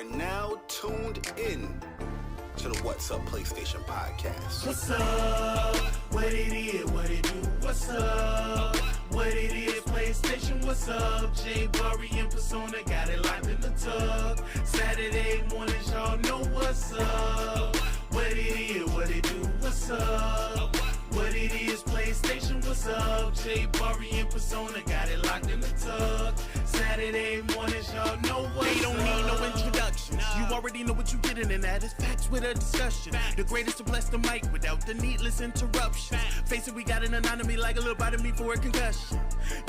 are now tuned in to the What's Up PlayStation podcast. What's up? What it is, what it do? What's up? What it is, PlayStation, what's up? Bari and Persona got it locked in the tub. Saturday mornings, y'all know what's up. What it is, what it do? What's up? What it is, PlayStation, what's up? Bari and Persona got it locked in the tub. Saturday mornings, y'all know what's up. They don't need no introduction. You already know what you're getting, and that is facts with a discussion. The greatest to bless the mic without the needless interruption. Face it, we got an anatomy like a little bite of me for a concussion.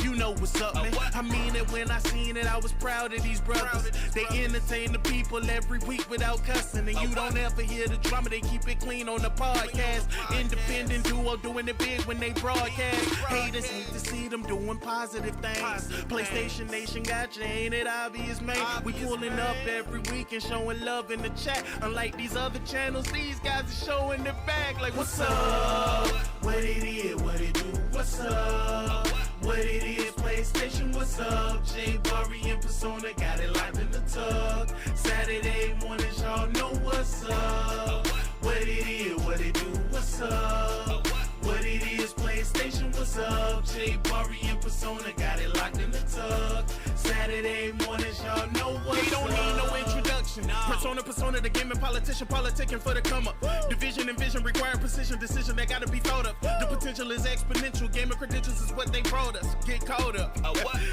You know what's up, man. I mean it when I seen it. I was proud of these brothers. They entertain the people every week without cussing, and you don't ever hear the drama. They keep it clean on the podcast. Independent duo doing it big when they broadcast. Haters hate to see them doing positive things. PlayStation Nation got you, ain't it obvious, man? We pulling up every week and showing love in the chat. Unlike these other channels, these guys are showing their back. Like, what's up? What it is, what it do? What's up? What it is, PlayStation, what's up? Bari and Persona got it locked in the tub. Saturday mornings, y'all know what's up. What it is, what it do? What's up? What it is, PlayStation, what's up? Bari and Persona got it locked in the tub. Saturday mornings, y'all know what's up. They don't need no introduction. Persona, the gaming politician, politicking for the come up. Division and vision require precision, decision that gotta be thought of. The potential is exponential. Gamer credentials is what they brought us. Get caught up.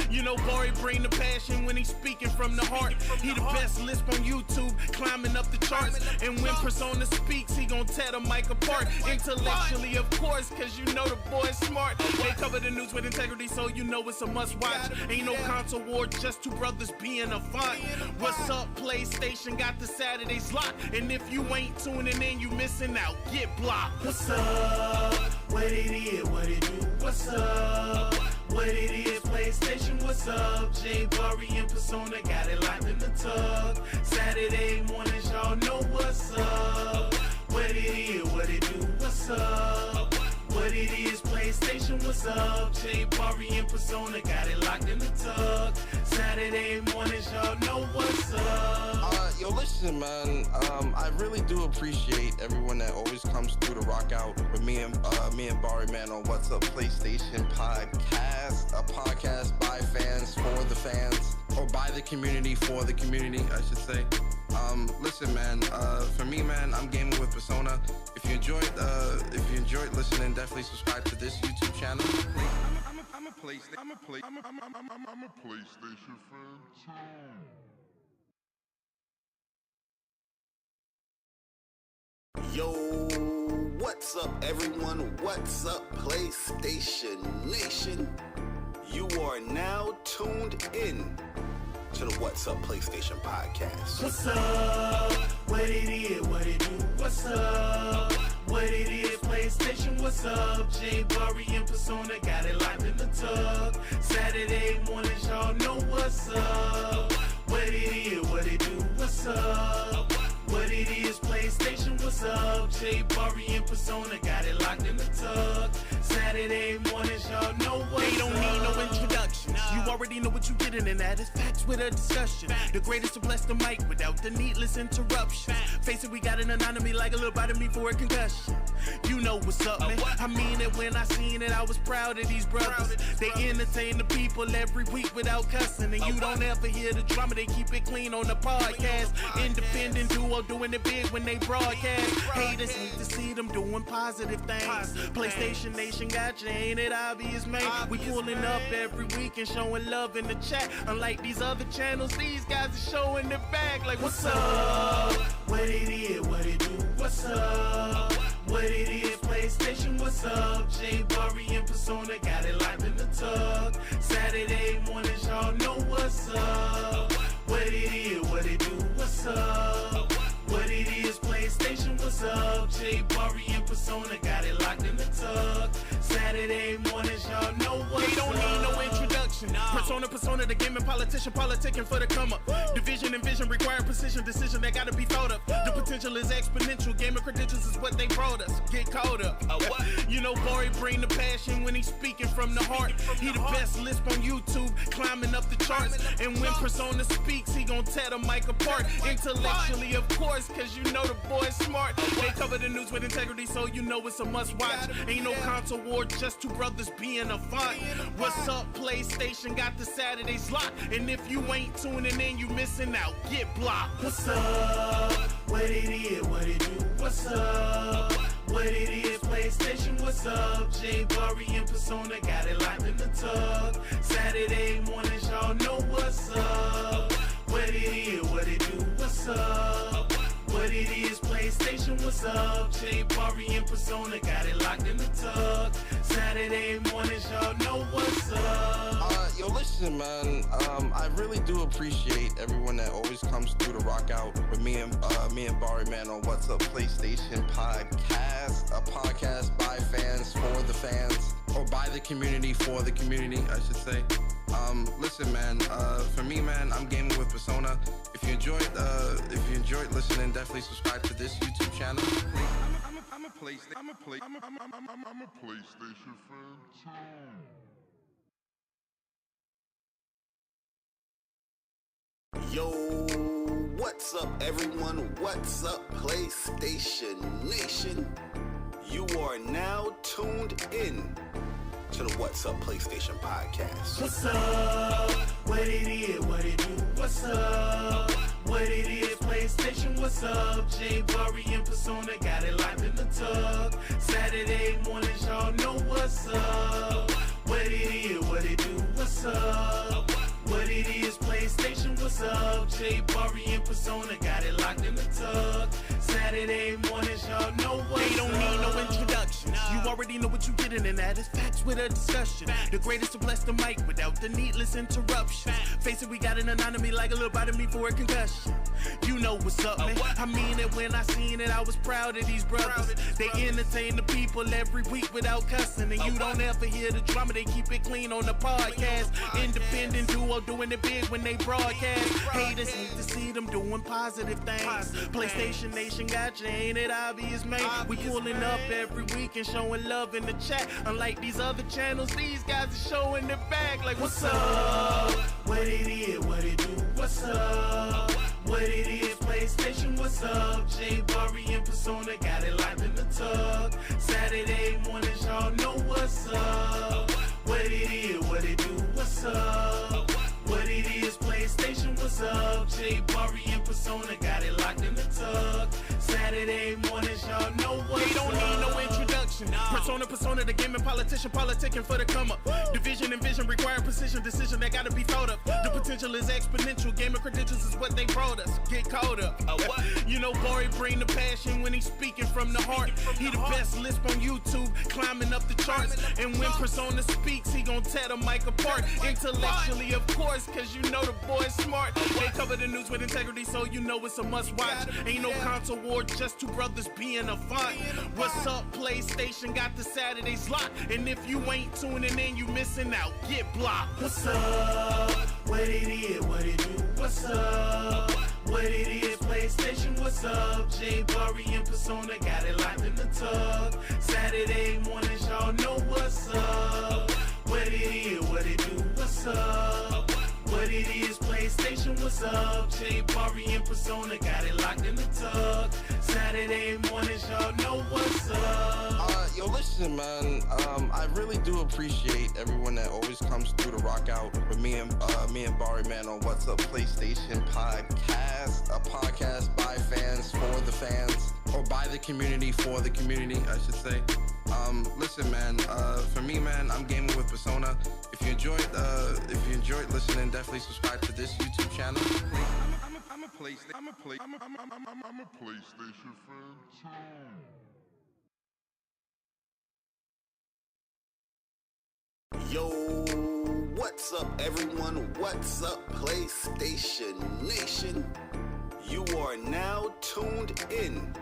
You know, Bari bring the passion when he's speaking from the heart. He the best lisp on YouTube, climbing up the charts. And when Persona speaks, he gon' tear the mic apart. Intellectually, of course, cause you know the boy's smart. They cover the news with integrity, so you know it's a must watch. Ain't no console war, just two brothers being a font. What's up, PlayStation? Got the Saturdays locked. And if you ain't tuning in, you missing out. Get blocked. What's up? What it is, what it do? What's up? What it is, PlayStation, what's up? Bari and Persona got it locked in the tub. Saturday mornings, y'all know what's up. What it is, what it do? What's up? What it is, PlayStation, what's up? Bari and Persona got it locked in the tub. Saturday mornings, y'all know what's up. Yo, listen, man. I really do appreciate everyone that always comes through to rock out with me and Bari, man, on What's Up PlayStation podcast. A podcast by fans for the fans, or by the community for the community, I should say. Listen, man. For me, man, I'm gaming with Persona. If you enjoyed listening, definitely subscribe to this YouTube channel. I'm a PlayStation fan too. Yo, what's up, everyone? What's up, PlayStation Nation? You are now tuned in to the What's Up PlayStation podcast. What's up? What it is, what it do? What's up? What it is, PlayStation, what's up? Bari and Persona got it locked in the tub. Saturday mornings, y'all know what's up. What it is, what it do? What's up? What it is, PlayStation, what's up? Bari and Persona got it locked in the tub. Saturday mornings, y'all know what's up. They don't need no introduction. You already know what you're getting, and that is facts with a discussion. The greatest to bless the mic without the needless interruption. Face it, we got an anatomy like a little bite of me for a concussion. You know what's up, man. I mean it when I seen it. I was proud of these brothers. They entertain the people every week without cussing, and you don't ever hear the drama. They keep it clean on the podcast. Independent duo doing it big when they broadcast. Haters hate to see them doing positive things. PlayStation Nation got you, ain't it obvious, man? We pulling up every week and showing love in the chat. Unlike these other channels, these guys are showing their back. Like, what's up? What it is, what it do? What's up? What it is, PlayStation, what's up? Bari and Persona got it locked in the tub. Saturday mornings, y'all know what's up. What it is, what it do? What's up? What it is, PlayStation, what's up? Bari and Persona got it locked in the tub. Saturday mornings, y'all know what's up. They don't need no introduction. introduction. Persona, the gaming politician, politicking for the come up. Division and vision require precision, decision that gotta be thought of. The potential is exponential, gamer credentials is what they brought us. Get caught up. You know, Bari bring the passion when he's speaking from the heart. He the best lisp on YouTube, climbing up the charts. And when Persona speaks, he gon' tear the mic apart. Intellectually, of course, cause you know the boy's smart. They cover the news with integrity, so you know it's a must watch. Ain't no console war, just two brothers being a font. What's up, PlayStation got the Saturdays locked. And if you ain't tuning in, you missing out. Get blocked. What's up? What it is, what it do? What's up? What it is, PlayStation, what's up? Bari and Persona got it locked in the tug. Saturday mornings, y'all know what's up. What it is, what it do? What's up? What it is, PlayStation, what's up? Bari and Persona got it locked in the tug. Saturday mornings, y'all know what's up. Yo, listen, man. I really do appreciate everyone that always comes through to rock out with me and Bari, man, on What's Up PlayStation podcast, a podcast by fans for the fans, or by the community for the community, I should say. Listen, man. For me, man, I'm gaming with Persona. If you enjoyed listening, definitely subscribe to this YouTube channel. I'm a PlayStation fan too. Yo, what's up, everyone? What's up, PlayStation Nation? You are now tuned in to the What's Up PlayStation podcast. What's up? What it is, what it do? What's up? What it is, PlayStation, what's up? Bari and Persona got it locked in the tug. Saturday mornings, y'all know what's up. What it is, what it do? What's up? What it is, PlayStation, what's up? Bari and Persona got it locked in the tug. Saturday mornings, y'all know what's up. They don't need no introduction. You already know what you getting, and that is facts with a discussion. The greatest to bless the mic without the needless interruption. Face it, we got an anatomy like a little bite of me for a concussion. You know what's up, man. I mean it when I seen it, I was proud of these brothers. They entertain the people every week without cussing. And you don't ever hear the drama, they keep it clean on the podcast. Independent duo doing it big when they broadcast. Haters hate to see them doing positive things. PlayStation Nation got you, ain't it obvious, man? We pulling up every week and showing love in the chat. Unlike these other channels, these guys are showing their back like, what's up? What it is, what it do? What's up? What it is, PlayStation, what's up? Bari and Persona got it locked in the tug. Saturday mornings, y'all know what's up. What it is, what it do? What's up? What it is, PlayStation, what's up? Bari and Persona got it locked in the tug. Saturday mornings, y'all know what's up. They don't need no introduction. Persona, the gaming politician, politicking for the come up. Division and vision require precision, decision that gotta be thought of. The potential is exponential, gamer credentials is what they brought us. Get caught up. You know, Bari bring the passion when he's speaking from the heart. He the best lisp on YouTube, climbing up the charts. And when Persona speaks, he gon' tear the mic apart. Intellectually, of course, cause you know the boy's smart. They cover the news with integrity, so you know it's a must watch. Ain't no console war, just two brothers being a font. What's up, PlayStation got the Saturdays locked. And if you ain't tuning in, you missing out. Get blocked. What's up? What it is, what it do? What's up? What it is, PlayStation, what's up? Bari and Persona got it locked in the tug. Saturday mornings, y'all know what's up. What it is, what it do? What's up? What it is, PlayStation, what's up? Bari and Persona got it locked in the tug. Saturday mornings, y'all know what's up. Yo, listen, man. I really do appreciate everyone that always comes through to rock out with me and Bari, man, on What's Up PlayStation podcast, a podcast by fans for the fans, or by the community for the community, I should say. Listen, man. For me, man, I'm gaming with Persona. If you enjoyed listening, definitely subscribe to this YouTube channel. I'm a PlayStation fan too. Yo, what's up, everyone? What's up, PlayStation Nation? You are now tuned in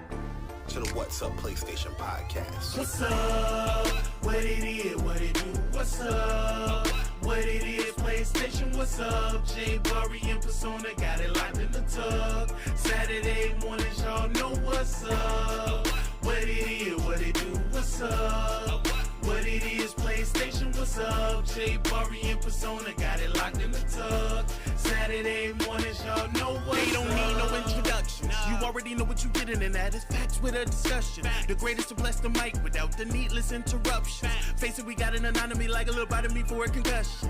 to the What's Up PlayStation podcast. What's up? What it is, what it do? What's up? What it is, PlayStation, what's up? Bari and Persona got it locked in the tub. Saturday mornings, y'all know what's up. What it is, what it do, what's up? What it is, PlayStation, what's up? Bari and Persona got it locked in the tub. Saturday mornings, y'all know what's up. They don't need no introduction. You already know what you're getting, and that is facts with a discussion. The greatest to bless the mic without the needless interruptions. Face it, we got an anatomy like a little bite of me for a concussion.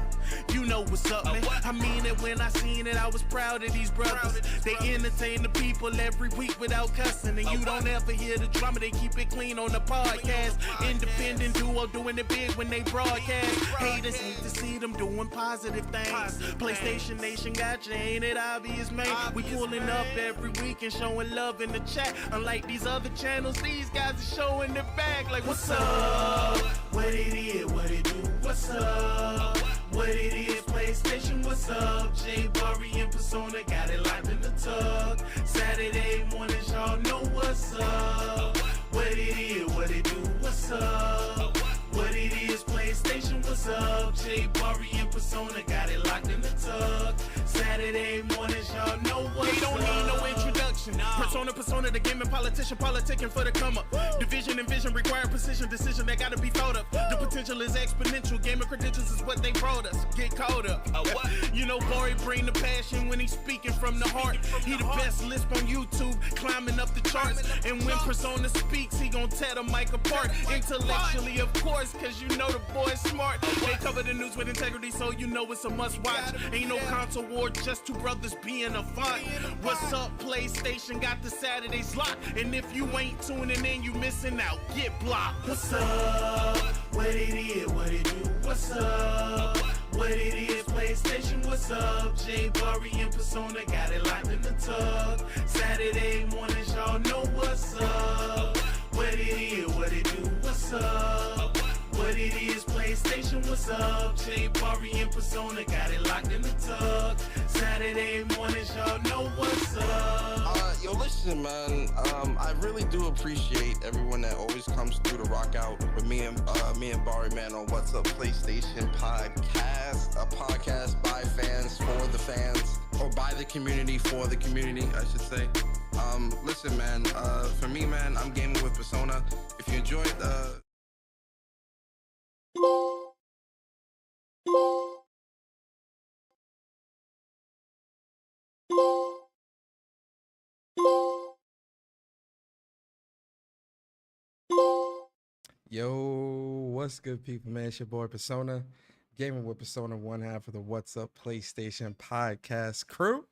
You know what's up, man. I mean it when I seen it, I was proud of these brothers. They entertain the people every week without cussing. And you don't ever hear the drama, they keep it clean on the podcast. Independent duo doing it big when they broadcast. Haters need to see them doing positive things. PlayStation Nation got you, ain't it obvious, man? We pulling up every week and showing love in the chat. Unlike these other channels, these guys are showing their back like, what's up? What it is, what it do, what's up? What it is, PlayStation, what's up? Bari and Persona got it locked in the tub. Saturday mornings, y'all know what's up. What it is, what it do, what's up? What it is, PlayStation, what's up? Bari and Persona got it locked in the tub. Saturday mornings, y'all know what's up. They don't need no introduction. Persona, the gaming politician, politicking for the come up. Division and vision require precision, decision that gotta be thought of. The potential is exponential. Gaming credentials is what they brought us. Get caught up. You know, Bari bring the passion when he's speaking from the heart. He the best lisp on YouTube, climbing up the charts. And when Persona speaks, he gon' tear the mic apart. Intellectually, of course, cause you know the boy's smart. They cover the news with integrity, so you know it's a must watch. Ain't no console war, just two brothers being a font. What's up, PlayStation? Got the Saturdays locked. And if you ain't tuning in, you missing out. Get blocked. What's up? What it is, what it do, what's up? What it is, PlayStation, what's up? Bari and Persona got it locked in the tub. Saturday mornings, y'all know what's up. What it is, what it do, what's up? What it is, PlayStation, what's up? Bari and Persona got it locked in the tub. Saturday mornings, y'all know what's up. Yo, listen, man. I really do appreciate everyone that always comes through to rock out with me and Bari, man, on What's Up PlayStation Podcast, a podcast by fans for the fans, or by the community for the community, I should say. Listen, man. For me, man, I'm gaming with Persona. If you enjoyed Yo, what's good, people, man? It's your boy Persona, gaming with Persona, one half of the What's Up PlayStation podcast crew.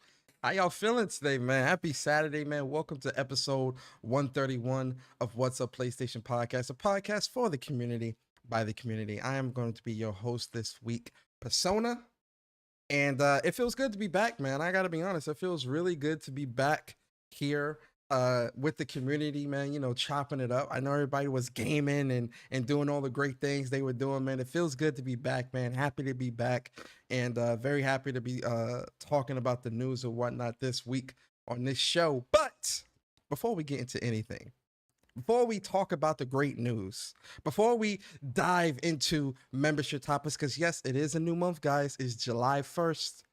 How y'all feeling today, man? Happy Saturday, man. Welcome to episode 131 of What's Up PlayStation podcast, a podcast for the community, by the community. I am going to be your host this week, Persona, and it feels good to be back, man. I gotta be honest, it feels really good to be back here with the community, man, you know, chopping it up. I know everybody was gaming and doing all the great things they were doing, man. It feels good to be back, man. Happy to be back, and very happy to be talking about the news and whatnot this week on this show. But before we get into anything, before we talk about the great news, before we dive into membership topics, because yes, it is a new month, guys. It's July 1st.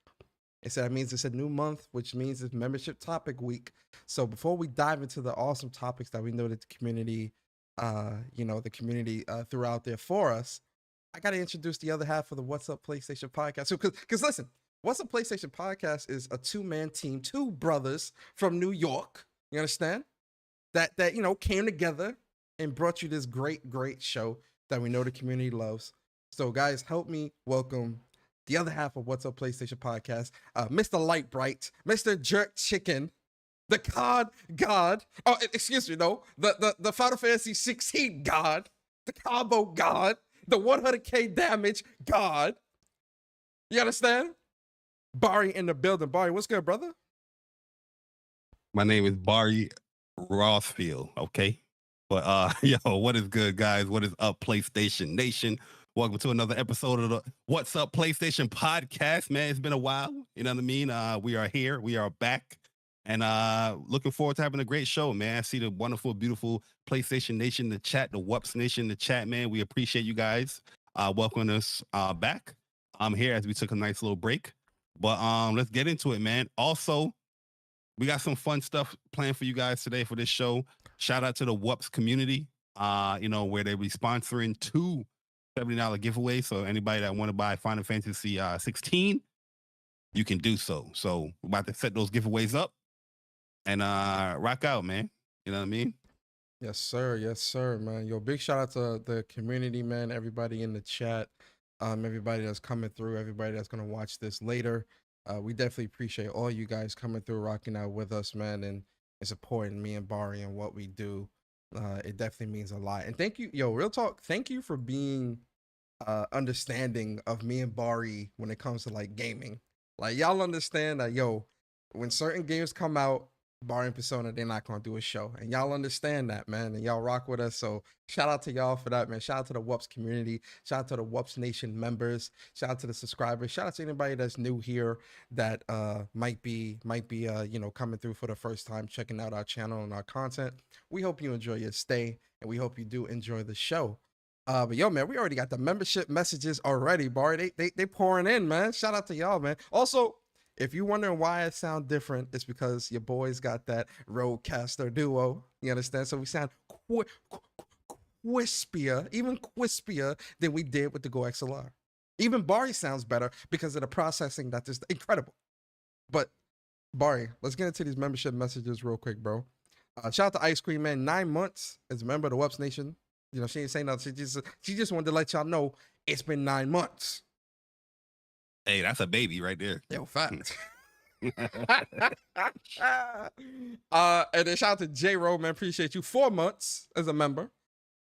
So that means it's a new month, which means it's membership topic week. So before we dive into the awesome topics that we know that the community, threw out there for us, I got to introduce the other half of the What's Up PlayStation podcast. So, because listen, What's Up PlayStation podcast is a two-man team, two brothers from New York. You understand? That came together and brought you this great show that we know the community loves. So, guys, help me welcome the other half of What's Up PlayStation podcast, Mr. Light Bright, Mr. Jerk Chicken, the COD God. Oh, excuse me, no, the Final Fantasy 16 God, the combo God, the 100k damage God. You understand? Bari in the building. Bari, what's good, brother? My name is Bari Rossfield, okay? But yo, what is good, guys? What is up, PlayStation Nation? Welcome to another episode of the What's Up PlayStation podcast, man. It's been a while, you know what I mean? We are here, we are back, and looking forward to having a great show, man. I see the wonderful, beautiful PlayStation Nation in the chat, the WUPS Nation in the chat, man. We appreciate you guys welcoming us back. here as we took a nice little break. But let's get into it, man. Also, we got some fun stuff planned for you guys today for this show. Shout out to the WUPS community, where they be sponsoring 2 $70 giveaways. So anybody that want to buy Final Fantasy 16, you can do so. So we're about to set those giveaways up and rock out, man. You know what I mean? Yes, sir. Yes, sir, man. Yo, big shout out to the community, man. Everybody in the chat, everybody that's coming through, everybody that's gonna watch this later. We definitely appreciate all you guys coming through, rocking out with us, man, and supporting me and Bari and what we do. It definitely means a lot. And thank you, yo, real talk. Thank you for being understanding of me and Bari when it comes to like gaming. Like y'all understand that, yo, when certain games come out, Bari and Persona, they're not gonna do a show, and y'all understand that, man, and y'all rock with us. So shout out to y'all for that, man. Shout out to the WUPS community. Shout out to the WUPS Nation members. Shout out to the subscribers. Shout out to anybody that's new here that might be coming through for the first time, checking out our channel and our content. We hope you enjoy your stay, and we hope you do enjoy the show. But yo, man, we already got the membership messages already, Bari. They pouring in, man. Shout out to y'all, man. Also, if you're wondering why I sound different, it's because your boys got that Rodecaster duo. You understand? So we sound crispier, even crispier than we did with the Go XLR. Even Bari sounds better because of the processing that is incredible. But Bari, let's get into these membership messages real quick, bro. Shout out to Ice Cream Man, 9 months as a member of the WUPS Nation. You know, she ain't saying nothing. She just wanted to let y'all know it's been 9 months. Hey, that's a baby right there. Yo, fact. And then shout out to J-Ro, man. Appreciate you. 4 months as a member.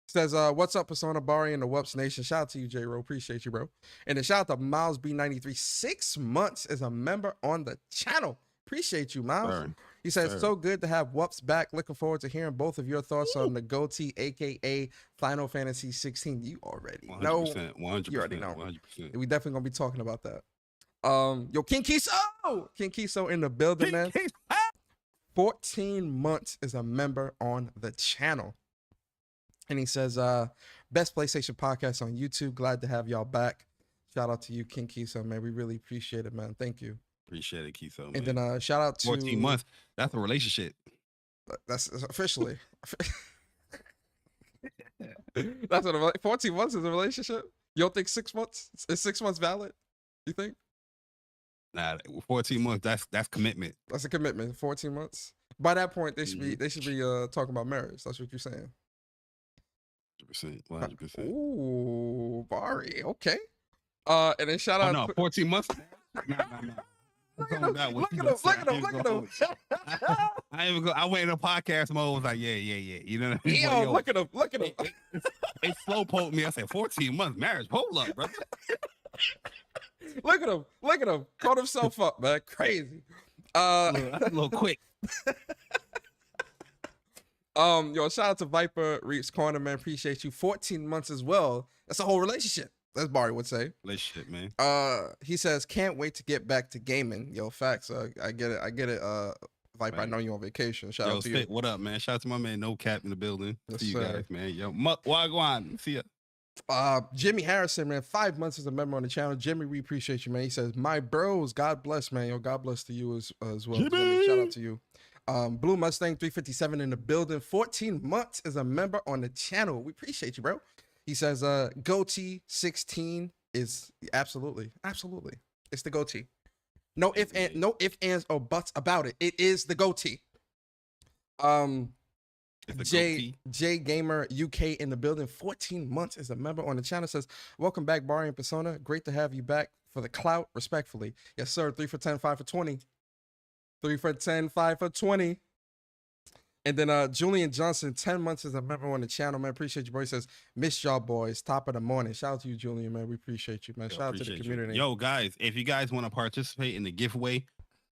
Says, what's up, Persona, Bari, and the WUPS Nation. Shout out to you, J-Ro. Appreciate you, bro. And then shout out to Miles B93. 6 months as a member on the channel. Appreciate you, Miles. Sure. He says, so good to have WUPS back. Looking forward to hearing both of your thoughts on the GOTY, a.k.a. Final Fantasy 16. You already know. 100%. You already know. 100%. We definitely going to be talking about that. Yo, Kingquiso in the building, man. 14 months as a member on the channel. And he says, best PlayStation podcast on YouTube. Glad to have y'all back. Shout out to you, Kingquiso, man. We really appreciate it, man. Thank you. Appreciate it, Kiso, man. And then shout out to 14 months. That's a relationship. That's officially. That's what 14 months is a relationship. You don't think 6 months? Is 6 months valid? You think? Nah, 14 months. That's commitment. That's a commitment. 14 months. By that point, they should be talking about marriage. That's what you're saying. 100%. 100%. Ooh, Bari. Okay. And then shout out. No, 14 months. Nah. Look at him. I went in a podcast mode. I was like, yeah. You know what I mean? Yo, look at him. It slow poked me. I said, 14 months marriage. Hold up, brother. Look at him. Caught himself up, man. Crazy. That's a little quick. Yo, shout out to Viper Reaps Corner, man. Appreciate you. 14 months as well. That's a whole relationship. As Bari would say. Relationship, man. He says, can't wait to get back to gaming. Yo, facts. I get it. Viper, man. I know you on vacation. Shout out to you. What up, man? Shout out to my man No Cap in the building. Yes, see you sir. guys, man. Yo, Wagwan. See ya. Jimmy Harrison, man, 5 months as a member on the channel. Jimmy, we appreciate you, man. He says, my bros, God bless, man. Yo, God bless to you as well. Jimmy, shout out to you. Blue Mustang 357 in the building. 14 months as a member on the channel. We appreciate you, bro. He says, GOTY 16 is absolutely. It's the GOTY. No ifs, ands, or buts about it. It is the GOTY. JgamerUK in the building. 14 months as a member on the channel. Says, welcome back, Bari and Persona. Great to have you back for the clout, respectfully. Yes, sir. 3 for 10, 5 for 20. 3 for 10, 5 for 20. And then Julian Johnson, 10 months as a member on the channel, man. Appreciate you, bro. He says, miss y'all boys, top of the morning. Shout out to you, Julian, man. We appreciate you, man. Shout out to the community. Yo, guys, if you guys want to participate in the giveaway,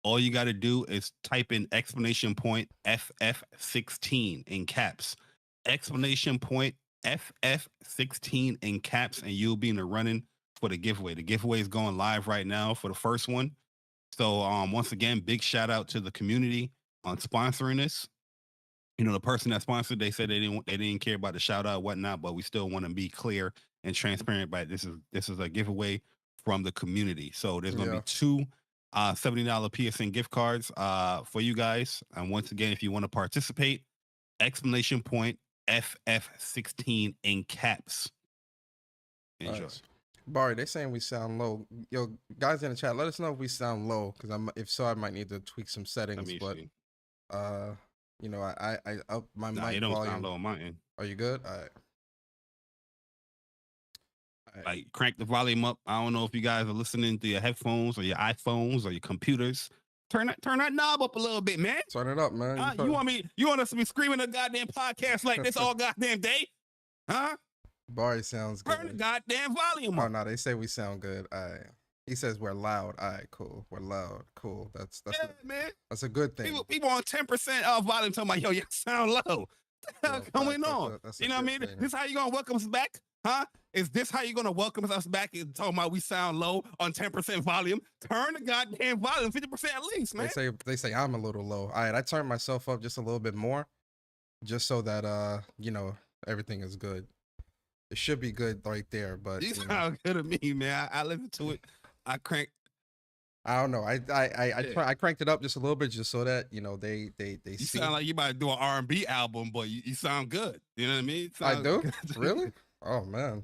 all you got to do is type in exclamation point FF16 in caps. Exclamation point FF16 in caps, and you'll be in the running for the giveaway. The giveaway is going live right now for the first one. So once again, big shout out to the community on sponsoring this. You know, the person that sponsored, they said they didn't care about the shout out, whatnot, but we still want to be clear and transparent. But this is a giveaway from the community. So there's gonna be two $70 PSN gift cards for you guys. And once again, if you want to participate, exclamation point FF16 in caps. Enjoy. Nice. Bari, they saying we sound low. Yo, guys in the chat, let us know if we sound low, because if so, I might need to tweak some settings. But you know, I up my mic it don't volume. sound low on my end. Are you good? All right. Like, crank the volume up. I don't know if you guys are listening through your headphones or your iPhones or your computers. Turn that knob up a little bit, man. Turn it up, man. You want us to be screaming a goddamn podcast like this all goddamn day? Huh? Bari sounds good. Turn the goddamn volume up. Oh no, they say we sound good. All right. He says we're loud. All right, cool. We're loud. Cool. That's man. That's a good thing. People on 10% volume talking about, yo, you sound low. What the hell going on? You know what I mean? Thing. This is how you gonna welcome us back? Huh? Is this how you're gonna welcome us back and talking about we sound low on 10% volume? Turn the goddamn volume 50% at least, man. They say I'm a little low. All right, I turned myself up just a little bit more, just so that you know, everything is good. It should be good right there, but you sound good to me, man. I listen to it. I cranked. I don't know. I cranked it up just a little bit, just so that you know they You see. sound like you about to do an R&B album, but you sound good. You know what I mean? I do. Really? Oh man.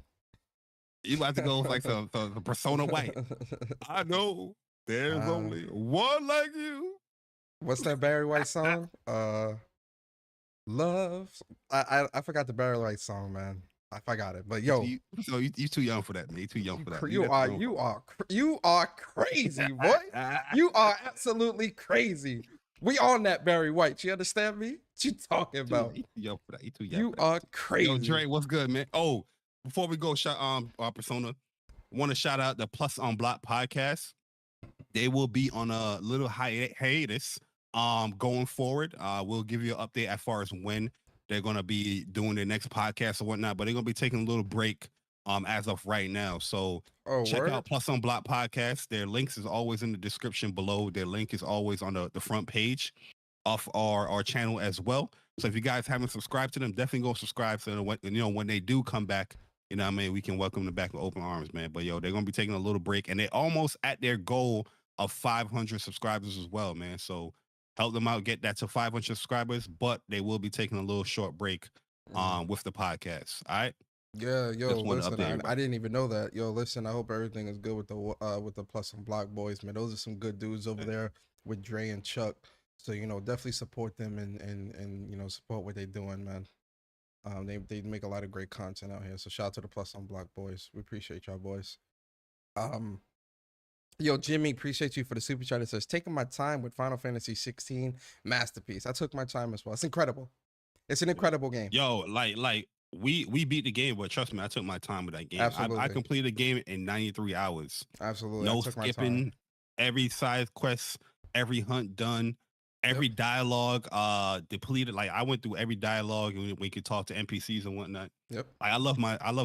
You about to go like the Persona White. I know there's only one like you. What's that Barry White song? Love. I forgot the Barry White song, man. I forgot it. But yo, you too young for that, man. You too young for that. You are crazy, boy. You are absolutely crazy. We on that Barry White. You understand me? What you talking about? You too young for that. You too young. You are crazy. Yo, Dre, what's good, man? Oh, before we go, Persona, want to shout out the Plus on Block podcast. They will be on a little hiatus going forward. We'll give you an update as far as when they're going to be doing their next podcast or whatnot, but they're going to be taking a little break as of right now. So check out Plus on Block podcast. Their links is always in the description below. Their link is always on the front page of our channel as well. So if you guys haven't subscribed to them, definitely go subscribe to them. You know, when they do come back, you know what I mean, we can welcome them back with open arms, man. But yo, they're going to be taking a little break, and they're almost at their goal of 500 subscribers as well, man. So help them out, get that to 500 subscribers, but they will be taking a little short break with the podcast. All right. Yeah, yo, listen, I didn't even know that. Yo, listen, I hope everything is good with the Plus on Block boys, man. Those are some good dudes over there with Dre and Chuck. So, you know, definitely support them and you know, support what they're doing, man. They make a lot of great content out here. So shout out to the Plus on Block boys. We appreciate y'all, boys. Yo, Jimmy, appreciate you for the super chat. It says, taking my time with Final Fantasy 16 masterpiece. I took my time as well. It's incredible. It's an incredible game. Yo, like we beat the game, but trust me, I took my time with that game. I completed the game in 93 hours. Absolutely. No skipping, every side quest, every hunt done, every dialogue depleted. Like, I went through every dialogue, and we could talk to NPCs and whatnot. Yep. Like, I love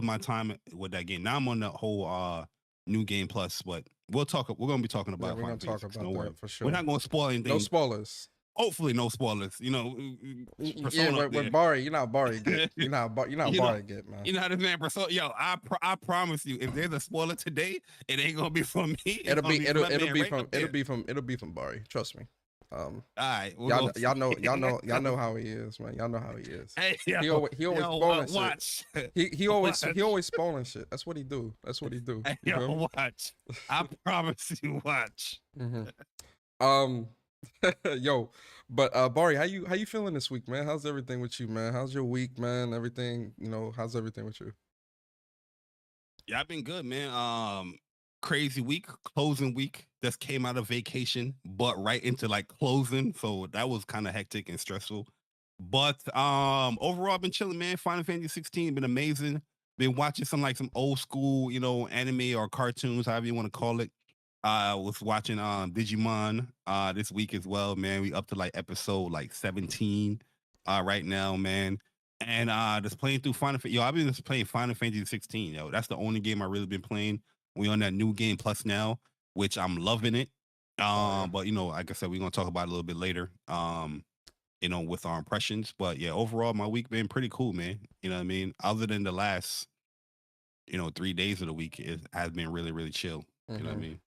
my time with that game. Now I'm on the whole new game plus, but we're gonna be talking about. We're gonna talk about that for sure. We're not gonna spoil anything. No spoilers. Hopefully, no spoilers. You know, with Bari, you're not Bari get. You're not Bari get, man. You know how this man Persona. Yo, I promise you, if there's a spoiler today, it ain't gonna be from me. It'll be from Bari. Trust me. All right, y'all know how he is, man. Y'all know how he is. Hey, he always spoiling shit. He always spoiling shit. That's what he do. Hey, yo, watch. I promise you, watch. Yo, but Bari, how you feeling this week, man? How's everything with you, man? How's your week, man? Everything, you know, how's everything with you? Yeah, I've been good, man. Crazy week, closing week. Just came out of vacation, but right into like closing, so that was kind of hectic and stressful. But overall, I've been chilling, man. Final Fantasy 16 been amazing. Been watching some old school, you know, anime or cartoons, however you want to call it. Was watching Digimon this week as well, man. We up to like episode 17 right now, man. And just playing through Final Fantasy. Yo, I've been just playing Final Fantasy 16, yo. That's the only game I really been playing. We on that new game plus now, which I'm loving it. But you know, like I said, we're gonna talk about it a little bit later. You know, with our impressions. But yeah, overall, my week been pretty cool, man. You know what I mean? Other than the last, you know, 3 days of the week, it has been really, really chill. You know what I mean?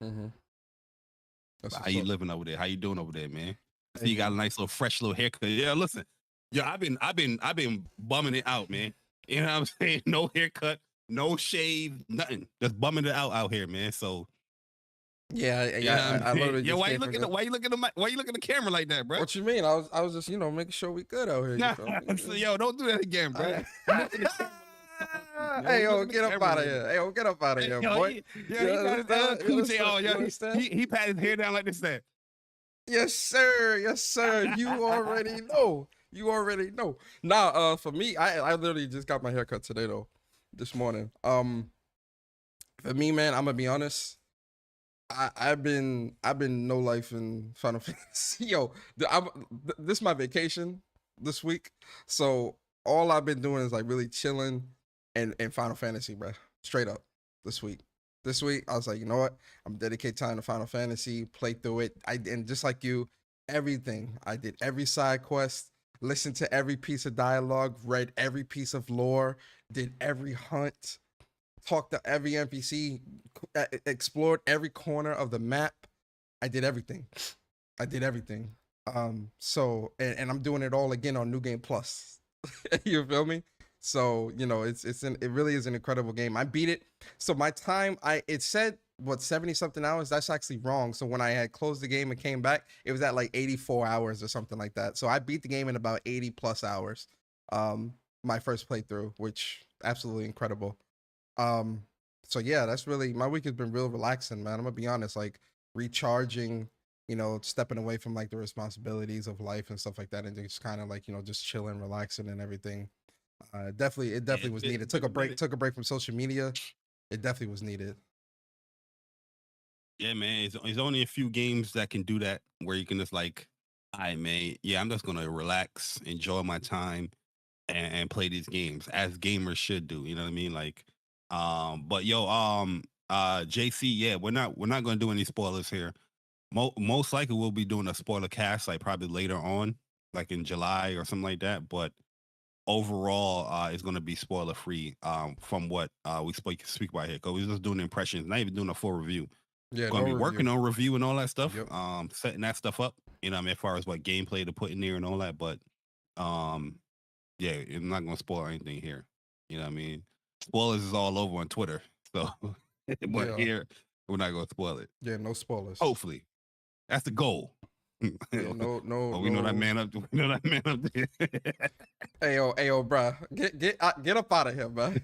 That's How what's you up. living over there? How you doing over there, man? I Hey, see you got a man. nice little fresh little haircut. Yeah, listen. Yeah, I've been bumming it out, man. You know what I'm saying? No haircut, no shave, nothing. Just bumming it out here, man. So Yeah, yeah, I literally yeah. just Why you came from looking? Why you looking at the? Why you looking at the camera like that, bro? What you mean? I was just, you know, making sure we good out here. You Nah, feel me? so, yo, don't do that again, bro. You look at the camera a little something. Hey, yo, Look at the get up camera out a of little. here. Hey, yo, get up out of here, Yo, boy. he You got his understand? You cool understand? oh, You yo, understand? he pat his hair down like this. That. Yes, sir. Yes, sir. You already know. You already know. Now, for me, I literally just got my haircut today though, this morning. For me, man, I'm gonna be honest. I've been no life in Final Fantasy. Yo, this is my vacation this week, so all I've been doing is like really chilling and Final Fantasy, bro. Straight up this week. This week, I was like, you know what? I'm dedicate time to Final Fantasy, play through it. And just like you, everything. I did every side quest, listened to every piece of dialogue, read every piece of lore, did every hunt, talked to every NPC, explored every corner of the map. I did everything. I did everything. So and I'm doing it all again on New Game Plus. You feel me? So, you know, it really is an incredible game. I beat it. So my time, it said what 70 something hours. That's actually wrong. So when I had closed the game and came back, it was at like 84 hours or something like that. So I beat the game in about 80 plus hours. My first playthrough, which absolutely incredible. So yeah, that's really, my week has been real relaxing, man. I'm gonna be honest, like recharging, you know, stepping away from like the responsibilities of life and stuff like that, and just kind of like, you know, just chilling, relaxing and everything. It definitely was needed. Took a break from social media. It definitely was needed. Yeah, man. It's only a few games that can do that, where you can just like, all right, man. Yeah, I'm just gonna relax, enjoy my time, and play these games as gamers should do. You know what I mean? Like, but yo, JC, yeah, we're not gonna do any spoilers here. Most likely we'll be doing a spoiler cast like probably later on, like in July or something like that. But overall, it's gonna be spoiler free. From what we speak about here, because we're just doing impressions, not even doing a full review. Yeah, Gonna be working on review and all that stuff. Yep. Setting that stuff up. You know what I mean, as far as what gameplay to put in there and all that. But yeah, I'm not gonna spoil anything here. You know what I mean? Spoilers is all over on Twitter. So but here we're not gonna spoil it. Yeah, no spoilers. Hopefully. That's the goal. Yeah, no. Oh, we know that man up. We know that man up there. Hey yo, bro, get up out of here, bro.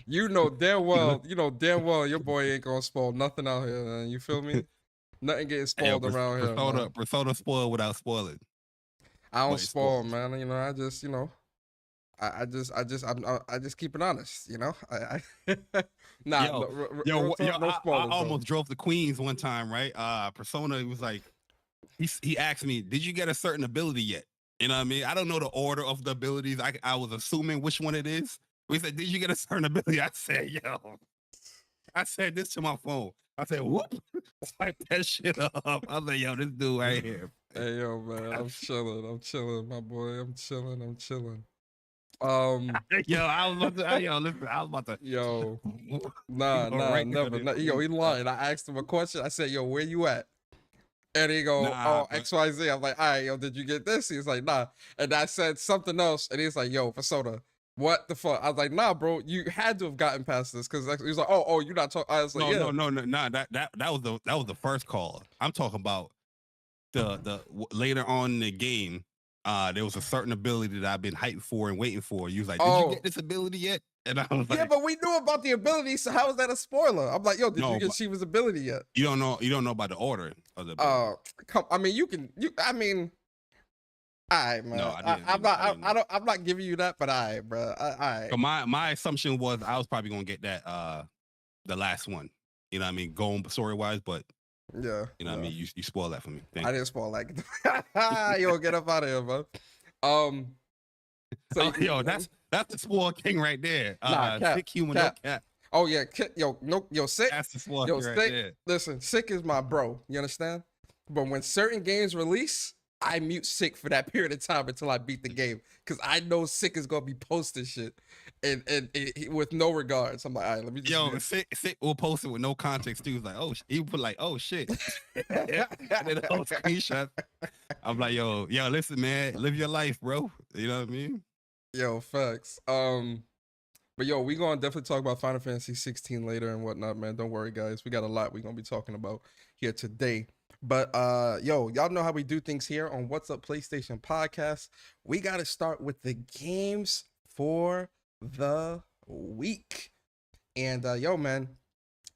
You know damn well, your boy ain't gonna spoil nothing out here, man. You feel me? Nothing getting spoiled around here. Man. Persona spoil without spoiling. I don't spoil, man. You know, I just, you know, I just keep it honest. You know, nah, yo, no spoilers. I almost drove to Queens one time, right? Persona, he was like, he asked me, "Did you get a certain ability yet?" You know what I mean? I don't know the order of the abilities. I was assuming which one it is. We said, "Did you get a certain ability?" I said, "Yo," I said this to my phone. I said, "Whoop!" Type that shit up. I was like, "Yo, this dude right here." Hey yo, man, I'm chilling, my boy. I'm chilling. Yo, I was about to. Yo, listen, I was about to. Yo, nah, never. Nah, yo, he lying. I asked him a question. I said, "Yo, where you at?" And he go, "Oh, XYZ." I'm like, "All right, yo, did you get this?" He's like, "Nah." And I said something else, and he's like, "Yo, Persona, what the fuck?" I was like, "Nah, bro, you had to have gotten past this," because he was like, "Oh, you're not talking." I was like, No. That was the first call. I'm talking about the later on in the game. There was a certain ability that I've been hyped for and waiting for. You was like, "Did you get this ability yet?" And I was like, "Yeah, but we knew about the ability, so how is that a spoiler?" I'm like, "Yo, did you get Shiva's ability yet?" You don't know about the order of the ability. I mean, all right, man. No, I'm not giving you that, but all right, bro. All right. So my assumption was I was probably gonna get that the last one. You know what I mean? Going story wise, but yeah, you know what I mean. You spoiled that for me. I didn't spoil that. Yo, get up out of here, bro. So yo, that's the spoil king right there. Sick human, no cat. Oh yeah, yo, sick. That's the spoil yo, king sick. Right there. Listen, sick is my bro. You understand? But when certain games release, I mute Sick for that period of time until I beat the game, because I know Sick is gonna be posting shit and with no regards. I'm like, all right, let me just Sick will post it with no context too. He's like, oh, he put like, oh shit, and then the whole screenshot. I'm like, yo, listen, man, live your life, bro. You know what I mean? Yo, facts. But yo, we gonna definitely talk about Final Fantasy 16 later and whatnot, man. Don't worry, guys. We got a lot we're gonna be talking about here today. But yo, y'all know how we do things here on What's Up PlayStation Podcast. We gotta start with the games for the week. And yo, man,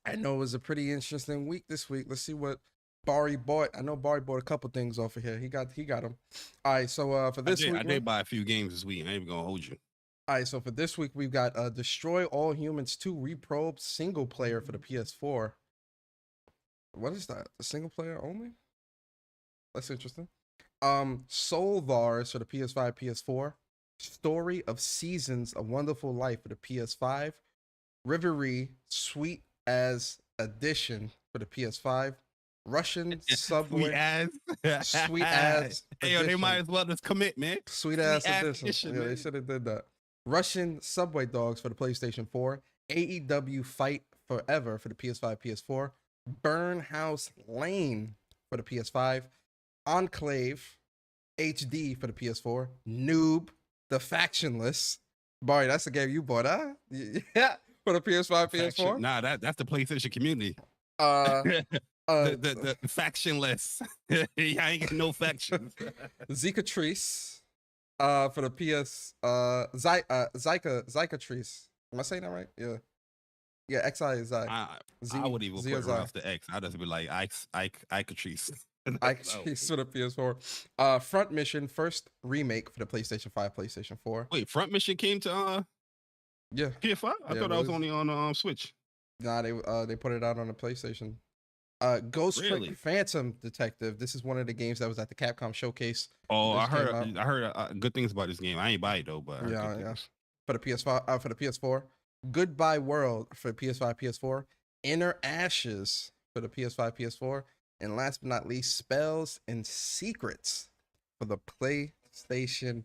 I know it was a pretty interesting week this week. Let's see what Bari bought. I know Bari bought a couple things off of here. He got them. All right, so for this week, I did buy a few games this week. I ain't even gonna hold you. All right, so for this week, we've got Destroy All Humans 2 Reprobed single player for the PS4. What is that? The single player only? That's interesting. Soul Vars for the PS5, PS4. Story of Seasons, A Wonderful Life for the PS5. Reverie, Sweet as Edition for the PS5. Russian Subway. Sweet as Hey, yo, they might as well just commit, man. Sweet ass edition. Yeah, they should have did that. Russian Subway Dogs for the PlayStation 4. AEW Fight Forever for the PS5, PS4. Burn House Lane for the PS5. Enclave HD for the PS4. Noob, The Factionless. Barry, that's the game you bought, huh? Yeah, for the PS5, PS4. Nah, that's the PlayStation community. The factionless. I ain't got no factions. Zicatrice for the PS Zicatrice. Am I saying that right? Yeah. Yeah, XI is I would even put it off the X. I'd just be like Icatrice. Icatrice for the PS4. Front Mission first remake for the PlayStation 5, PlayStation 4. Wait, Front Mission came to yeah, PS5? I thought that was only on Switch. Nah, they put it out on the PlayStation. Ghost Trick Phantom Detective. This is one of the games that was at the Capcom showcase. Oh, I heard good things about this game. I ain't buy it though, but yeah. For the PS5, for the PS4. Goodbye World for PS5, PS4. Inner Ashes for the PS5, PS4. And last but not least, Spells and Secrets for the PlayStation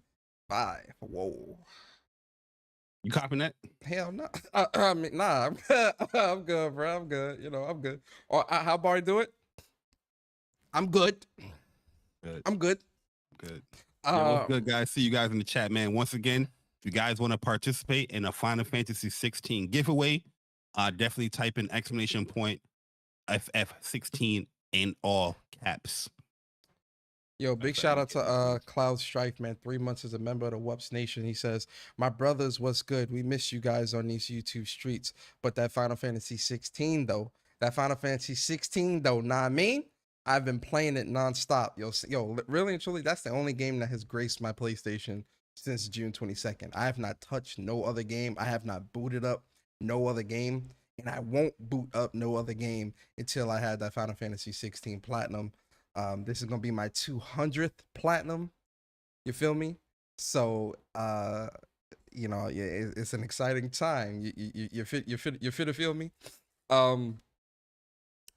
5. Whoa. You copying that? Hell no. I mean, nah, I'm good, bro. I'm good. You know, I'm good. Or how Barry do it? I'm good. I'm good. Good. What's good, guys? See you guys in the chat, man. Once again, if you guys want to participate in a Final Fantasy 16 giveaway, definitely type in !FF16 in all caps. Yo, big shout out to Cloud Strife, man. 3 months as a member of the WUPS Nation. He says, my brothers, what's good? We miss you guys on these YouTube streets. But that Final Fantasy 16, though. Nah, I mean? I've been playing it nonstop. Yo, really and truly, that's the only game that has graced my PlayStation since June 22nd. I have not touched no other game. I have not booted up no other game. And I won't boot up no other game until I had that Final Fantasy 16 Platinum. This is gonna be my 200th platinum. You feel me? So you know, it's an exciting time. You fit to feel me?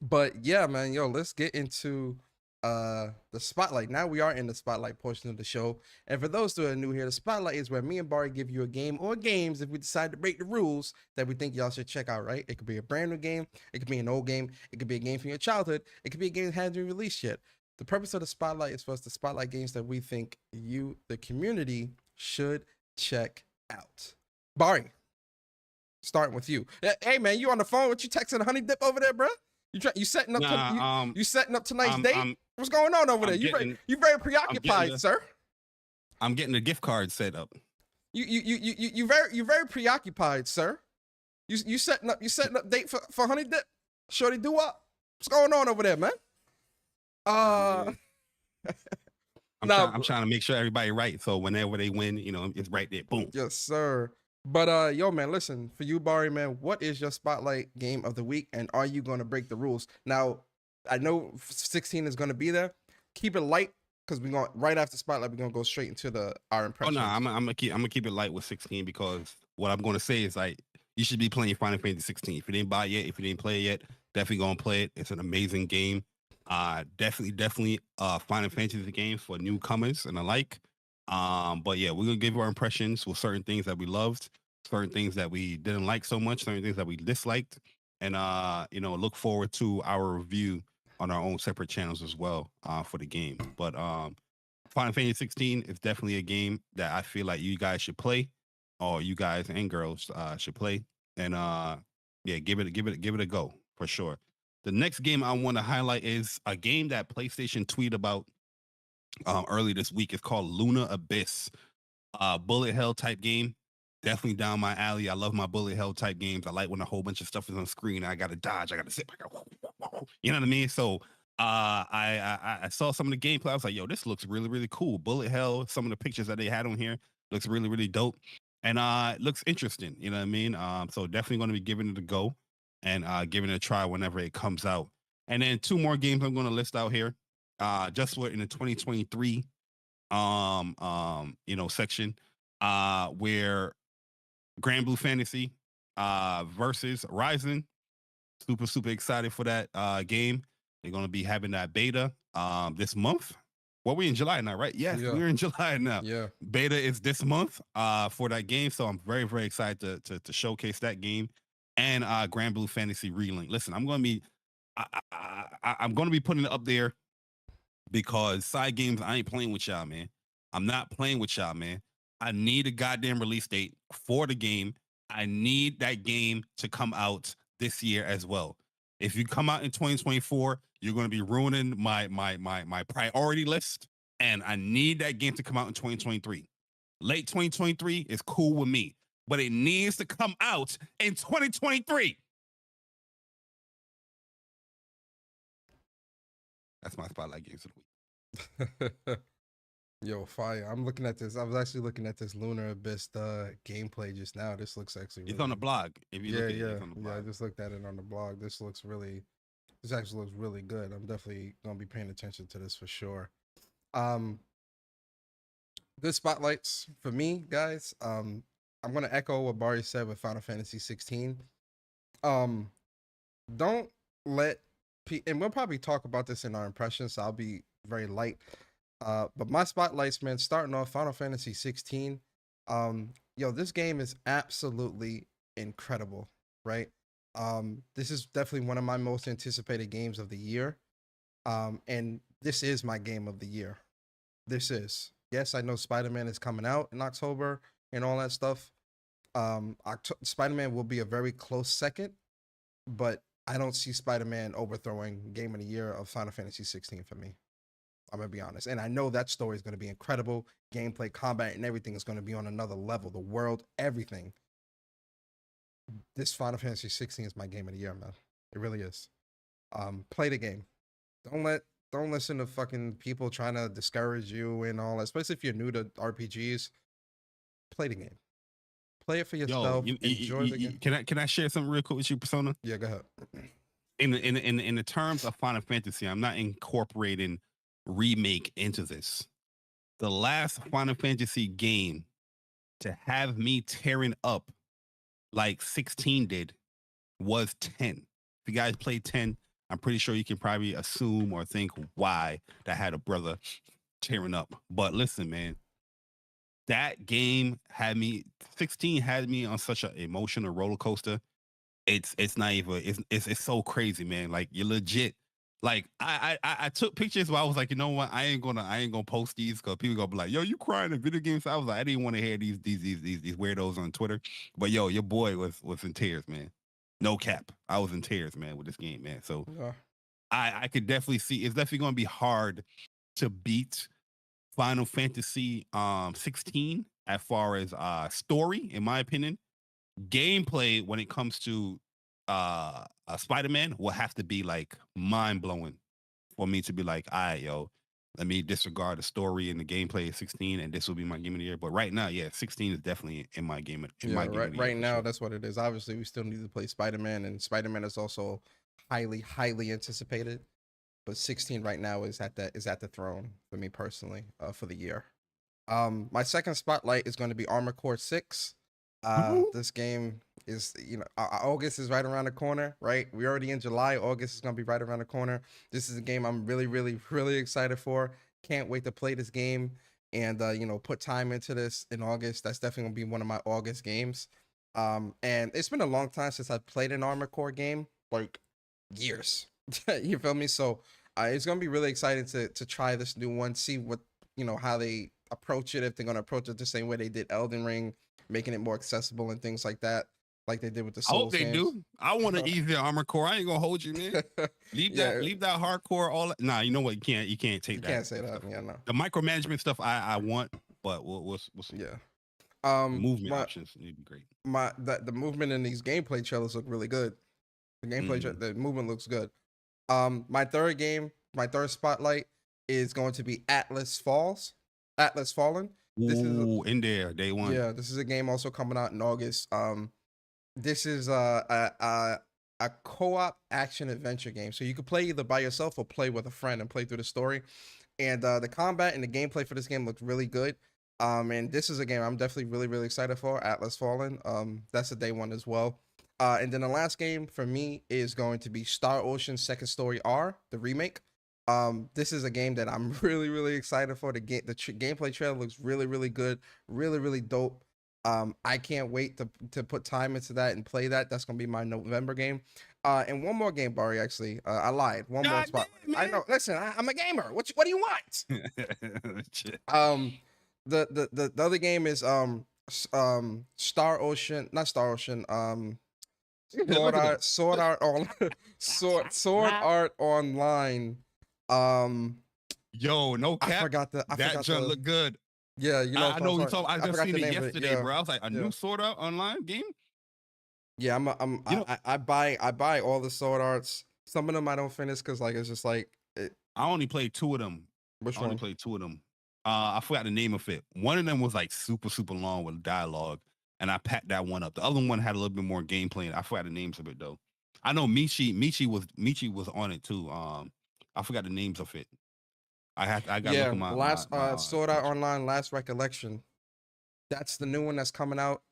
But yeah, man, yo, let's get into the spotlight. Now we are in the spotlight portion of the show. And for those who are new here, the spotlight is where me and Barry give you a game or games if we decide to break the rules that we think y'all should check out, right? It could be a brand new game, it could be an old game, it could be a game from your childhood, it could be a game that hasn't been released yet. The purpose of the spotlight is for us to spotlight games that we think you, the community, should check out. Barry, starting with you. Hey man, you on the phone? What you texting Honey Dip over there, bro? You setting up? You setting up tonight's date? What's going on over there? You very preoccupied, sir. I'm getting the gift card set up. You very preoccupied, sir. You setting up date for Honey Dip? Shorty do what? What's going on over there, man? I'm trying to make sure everybody right. So whenever they win, you know, it's right there. Boom. Yes, sir. But yo, man, listen, for you, Barry, man, what is your spotlight game of the week, and are you going to break the rules? Now, I know 16 is going to be there. Keep it light, because we're going right after spotlight. We're going to go straight into our impressions. Oh no, I'm gonna keep it light with 16, because what I'm going to say is, like, you should be playing Final Fantasy 16. If you didn't buy it yet, if you didn't play it yet, definitely gonna play it. It's an amazing game. Definitely Final Fantasy games for newcomers and the like. But yeah, we're gonna give our impressions with certain things that we loved, certain things that we didn't like so much, certain things that we disliked, and look forward to our review on our own separate channels as well for the game. But Final Fantasy 16 is definitely a game that I feel like you guys should play, or you guys and girls should play, and yeah, give it a go for sure. The next game I want to highlight is a game that PlayStation tweeted about early this week. It's called Luna Abyss, bullet hell type game. Definitely down my alley. I love my bullet hell type games. I like when a whole bunch of stuff is on screen. I got to dodge. I got to sit. You know what I mean? So I saw some of the gameplay. I was like, yo, this looks really, really cool. Bullet hell. Some of the pictures that they had on here looks really, really dope. And it looks interesting. You know what I mean? So definitely going to be giving it a go and giving it a try whenever it comes out. And then 2 more games I'm going to list out here. Just what in the 2023 section where Grand Blue Fantasy versus Ryzen. Super excited for that game. They're going to be having that beta this month. Well, we're in July now, right? Yes, yeah. We're in July now. Yeah. Beta is this month for that game. So I'm very, very excited to showcase that game and Grand Blue Fantasy Relink. Listen, I'm going to be putting it up there because side games, I ain't playing with y'all, man. I'm not playing with y'all, man. I need a goddamn release date for the game. I need that game to come out this year as well. If you come out in 2024, you're going to be ruining my priority list, and I need that game to come out in 2023. Late 2023 is cool with me, but it needs to come out in 2023. That's my spotlight games of the week. Yo, fire. I'm looking at this. I was actually looking at this Lunar Abyss gameplay just now. This looks actually really... It's on the blog. If you look at it, it's on the blog. Yeah, I just looked at it on the blog. This actually looks really good. I'm definitely going to be paying attention to this for sure. Good spotlights for me, guys. I'm going to echo what Bari said with Final Fantasy 16. Don't let... And we'll probably talk about this in our impressions, so I'll be very light. But my spotlights, man, starting off Final Fantasy 16. Yo, this game is absolutely incredible, right? This is definitely one of my most anticipated games of the year. And this is my game of the year. This is. Yes, I know Spider-Man is coming out in October and all that stuff. Spider-Man will be a very close second, but I don't see Spider-Man overthrowing Game of the Year of Final Fantasy 16 for me. I'm going to be honest. And I know that story is going to be incredible. Gameplay, combat, and everything is going to be on another level. The world, everything. This Final Fantasy 16 is my game of the year, man. It really is. Play the game. Don't listen to fucking people trying to discourage you and all that. Especially if you're new to RPGs. Play the game. Play it for yourself. Enjoy the game. Can I share something real quick with you, Persona? Yeah, go ahead. In the terms of Final Fantasy, I'm not incorporating remake into this. The last Final Fantasy game to have me tearing up like 16 did was 10. If you guys played 10, I'm pretty sure you can probably assume or think why that had a brother tearing up. But listen, man, that game had me, 16 had me on such an emotional roller coaster. It's not even, it's so crazy, man. Like, you're legit. Like, I took pictures where I was like, you know what? I ain't gonna post these because people gonna be like, yo, you crying in video games. So I was like, I didn't want to hear these weirdos on Twitter. But yo, your boy was in tears, man. No cap. I was in tears, man, with this game, man. So yeah. I could definitely see it's definitely gonna be hard to beat Final Fantasy 16 as far as story, in my opinion. Gameplay when it comes to Spider-Man will have to be like mind-blowing for me to be like, all right, yo, let me disregard the story and the gameplay of 16 and this will be my game of the year. But right now, yeah, 16 is definitely in my game. Right now, that's what it is. Obviously, we still need to play Spider-Man, and Spider-Man is also highly anticipated. But 16 right now is at the throne for me personally for the year. My second spotlight is going to be Armored Core 6. This game is, August is right around the corner, right? We're already in July. August is gonna be right around the corner. This is a game I'm really, really, really excited for. Can't wait to play this game and put time into this in August. That's definitely gonna be one of my August games. And it's been a long time since I played an Armored Core game, like years. You feel me? So it's gonna be really exciting to try this new one, see what how they approach it, if they're gonna approach it the same way they did Elden Ring, making it more accessible and things like that, like they did with the I hope Souls they games. do. I want to ease their Armored Core. I ain't gonna hold you, man. Leave that hardcore all. Nah, you know what? You can't take that. Can't say that. Yeah, no. The micromanagement stuff I want, but we'll see. Yeah. The movement options need to be great. The movement in these gameplay trailers look really good. The gameplay the movement looks good. My third spotlight is going to be Atlas Fallen. This is in there day one. Yeah, this is a game also coming out in August. This is a co-op action adventure game, so you can play either by yourself or play with a friend and play through the story. And the combat and the gameplay for this game looks really good. And this is a game I'm definitely really, really excited for, Atlas Fallen. That's a day one as well. And then the last game for me is going to be Star Ocean Second Story R, the remake. This is a game that I'm really, really excited for. The gameplay trailer looks really, really good, really, really dope. I can't wait to put time into that and play that. That's gonna be my November game. And one more game, Bari. Actually, I lied. One more spot. I know. Listen, I'm a gamer. What do you want? The other game is Star Ocean, not Star Ocean. Sword Art Online. Yo, no cap. I forgot that junk look good. Yeah, I know you told. I just seen it yesterday, bro. I was like, a new Sword Art Online game. Yeah, I buy all the Sword Arts. Some of them I don't finish because it's just like I only played 2 of them. Which I one? only played 2 of them. I forgot the name of it. One of them was like super, super long with dialogue, and I packed that one up. The other one had a little bit more gameplay. I forgot the names of it though. I know Michi was on it too. I forgot the names of it. I got to look at my last Sword Art Online Last Recollection. That's the new one that's coming out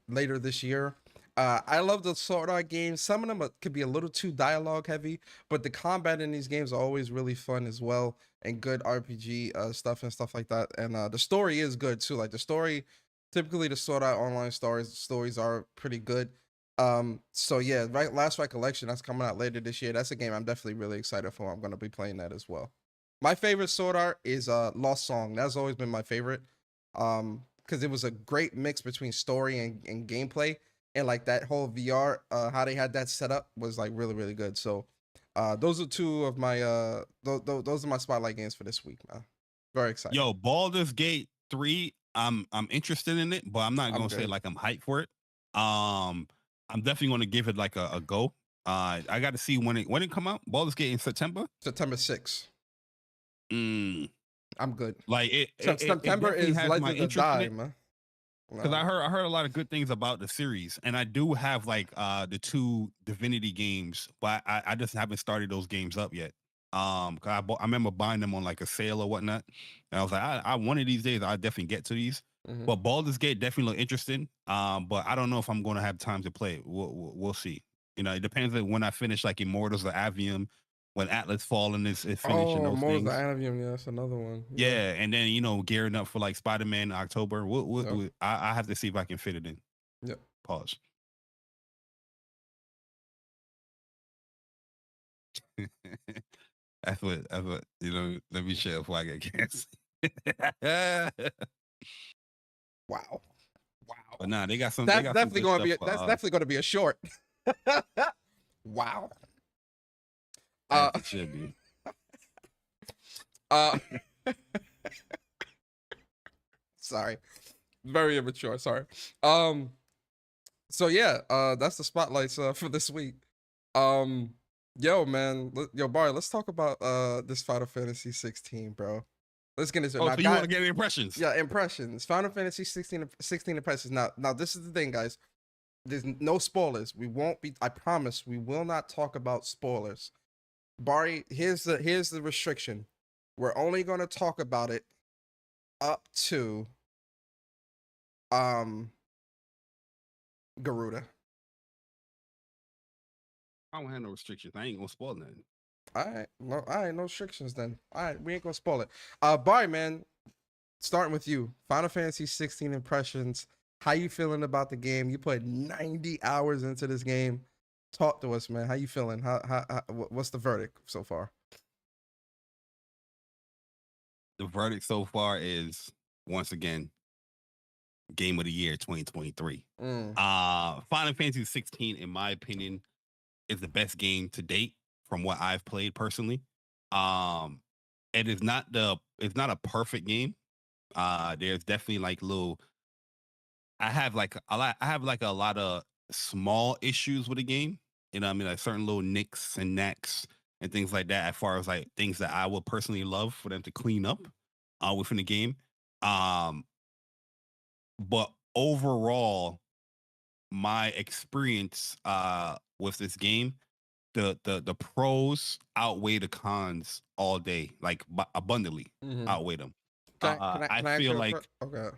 later this year. I love the Sword Art games. Some of them could be a little too dialogue heavy, but the combat in these games are always really fun as well, and good RPG stuff and stuff like that. And the story is good too. Like the story, typically the Sword Art Online stories are pretty good. So yeah, Last Recollection, that's coming out later this year. That's a game I'm definitely really excited for. I'm gonna be playing that as well. My favorite Sword Art is Lost Song. That's always been my favorite. Because it was a great mix between story and gameplay. And like that whole VR, how they had that set up was like really, really good. So those are 2 of my those are my spotlight games for this week, man. Very excited. Yo, Boulders Gate 3, I'm interested in it, but I'm not gonna say like I'm hyped for it. I'm definitely gonna give it like a go. I got to see when it come out. Boulders Gate in September 6th. I'm good. Like September is Legend of Die, man. Because I heard a lot of good things about the series, and I do have like the 2 Divinity games, but I just haven't started those games up yet. Cause I remember buying them on like a sale or whatnot, and I was like, I one of these days I'll definitely get to these. But Baldur's Gate definitely look interesting. But I don't know if I'm going to have time to play it. We'll see. It depends on when I finish like Immortals of Avium, when Atlas Fallen is finishing those Immortals things. of Avium, yeah, that's another one. Yeah, and then gearing up for like Spider-Man in October. I have to see if I can fit it in. Yep. Pause. That's what let me share before I get canceled. Wow. But nah, they got some. That's definitely going to be a short. Wow. It should be. Sorry, very immature. Sorry. So yeah, that's the spotlights for this week. Yo, man, Bari, let's talk about this Final Fantasy 16, bro. Let's get into it. Oh, so you want to get impressions? Yeah, impressions. Final Fantasy 16 impressions. Now, this is the thing, guys. There's no spoilers. We won't be. I promise, we will not talk about spoilers. Bari, here's the restriction. We're only going to talk about it up to Garuda. I don't have no restrictions. I ain't gonna spoil nothing. All right, no restrictions then. All right, we ain't gonna spoil it. Bari, man, starting with you. Final Fantasy 16 impressions. How you feeling about the game? You put 90 hours into this game. Talk to us, man. How you feeling? What's the verdict so far? The verdict so far is, once again, Game of the Year 2023. Final Fantasy 16, in my opinion, is the best game to date from what I've played personally. It is not a perfect game. There's definitely like I have like a lot of small issues with the game. You know what I mean? Like certain little nicks and knacks and things like that, as far as like things that I would personally love for them to clean up within the game. But overall, my experience with this game, the pros outweigh the cons all day, like abundantly outweigh them. I feel like okay.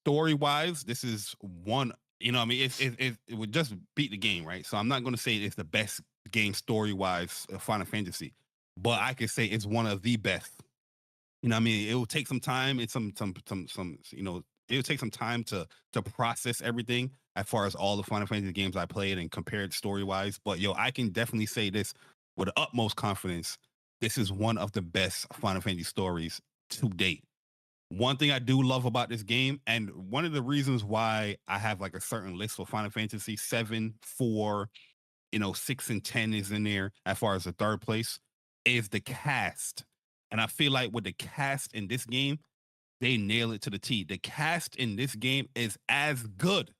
Story-wise, this is one. You know, what I mean, it would just beat the game, right? So I'm not going to say it's the best game story-wise of Final Fantasy, but I could say it's one of the best. You know, what I mean, it will take some time. It's some you know, it'll take some time to process everything as far as all the Final Fantasy games I played and compared story-wise. But yo, I can definitely say this with the utmost confidence. This is one of the best Final Fantasy stories to date. One thing I do love about this game, and one of the reasons why I have like a certain list for Final Fantasy 7, 4, 6 and 10 is in there as far as the third place, is the cast. And I feel like with the cast in this game, they nail it to the T. The cast in this game is as good.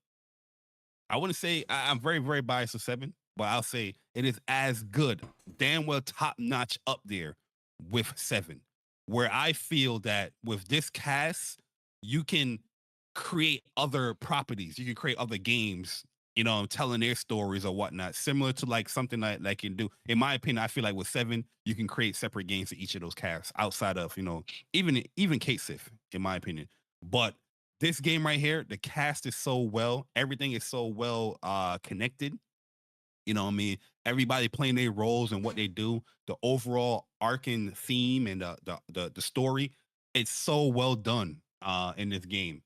I wouldn't say I'm very, very biased to 7, but I'll say it is as good, damn well top notch up there with 7. Where I feel that with this cast, you can create other properties. You can create other games, telling their stories or whatnot, similar to like something like you do. In my opinion, I feel like with 7, you can create separate games for each of those casts outside of, even Kate Sith, in my opinion. But this game right here, the cast is so well, everything is so well connected. You know what I mean? Everybody playing their roles and what they do. The overall arc and theme and the story, it's so well done in this game.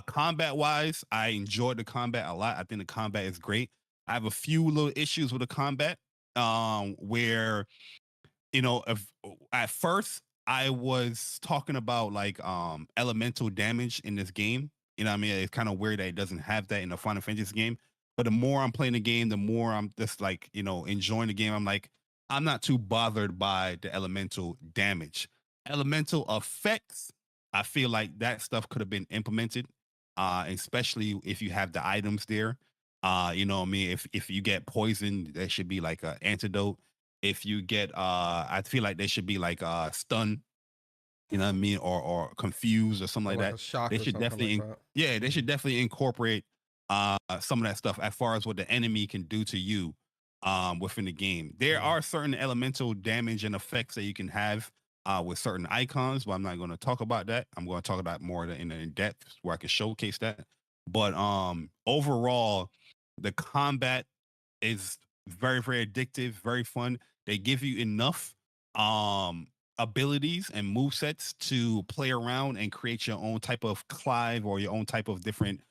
Combat wise, I enjoyed the combat a lot. I think the combat is great. I have a few little issues with the combat where, if at first I was talking about like elemental damage in this game. You know what I mean? It's kind of weird that it doesn't have that in the Final Fantasy game. But the more I'm playing the game, the more I'm just like, enjoying the game. I'm like, I'm not too bothered by the elemental damage. Elemental effects, I feel like that stuff could have been implemented, especially if you have the items there. You know what I mean? If you get poisoned, there should be like an antidote. If you get, I feel like there should be like stun, you know what I mean, or confused or something like that. They should definitely, they should definitely incorporate some of that stuff as far as what the enemy can do to you within the game. There are certain elemental damage and effects that you can have with certain icons, but I'm not going to talk about that. I'm going to talk about more in depth where I can showcase that. But overall, the combat is very, very addictive, very fun. They give you enough abilities and movesets to play around and create your own type of Clive or your own type of different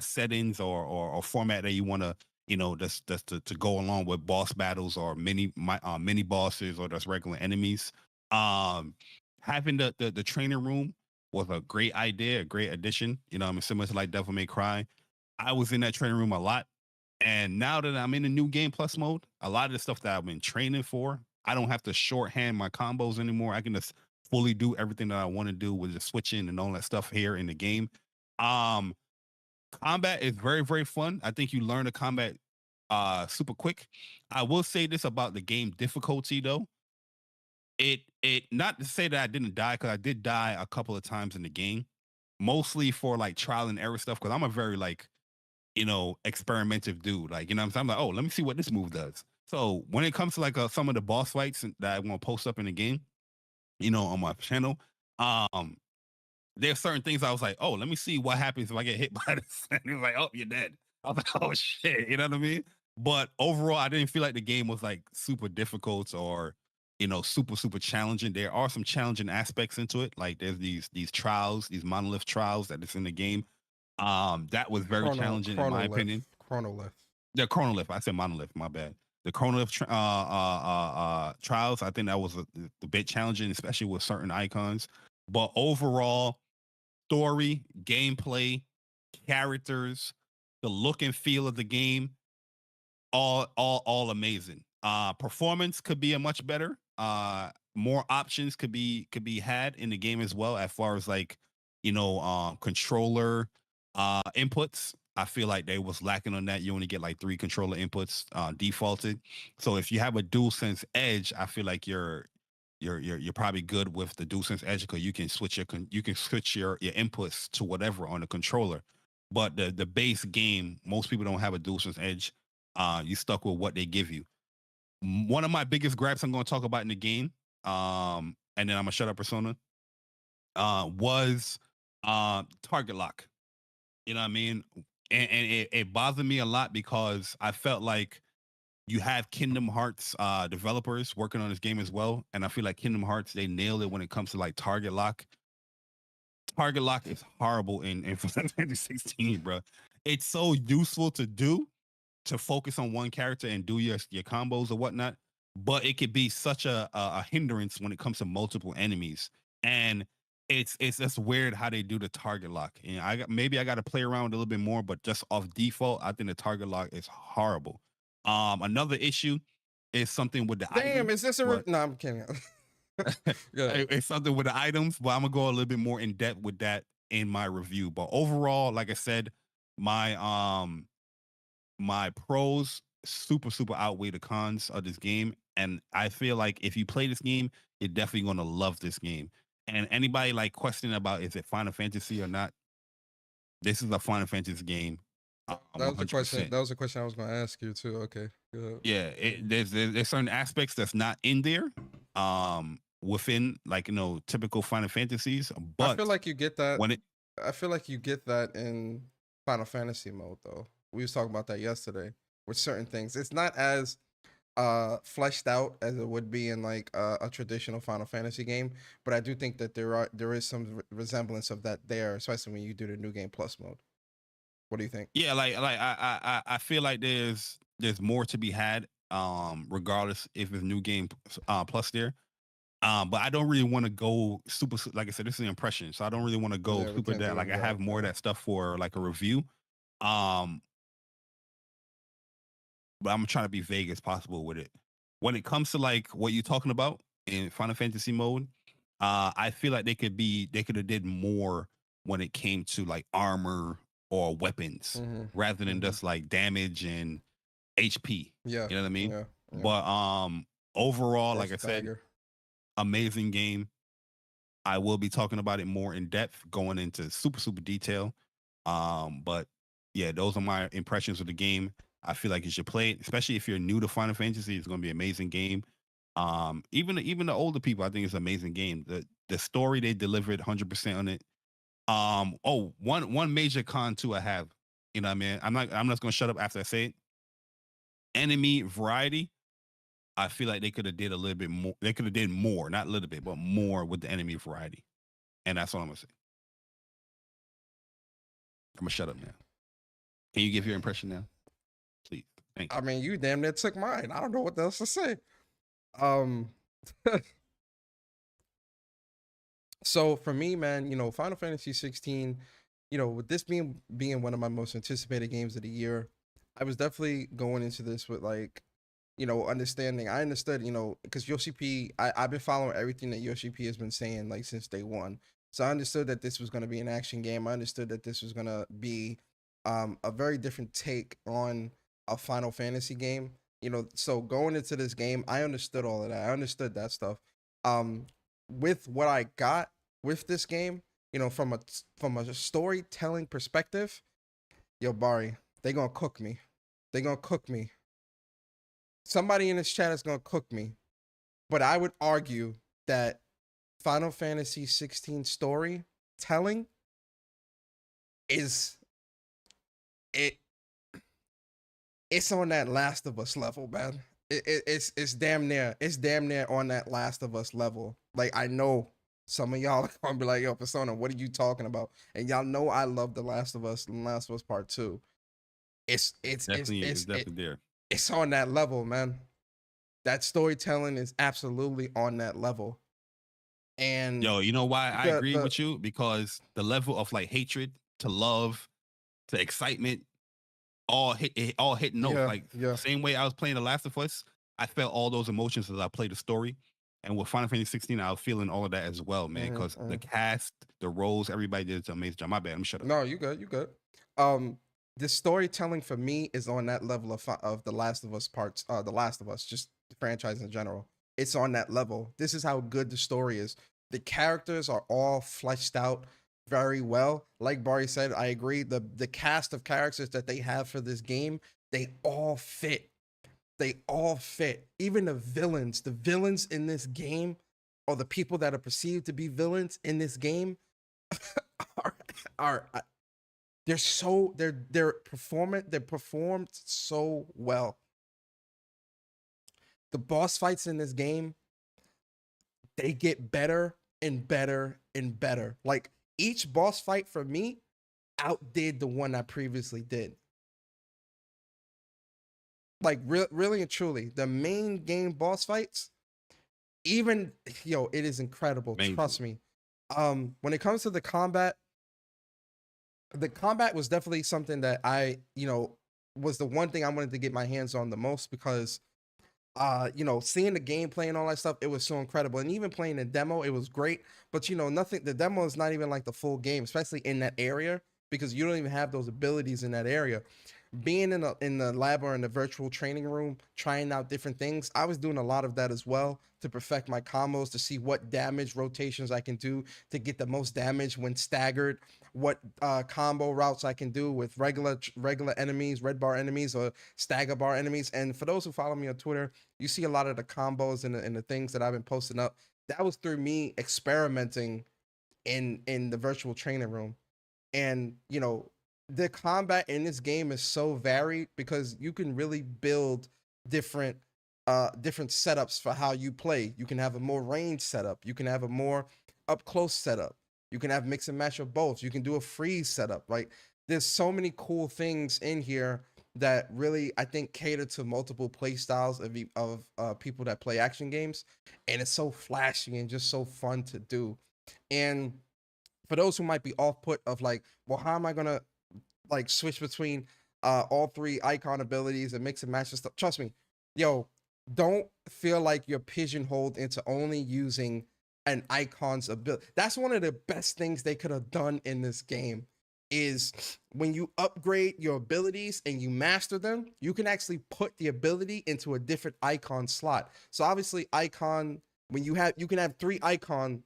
settings or format that you want to, just to go along with boss battles or mini bosses or just regular enemies. Having the training room was a great idea, a great addition. Similar to like Devil May Cry. I was in that training room a lot. And now that I'm in the new game plus mode, a lot of the stuff that I've been training for, I don't have to shorthand my combos anymore. I can just fully do everything that I want to do with the switching and all that stuff here in the game. Combat is very, very fun. I think you learn the combat super quick. I will say this about the game difficulty though. It not to say that I didn't die, because I did die a couple of times in the game, mostly for like trial and error stuff, because I'm a very like, experimentative dude. Like, I'm like, oh, let me see what this move does. So when it comes to like some of the boss fights that I want to post up in the game, on my channel, there's certain things I was like, oh, let me see what happens if I get hit by this. And he was like, oh, you're dead. I was like, oh shit, you know what I mean? But overall, I didn't feel like the game was like super difficult or, you know, super challenging. There are some challenging aspects into it. Like there's these trials, these monolith trials that is in the game. That was very challenging in my opinion. Chronolith. The chronolith. I said monolith. My bad. The chronolith trials. I think that was a bit challenging, especially with certain icons. But overall, story, gameplay, characters, the look and feel of the game, all amazing. Performance could be a much better. More options could be had in the game as well, as far as like, you know, controller inputs. I feel like they was lacking on that. You only get like 3 controller inputs defaulted. So if you have a DualSense Edge, I feel like you're probably good with the DualSense Edge, because you can switch your inputs to whatever on the controller. But the base game, most people don't have a DualSense Edge. You stuck with what they give you. One of my biggest gripes I'm going to talk about in the game, and then I'm gonna shut up Persona, was target lock. You know what I mean? And it bothered me a lot because I felt like you have Kingdom Hearts developers working on this game as well, and I feel like Kingdom Hearts, they nailed it when it comes to like target lock. Target lock is horrible in Final Fantasy 16, bro. It's so useful to do, to focus on one character and do your combos or whatnot, but it could be such a hindrance when it comes to multiple enemies. And it's just weird how they do the target lock. And maybe I got to play around a little bit more, but just off default, I think the target lock is horrible. Another issue is something with the Damn, items, is this a no, I'm kidding. it's something with the items, but I'm gonna go a little bit more in depth with that in my review. But overall, like I said, my pros super outweigh the cons of this game, and I feel like if you play this game, you're definitely gonna love this game. And anybody like questioning about is it Final Fantasy or not, this is a Final Fantasy game. That was the question. That was the question I was going to ask you too. Okay, good. Yeah, there's certain aspects that's not in there, within like, you know, typical Final Fantasies. But I feel like you get that when it, I feel like you get that in Final Fantasy mode though. We was talking about that yesterday with certain things. It's not as fleshed out as it would be in like a traditional Final Fantasy game, but I do think that there is some resemblance of that there, especially when you do the New Game Plus mode. What do you think? Yeah, like I feel like there's more to be had, regardless if it's New Game plus there. But I don't really want to go super, like I said, this is an impression, so I don't really want to go super that. Like I have more of that stuff for like a review. But I'm trying to be vague as possible with it. When it comes to like what you're talking about in Final Fantasy mode, I feel like they could have did more when it came to like armor or weapons, rather than just like damage and HP. Yeah, you know what I mean? Yeah. But overall, like I said, amazing game. I will be talking about it more in depth, going into super detail. But yeah, those are my impressions of the game. I feel like you should play it, especially if you're new to Final Fantasy. It's going to be an amazing game. Even the older people, I think it's an amazing game. The story, they delivered 100% on it. One major con too I have, you know what I mean? I'm not going to shut up after I say it. Enemy variety. I feel like they could have did a little bit more. They could have did more, not a little bit, but more with the enemy variety. And that's all I'm going to say. I'm going to shut up now. Can you give your impression now? Please. Thank you. I mean, you damn near took mine. I don't know what else to say. So for me, man, you know, Final Fantasy 16, you know, with this being one of my most anticipated games of the year, I was definitely going into this with like, you know, understanding. I understood, you know, because Yoshi P, I've been following everything that Yoshi P has been saying like since day one. So I understood that this was going to be an action game. I understood that this was going to be a very different take on a Final Fantasy game. You know, so going into this game, I understood all of that. I understood that stuff. With what I got with this game, you know, from a storytelling perspective, yo, Bari, they gonna cook me. They gonna cook me. Somebody in this chat is gonna cook me. But I would argue that Final Fantasy 16 story telling is it's on that Last of Us level, man. It's damn near on that Last of Us level. Like, I know some of y'all are gonna be like, yo, Persona, what are you talking about? And y'all know I love The Last of Us and Last of Us Part 2. It's definitely there. It's on that level, man. That storytelling is absolutely on that level. And Yo, you know why I agree with you? Because the level of like hatred to love to excitement all hit notes. Same way I was playing The Last of Us, I felt all those emotions as I played the story. And with Final Fantasy 16, I was feeling all of that as well, man. Because the cast, the roles, everybody did an amazing job. My bad, I'm shut up. No, you good. The storytelling for me is on that level of The Last of Us parts. The Last of Us, just the franchise in general. It's on that level. This is how good the story is. The characters are all fleshed out very well. Like Bari said, I agree. The cast of characters that they have for this game, they all fit. They all fit. Even the villains in this game, or the people that are perceived to be villains in this game, they're performed so well. The boss fights in this game, they get better and better and better. Like, each boss fight for me outdid the one I previously did. Like, really and truly, the main game boss fights, even, it is incredible. Amazing. Trust me. When it comes to the combat was definitely something that I, was the one thing I wanted to get my hands on the most, because seeing the gameplay and all that stuff, it was so incredible. And even playing the demo, it was great. But the demo is not even like the full game, especially in that area, because you don't even have those abilities in that area. Being in the lab or in the virtual training room, trying out different things, I was doing a lot of that as well to perfect my combos, to see what damage rotations I can do to get the most damage when staggered, what combo routes I can do with regular enemies, red bar enemies, or stagger bar enemies. And for those who follow me on Twitter, you see a lot of the combos and the things that I've been posting up. That was through me experimenting in the virtual training room. And the combat in this game is so varied, because you can really build different setups for how you play. You can have a more range setup. You can have a more up close setup. You can have mix and match of both. You can do a freeze setup. Like, there's so many cool things in here that really, I think, cater to multiple play styles of people that play action games. And it's so flashy and just so fun to do. And for those who might be off put of like, well, how am I gonna like switch between all three icon abilities and mix and match and stuff? Trust me, don't feel like you're pigeonholed into only using an icon's ability. That's one of the best things they could have done in this game, is when you upgrade your abilities and you master them, you can actually put the ability into a different icon slot. So obviously icon, when you can have three icon,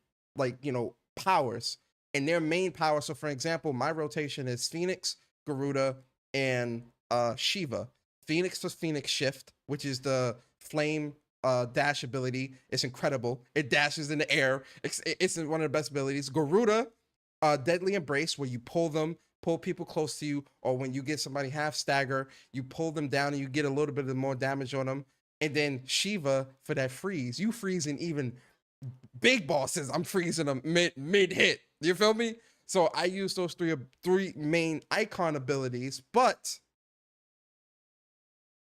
powers, and their main power. So for example, my rotation is Phoenix, Garuda, and Shiva. Phoenix for Phoenix Shift, which is the flame dash ability. It's incredible. It dashes in the air. It's one of the best abilities. Garuda, Deadly Embrace, where you pull people close to you, or when you get somebody half stagger, you pull them down and you get a little bit of more damage on them. And then Shiva for that freeze. You freeze in even big bosses. I'm freezing them mid hit. You feel me? So I use those three main icon abilities, but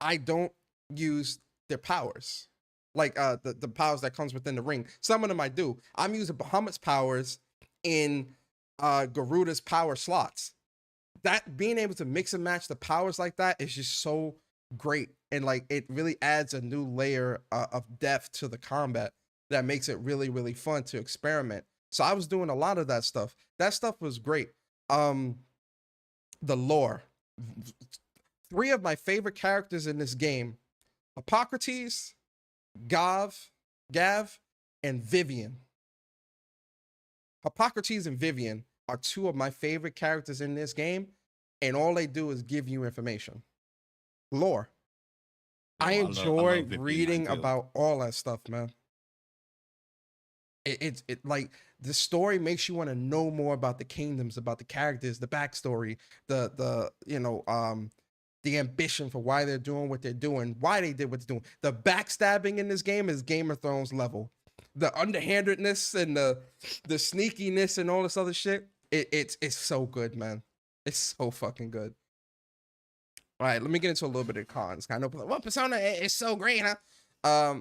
I don't use their powers, like the powers that comes within the ring. Some of them I do. I'm using Bahamut's powers in Garuda's power slots. That being able to mix and match the powers like that is just so great, and like it really adds a new layer of depth to the combat that makes it really, really fun to experiment. So I was doing a lot of that stuff. That stuff was great. The lore. 3 of my favorite characters in this game: Hippocrates, Gav, and Vivian. Hippocrates and Vivian are 2 of my favorite characters in this game, and all they do is give you information. Lore. I enjoy reading about all that stuff, man. it like the story makes you want to know more about the kingdoms, about the characters, the backstory, the the ambition for why they're doing what they're doing, why they did what they're doing. The backstabbing in this game is Game of Thrones level. The underhandedness and the sneakiness and all this other shit. It's so good, man. It's so fucking good. All right, let me get into a little bit of cons. I know, well, Persona is so great, huh?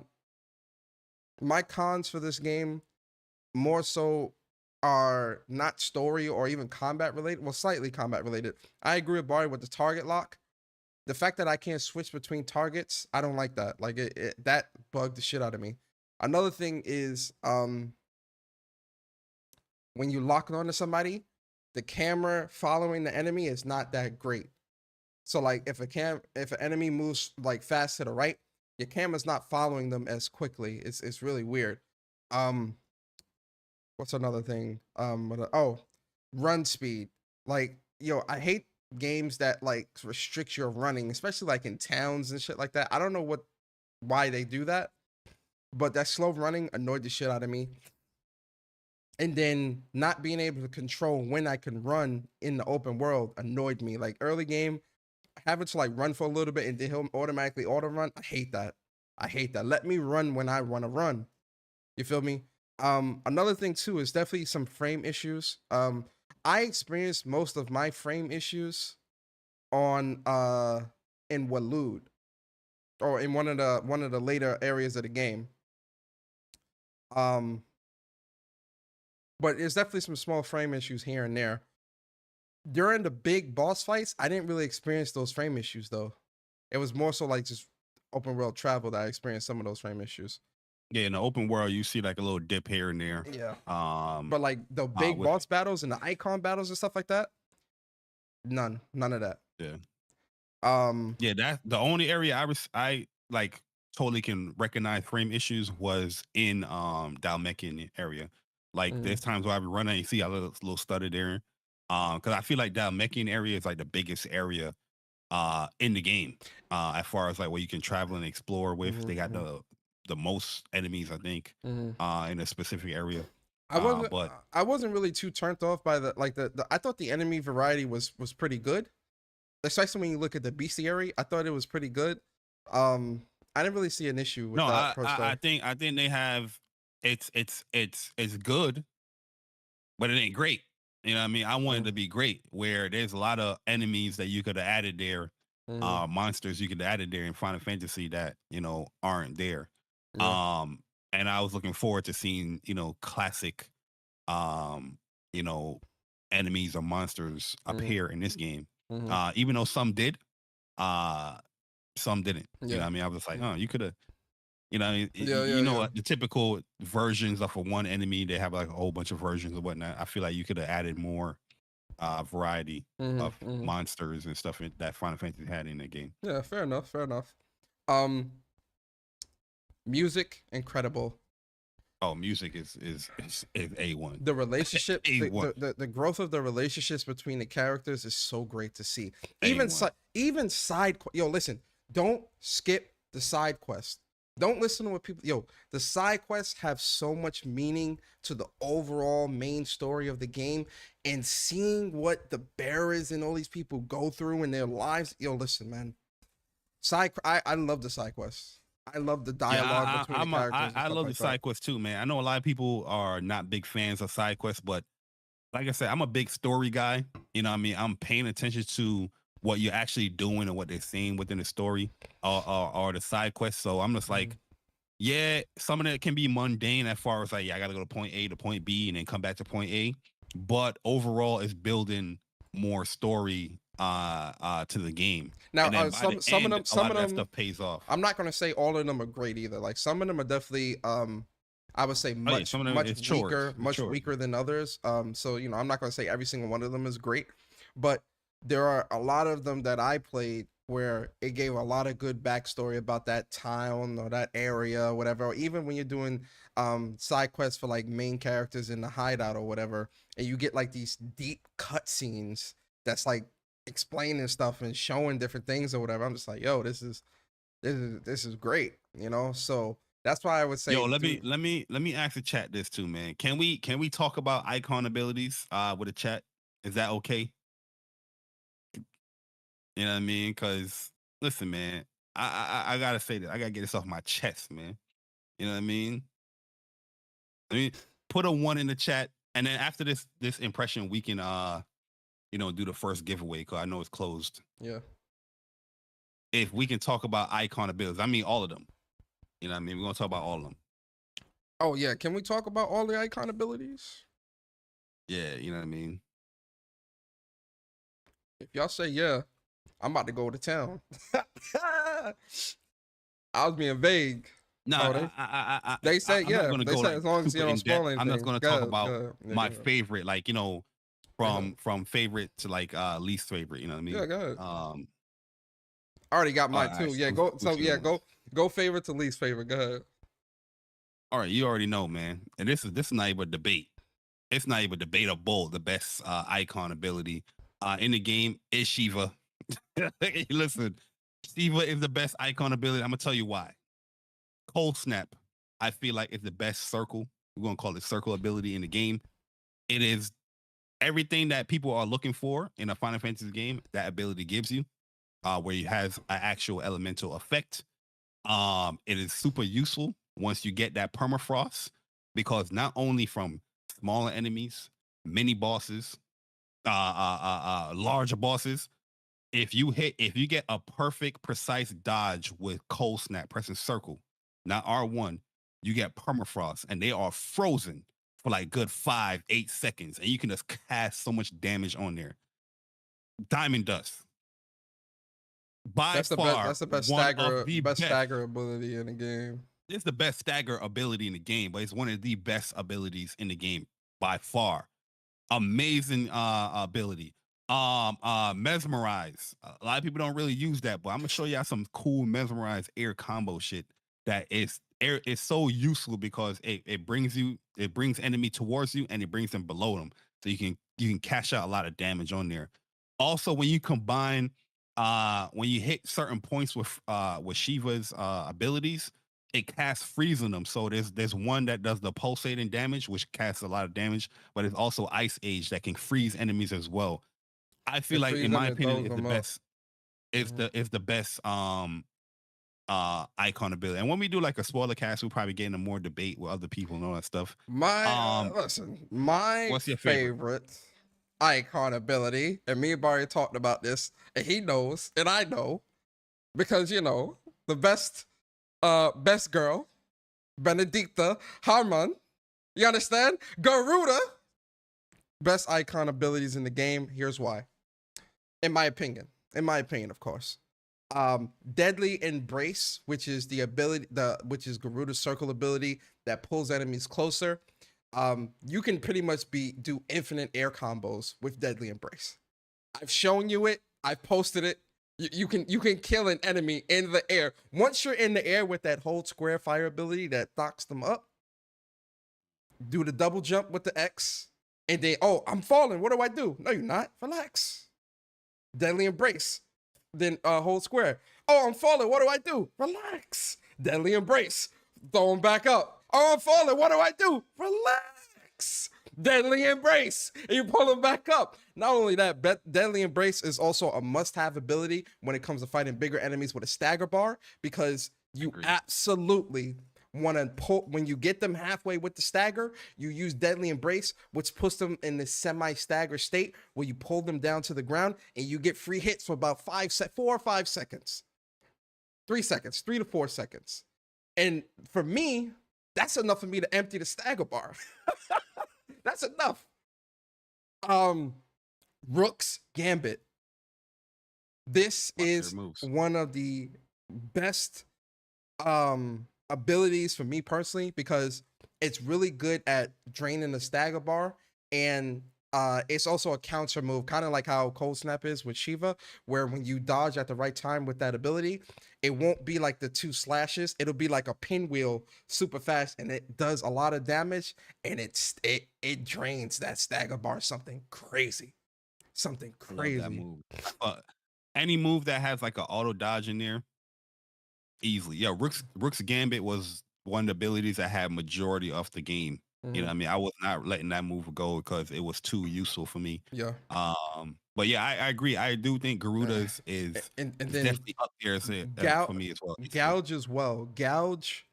My cons for this game more so are not story or even combat related. Well, slightly combat related. I agree with Bari with the target lock. The fact that I can't switch between targets, I don't like that. Like that bugged the shit out of me. Another thing is when you lock onto somebody, the camera following the enemy is not that great. So like if an enemy moves like fast to the right, your camera's not following them as quickly. It's really weird. What's another thing? Run speed. Like, I hate games that like restrict your running, especially like in towns and shit like that. I don't know why they do that, but that slow running annoyed the shit out of me. And then not being able to control when I can run in the open world annoyed me. Like early game, having to like run for a little bit and then he'll automatically auto run. I hate that. Let me run when I want to run. You feel me? Another thing too is definitely some frame issues. I experienced most of my frame issues on in Walud, or in one of the later areas of the game. But there's definitely some small frame issues here and there. During the big boss fights, I didn't really experience those frame issues though. It was more so like just open world travel that I experienced some of those frame issues. Yeah, in the open world, you see like a little dip here and there. Yeah. But like the big boss battles and the icon battles and stuff like that, none of that. Yeah. Yeah, that's the only area I like totally can recognize frame issues was in Dalmekian area. Like there's times where I be running and you see a little stutter there. Because I feel like Dalmekian area is like the biggest area in the game. As far as like where you can travel and explore with. They got the most enemies, I think, in a specific area. I wasn't really too turned off by the I thought the enemy variety was pretty good. Especially when you look at the bestiary, I thought it was pretty good. I didn't really see an issue with that. I think they have it's good, but it ain't great. You know what I mean? I wanted it to be great, where there's a lot of enemies that you could have added there, monsters you could have added there in Final Fantasy that aren't there. Yeah. And I was looking forward to seeing classic enemies or monsters appear in this game. Even though some did, some didn't. Yeah. You know what I mean? I was like, you could have, the typical versions of one enemy, they have like a whole bunch of versions and whatnot. I feel like you could have added more variety of monsters and stuff that Final Fantasy had in the game. Yeah, fair enough. Music, incredible. Oh, music is A1. The relationship, the growth of the relationships between the characters is so great to see. Even side, listen, don't skip the side quest. Don't listen to what people, the side quests have so much meaning to the overall main story of the game, and seeing what the bearers and all these people go through in their lives. Listen, man, I love the side quests. I love the dialogue between the characters. I love the side quests too, man. I know a lot of people are not big fans of side quests, but like I said, I'm a big story guy. You know what I mean? I'm paying attention to what you're actually doing and what they're seeing within the story or the side quests. So I'm just like, yeah, some of it can be mundane as far as like, I got to go to point A to point B and then come back to point A. But overall, it's building more story to the game. Now some of them stuff pays off. I'm not going to say all of them are great either. Like some of them are definitely I would say much weaker than others. So I'm not going to say every single one of them is great, but there are a lot of them that I played where it gave a lot of good backstory about that town or that area or whatever. Or even when you're doing side quests for like main characters in the hideout or whatever, and you get like these deep cutscenes that's like explaining stuff and showing different things or whatever. I'm just like, yo, this is great, So That's why I would say. Yo, let me ask the chat this too, man. Can we talk about icon abilities with the chat? Is that okay? You know what I mean? Because listen, man, I gotta say that I gotta get this off my chest, man. You know what I mean? Put a 1 in the chat, and then after this impression, we can do the first giveaway because I know it's closed. Yeah. If we can talk about icon abilities, I mean all of them. You know what I mean? We're gonna talk about all of them. Oh yeah, can we talk about all the icon abilities? Yeah, you know what I mean? If y'all say yeah, I'm about to go to town. I was being vague. No, they say I'm yeah. not gonna they go say like as long as you don't spoil anything. I'm not gonna talk about Yeah, my favorite, like from favorite to like least favorite. You know what I mean? Yeah, go ahead. I already got mine too. Yeah, go favorite to least favorite. Go ahead. All right, you already know, man. And this is not even a debate. It's not even debatable. The best icon ability in the game is Shiva. Listen, Shiva is the best icon ability. I'm gonna tell you why. Cold Snap, I feel like, is the best circle. We're gonna call it circle ability in the game. It is everything that people are looking for in a Final Fantasy game. That ability gives you, where it has an actual elemental effect. It is super useful once you get that permafrost, because not only from smaller enemies, mini bosses, larger bosses, if you get a perfect precise dodge with Cold Snap, pressing circle, not R1, you get permafrost, and they are frozen for like good 5-8 seconds, and you can just cast so much damage on there. Diamond Dust. That's the best stagger ability in the game. It's the best stagger ability in the game, but it's one of the best abilities in the game by far. Amazing ability. Mesmerize. A lot of people don't really use that, but I'm gonna show y'all some cool mesmerize air combo shit that is so useful because it brings enemy towards you and it brings them below them, so you can cash out a lot of damage on there. Also, when you combine when you hit certain points with Shiva's abilities, it casts freeze on them. So there's one that does the pulsating damage, which casts a lot of damage, but it's also Ice Age that can freeze enemies as well. I feel like, in my opinion, it's the best. It's the best icon ability. And when we do like a spoiler cast, we'll probably get into more debate with other people and all that stuff. My what's your favorite icon ability, and me and Bari talked about this, and he knows, and I know, because the best girl, Benedicta Harmon, you understand? Garuda, best icon abilities in the game. Here's why. In my opinion, of course. Deadly Embrace, which is the ability, which is Garuda's circle ability that pulls enemies closer. You can pretty much do infinite air combos with Deadly Embrace. I've shown you it. I've posted it. You can kill an enemy in the air. Once you're in the air with that hold square fire ability that knocks them up, do the double jump with the X, and then, oh, I'm falling. What do I do? No, you're not. Relax. Deadly Embrace. Then hold square. Oh, I'm falling. What do I do? Relax. Deadly Embrace. Throw him back up. Oh, I'm falling. What do I do? Relax. Deadly Embrace. And you pull him back up. Not only that, Deadly Embrace is also a must-have ability when it comes to fighting bigger enemies with a stagger bar, because you absolutely want to pull, when you get them halfway with the stagger, you use Deadly Embrace, which puts them in this semi-stagger state where you pull them down to the ground and you get free hits for about 4 or 5 seconds. 3 seconds, 3 to 4 seconds. And for me, that's enough for me to empty the stagger bar. That's enough. Rook's Gambit. This is one of the best abilities for me personally, because it's really good at draining the stagger bar, and it's also a counter move, kind of like how Cold Snap is with Shiva, where when you dodge at the right time with that ability, it won't be like the 2 slashes, it'll be like a pinwheel super fast, and it does a lot of damage, and it drains that stagger bar something crazy. I love that move. Any move that has like an auto dodge in there, easily. Yeah, Rook's Gambit was one of the abilities that had majority of the game. You know what I mean? I was not letting that move go because it was too useful for me. Yeah. But yeah, I agree. I do think Garuda's is and then definitely up there for me as well. Gouge as well. Gouge.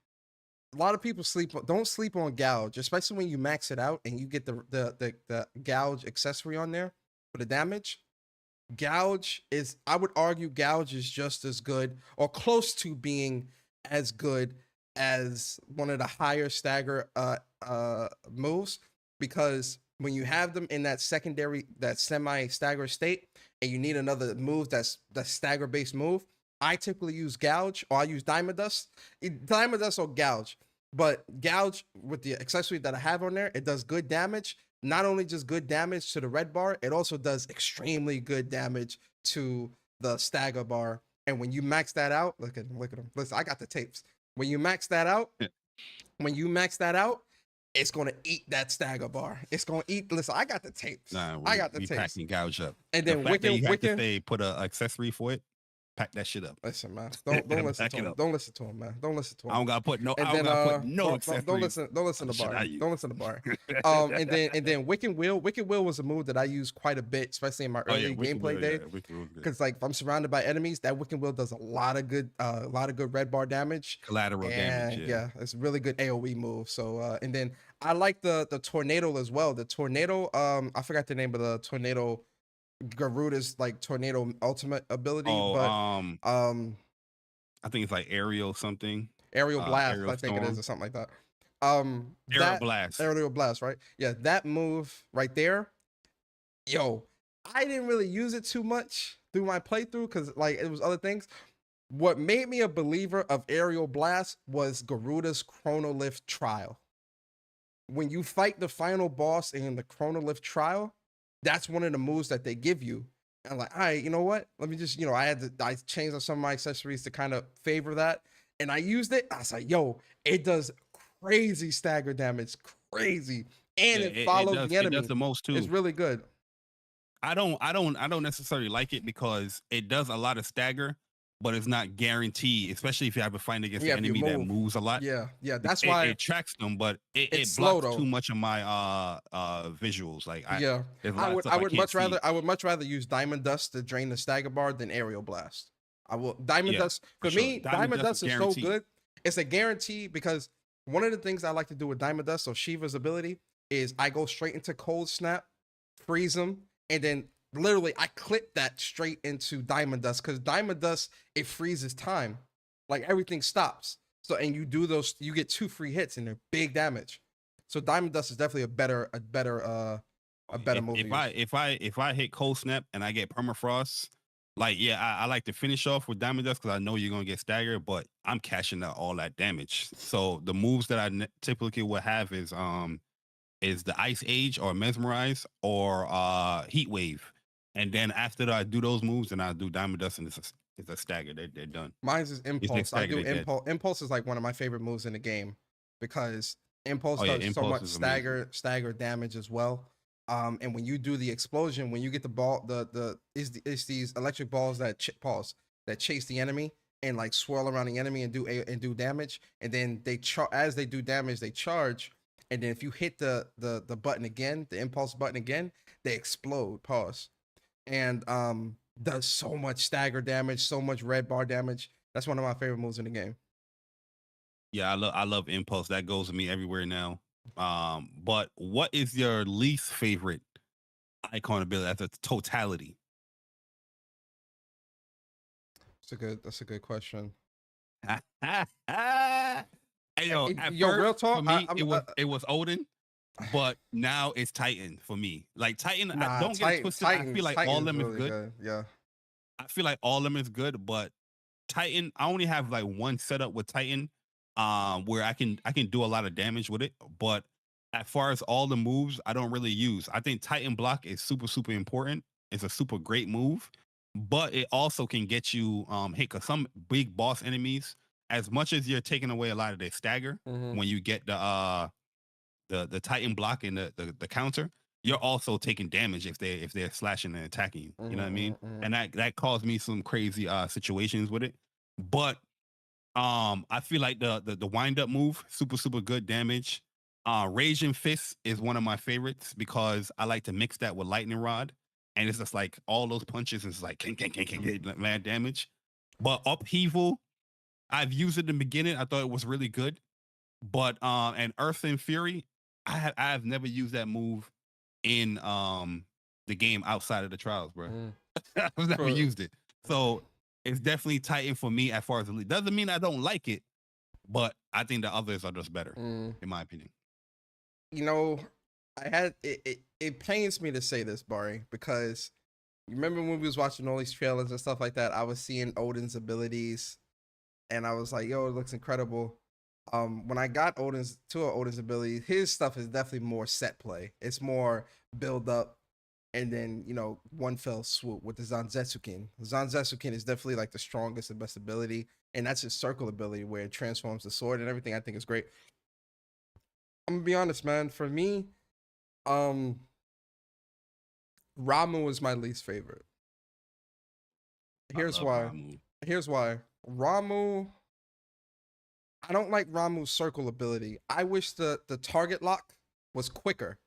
A lot of people don't sleep on Gouge, especially when you max it out and you get the Gouge accessory on there for the damage. Gouge is, I would argue, Gouge is just as good or close to being as good as one of the higher stagger moves, because when you have them in that secondary, that semi-stagger state, and you need another move that's stagger-based move, I typically use Gouge, or I use Diamond Dust. Diamond Dust or Gouge. But Gouge, with the accessory that I have on there, it does good damage. Not only just good damage to the red bar, it also does extremely good damage to the stagger bar. And when you max that out, look at him. Listen, I got the tapes. When you max that out, it's gonna eat that stagger bar. It's gonna eat. Listen, I got the tapes. I got the tapes. Packing Gouge up. And then Wicked, they put an accessory for it. Pack that shit up. Listen, man. Don't listen to him. Don't listen to him, man. Don't listen to him. I don't gotta put no. Accessories. Don't listen to Bari. Don't listen to Bari. And then Wicked Will. Wicked Will was a move that I used quite a bit, especially in my early gameplay days. Because like if I'm surrounded by enemies, that Wicked Will does a lot of good red bar damage. Collateral damage. Yeah, it's a really good AOE move. So and then I like the tornado as well. The tornado. I forgot the name of the tornado. Garuda's like tornado ultimate ability, I think it's like aerial something. Aerial blast, aerial I think storm. it is, or something like that. Aerial blast, right? Yeah, that move right there. Yo, I didn't really use it too much through my playthrough because like it was other things. What made me a believer of aerial blast was Garuda's Chronolith trial. When you fight the final boss in the Chronolith trial, that's one of the moves that they give you. And I'm like, all right, you know what? Let me just, I changed up some of my accessories to kind of favor that. And I used it. I was like, yo, it does crazy stagger damage. Crazy. And it follows the enemy. It does the most too. It's really good. I don't necessarily like it because it does a lot of stagger, but it's not guaranteed, especially if you have a fight against an enemy that moves a lot. Yeah, that's why it tracks them, but it slow, blocks though. too much of my visuals. Like I would much rather use Diamond Dust to drain the stagger bar than Aerial Blast. I will Diamond Dust for me. Diamond Dust is so good. It's a guarantee because one of the things I like to do with Diamond Dust or Shiva's ability is I go straight into Cold Snap, freeze them, and then literally I clip that straight into Diamond Dust because Diamond Dust, it freezes time. Like everything stops. So and you do those, you get 2 free hits and they're big damage. So Diamond Dust is definitely a better move. If I hit Cold Snap and I get permafrost, like I like to finish off with Diamond Dust because I know you're gonna get staggered, but I'm cashing out all that damage. So the moves that I typically would have is the Ice Age or Mesmerize or Heat Wave. And then after I do those moves, and I do Diamond Dust, and it's a stagger. They're done. Mine's is Impulse. I do Impulse. Impulse is like one of my favorite moves in the game because Impulse does so much stagger damage as well. And when you do the explosion, when you get the ball, it's these electric balls that chase the enemy and like swirl around the enemy and do damage. And then as they do damage, they charge. And then if you hit the button again, the Impulse button again, they explode. Pause. And does so much stagger damage, so much red bar damage. That's one of my favorite moves in the game. Yeah, I love Impulse. That goes with me everywhere now. But what is your least favorite icon ability as a totality? That's a good question. Hey, yo, real talk. For me, it was Odin. But now it's Titan for me. Like Titan, don't get it twisted. I feel like all of them is good. Yeah. I feel like all of them is good, but Titan, I only have like one setup with Titan, where I can do a lot of damage with it. But as far as all the moves, I don't really use. I think Titan block is super, super important. It's a super great move, but it also can get you hit because some big boss enemies, as much as you're taking away a lot of their stagger, when you get the Titan block and the counter, you're also taking damage if they're slashing and attacking you. You know what I mean? And that caused me some crazy situations with it. But I feel like the wind up move, super good damage. Raging Fist is one of my favorites because I like to mix that with Lightning Rod, and it's just like all those punches is like mad damage. But Upheaval, I've used it in the beginning. I thought it was really good, but and Earth and Fury, I've never used that move in the game outside of the trials, bro. I've never used it, so it's definitely Titan for me as far as the lead. Doesn't mean I don't like it, but I think the others are just better, in my opinion. You know, I had it pains me to say this, Bari, because you remember when we was watching all these trailers and stuff like that, I was seeing Odin's abilities and I was like, yo, it looks incredible. When I got Odin's abilities, his stuff is definitely more set play. It's more build up and then, you know, one fell swoop with the Zanzetsuken. Zanzetsuken is definitely like the strongest and best ability, and that's his circle ability where it transforms the sword and everything. I think is great. I'm gonna be honest, man. For me, Ramu is my least favorite. Here's why. Here's why. Ramu, I don't like Ramu's circle ability. I wish the target lock was quicker.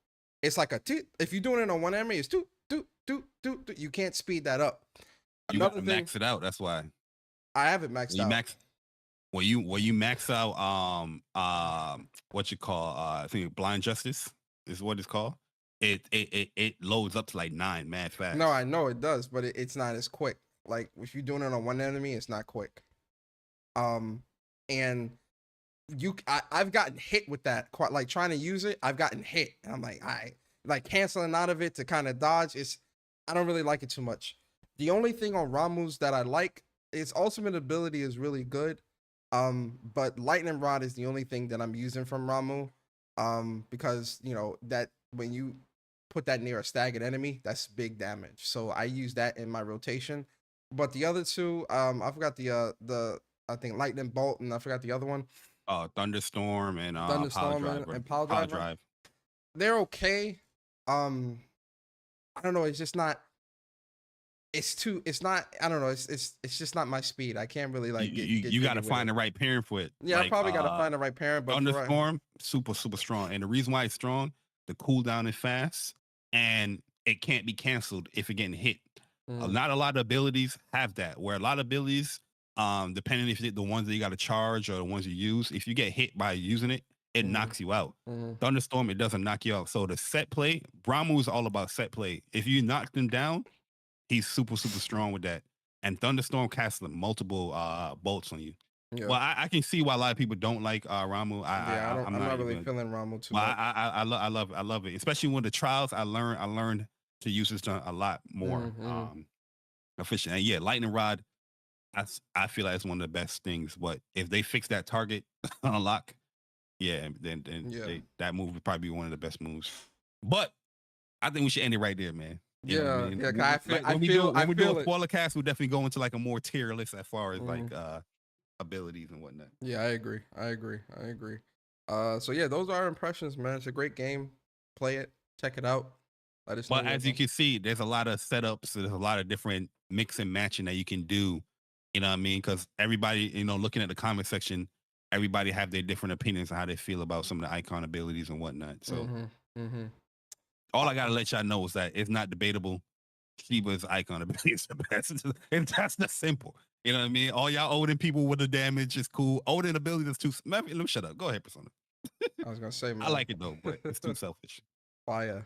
It's like a toot. If you're doing it on one enemy, it's toot, toot, toot, toot, toot. You can't speed that up. You got to max it out. That's why. I haven't maxed out. When you max out what you call I think Blind Justice is what it's called. It loads up to like 9 mad fast. No, I know it does, but it's not as quick. Like if you're doing it on one enemy, it's not quick. And I've gotten hit with that quite, like trying to use it. I've gotten hit, and I'm like, like canceling out of it to kind of dodge. I don't really like it too much. The only thing on Ramu's that I like, its ultimate ability is really good. But Lightning Rod is the only thing that I'm using from Ramu. Because you know that when you put that near a staggered enemy, that's big damage. So I use that in my rotation. But the other two, I forgot the I think Lightning Bolt, and I forgot the other one. Thunderstorm and Power Drive. They're okay. I don't know. It's just not. It's not. I don't know. It's just not my speed. I can't really like. You got to find the right parent for it. Yeah, I probably got to find the right parent. But Thunderstorm, super strong, and the reason why it's strong, the cooldown is fast, and it can't be canceled if you're getting hit. Not a lot of abilities have that. Where a lot of abilities, depending if the ones that you got to charge or the ones you use, if you get hit by using it, it knocks you out. Thunderstorm, it doesn't knock you out. So the set play, Ramu is all about set play. If you knock them down, he's super strong with that. And Thunderstorm casts multiple bolts on you. Yeah. Well, I can see why a lot of people don't like Ramu. I'm not really feeling Ramu too much. I love it, especially when the trials. I learned to use this a lot more efficient. And yeah, Lightning Rod, I feel like it's one of the best things. But if they fix that target unlock, then that move would probably be one of the best moves. But I think we should end it right there, man. You know what I mean? When we do a spoiler cast, we'll definitely go into like a more tier list as far as like abilities and whatnot. Yeah, I agree. So yeah, those are our impressions, man. It's a great game. Play it, check it out. Let us know. But as you can see, there's a lot of setups. There's a lot of different mix and matching that you can do. You know what I mean? Because everybody, looking at the comment section, everybody have their different opinions on how they feel about some of the icon abilities and whatnot. So all I gotta let y'all know is that it's not debatable. Shiba's icon ability is the best. And that's the simple. You know what I mean? All y'all Odin people with the damage is cool. Odin ability is too. Let me shut up. Go ahead, Persona. I was gonna say, man. I like it though, but it's too selfish. Fire.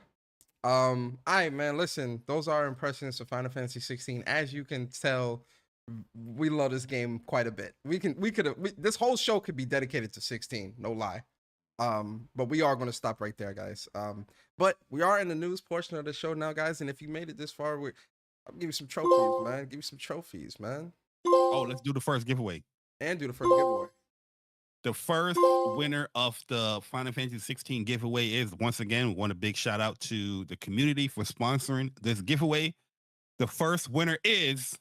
All right, man. Listen, those are our impressions of Final Fantasy 16. As you can tell, we love this game quite a bit. This whole show could be dedicated to 16, no lie. But we are going to stop right there, guys. But we are in the news portion of the show now, guys. And if you made it this far, I'll give you some trophies, man. Give you some trophies, man. Oh, let's do the first giveaway. And do the first giveaway. The first winner of the Final Fantasy 16 giveaway is, once again, we want a big shout out to the community for sponsoring this giveaway. The first winner is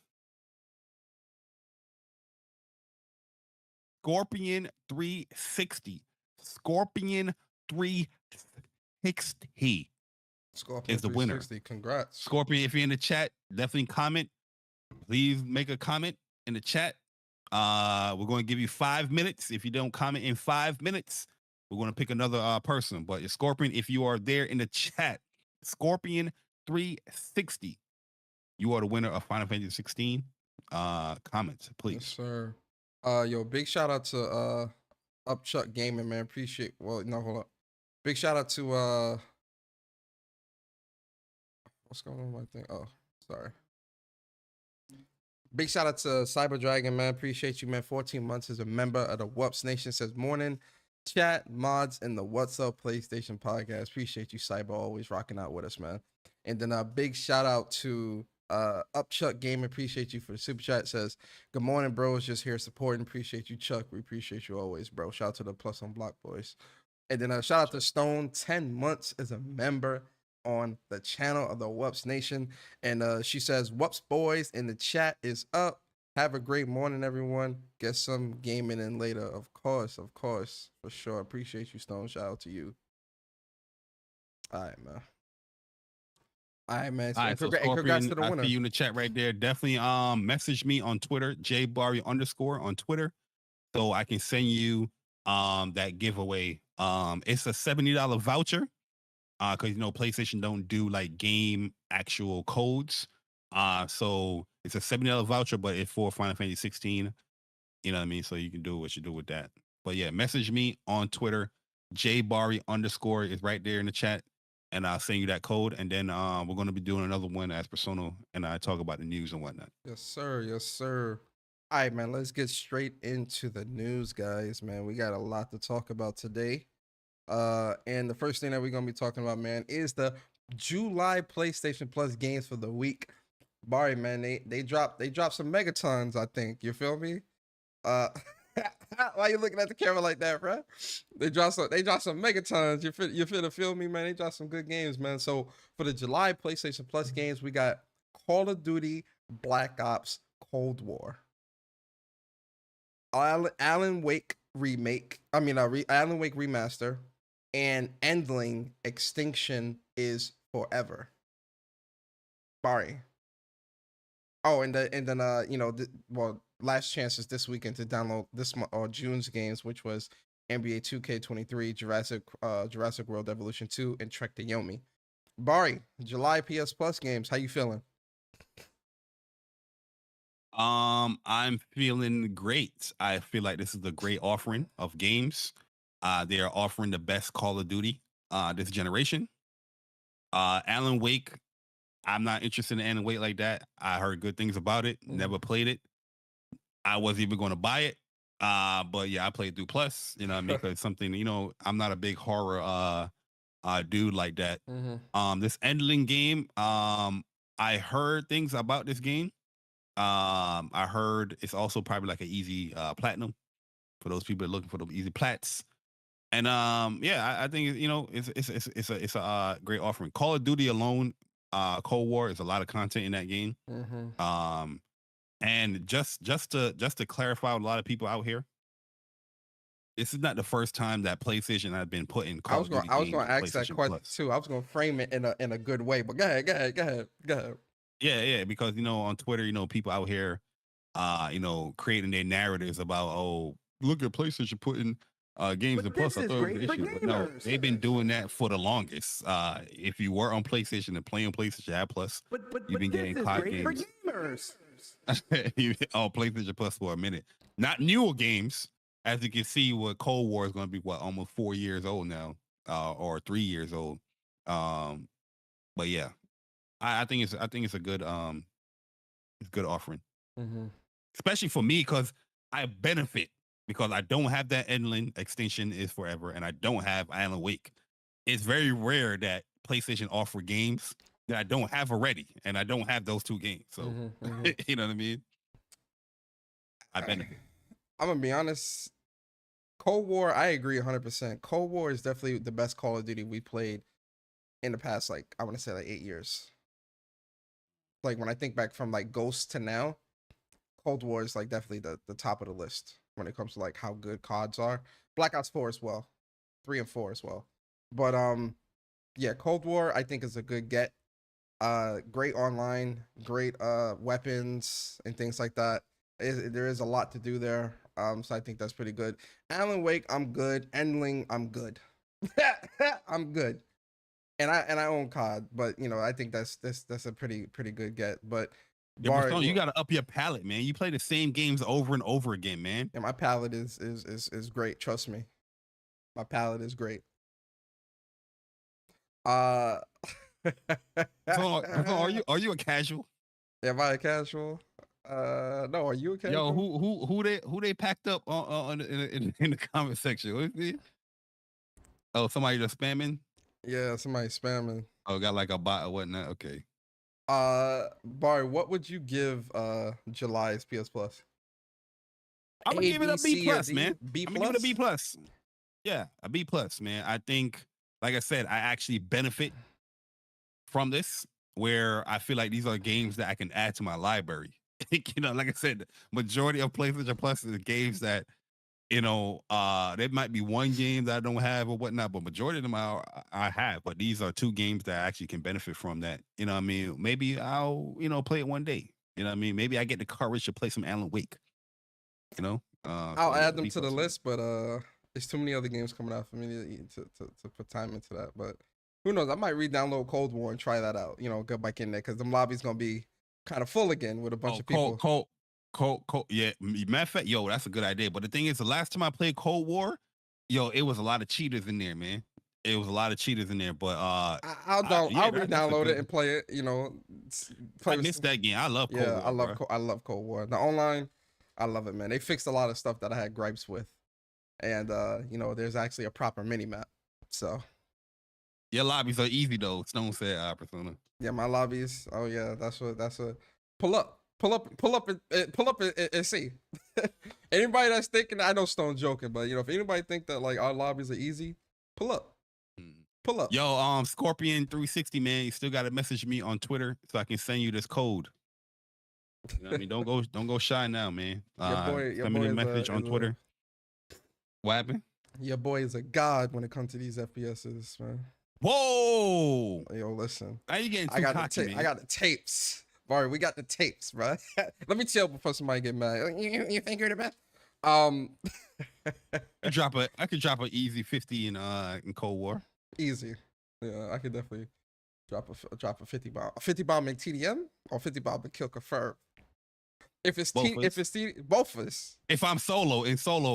Scorpion 360. Scorpion 360 Scorpion is the winner. Congrats. Scorpion, if you're in the chat, definitely comment. Please make a comment in the chat. We're going to give you 5 minutes. If you don't comment in 5 minutes, we're going to pick another person. But Scorpion, if you are there in the chat, Scorpion 360, you are the winner of Final Fantasy 16. Comments, please. Yes, sir. Yo, big shout out to Upchuck Gaming, man. Appreciate. Well, no, hold up. Big shout out to what's going on with my thing? Oh, sorry. Big shout out to Cyber Dragon, man. Appreciate you, man. 14 months as a member of the WUPS Nation. Says morning chat mods in the What's Up PlayStation podcast. Appreciate you, Cyber, always rocking out with us, man. And then a big shout out to Upchuck Game. Appreciate you for the super chat. Says good morning, bros. Just here supporting. Appreciate you, Chuck. We appreciate you always, bro. Shout out to the Plus on Block boys. And then shout out to Stone, 10 months as a member on the channel of the WUPS Nation. And she says, WUPS boys in the chat is up. Have a great morning, everyone. Get some gaming in later. Of course, for sure. Appreciate you, Stone. Shout out to you. All right, man. All right, So Scorpion, congrats to the winner. I see you in the chat right there. Definitely message me on Twitter, JBari_ on Twitter, so I can send you that giveaway. It's a $70 voucher. Because PlayStation don't do like game actual codes. So it's a $70 voucher, but it's for Final Fantasy 16. You know what I mean? So you can do what you do with that. But yeah, message me on Twitter. JBari_ is right there in the chat, and I'll send you that code. And then we're gonna be doing another one as Persona, and I talk about the news and whatnot. Yes, sir. Yes, sir. All right, man. Let's get straight into the news, guys. Man, we got a lot to talk about today. And the first thing that we're gonna be talking about, man, is the July PlayStation Plus games for the week. Bari, man, they dropped some megatons, I think. You feel me? Why you looking at the camera like that, bro? They dropped some megatons. You feel me, man? They dropped some good games, man. So for the July PlayStation Plus games, we got Call of Duty Black Ops Cold War, Alan Wake remake. Alan Wake remaster, and Endling Extinction is Forever. Bari. Oh, and then last chance is this weekend to download this month or June's games, which was NBA 2K23, Jurassic World Evolution 2, and Trek to Yomi. Bari, July PS Plus games, how you feeling? I'm feeling great. I feel like this is a great offering of games. They are offering the best Call of Duty this generation. Alan Wake, I'm not interested in Alan Wake like that. I heard good things about it. Never played it. I wasn't even going to buy it. But yeah, I played through Plus. You know what I mean? Because it's something, I'm not a big horror dude like that. This Endling game, I heard things about this game. I heard it's also probably like an easy platinum for those people looking for the easy plats. And I think it's a great offering. Call of Duty alone, Cold War is a lot of content in that game. And just to clarify with a lot of people out here, this is not the first time that PlayStation has been putting Call of Duty. I was going to ask that question too. I was going to frame it in a good way, but go ahead. Yeah, because on Twitter, people out here, creating their narratives about, oh, look at PlayStation putting games in Plus. I thought it was an issue, but no, they've been doing that for the longest. If you were on PlayStation and playing PlayStation Ad Plus, you've been getting COD games. For gamers. On PlayStation Plus for a minute. Not newer games, as you can see. What Cold War is going to be, almost 4 years old now, or 3 years old. But yeah. I think it's a good offering, especially for me because I benefit because I don't have that Endling Extinction is Forever and I don't have Alan Wake. It's very rare that PlayStation offer games that I don't have already, and I don't have those two games. So you know what I mean? I benefit. I'm gonna be honest. Cold War, I agree 100%. Cold War is definitely the best Call of Duty we played in the past, I want to say 8 years. When I think back from Ghost to now, Cold War is definitely the top of the list when it comes to how good CODs are. Black Ops 4 as well, 3 and 4 as well. But yeah, Cold War I think is a good get. Great online, great weapons and things like that. There is a lot to do there. So I think that's pretty good. Alan Wake, I'm good. Endling, I'm good. I'm good. And I own COD, but you know, I think that's a pretty good get. But Yeah, Persona, you gotta up your palette, man. You play the same games over and over again, man. Yeah, my palette is great. Trust me, my palette is great. So, are you a casual? Am I a casual? No. Are you a casual? Yo, who they packed up in the comment section? What is it? Oh, somebody just spamming. Yeah, somebody spamming. Oh, got like a bot or whatnot. Okay. Bari, what would you give July's PS Plus? I'm gonna give it a B plus, man. B I'm gonna give it a B plus. Yeah, a B plus, man. I think, like I said, I actually benefit from this, where I feel like these are games that I can add to my library. You know, like I said, majority of PlayStation Plus is games that, you know, there might be one game that I don't have or whatnot, but majority of them I have. But these are two games that I actually can benefit from that. You know what I mean? Maybe I'll, you know, play it one day. You know what I mean? Maybe I get the courage to play some Alan Wake. You know? I'll add them to the list, but there's too many other games coming out for me to put time into that. But who knows? I might re-download Cold War and try that out. You know, get back in there because them lobbies gonna be kind of full again with a bunch of people. Cold. Yeah, matter of fact, yo, that's a good idea. But the thing is, the last time I played Cold War, yo, it was a lot of cheaters in there, man. It was a lot of cheaters in there. But I'll re-download it and play it. You know, I missed that game. I love Cold War. I love Cold War. The online, I love it, man. They fixed a lot of stuff that I had gripes with, and you know, there's actually a proper mini map. So your lobbies are easy though. Stone said, Persona. Yeah, my lobbies. Oh yeah, that's what. Pull up and see. Anybody that's thinking, I know Stone's joking, but you know, if anybody think that like our lobbies are easy, pull up. Pull up. Yo, Scorpion 360, man, you still gotta message me on Twitter so I can send you this code. You know what I mean? Don't go shy now, man. Send me a message on Twitter. What happened? Your boy is a god when it comes to these FPSs, man. Whoa! Yo, listen. Now you getting too cocky, man. I got the tapes. Bari, we got the tapes, bro. Let me chill before somebody get mad. You think you're the best? I could drop an easy 50 in Cold War. Easy. Yeah, I could definitely drop a 50 bomb. A 50 bomb make TDM or 50 bomb make kill confirm. If it's both of us. If I'm solo,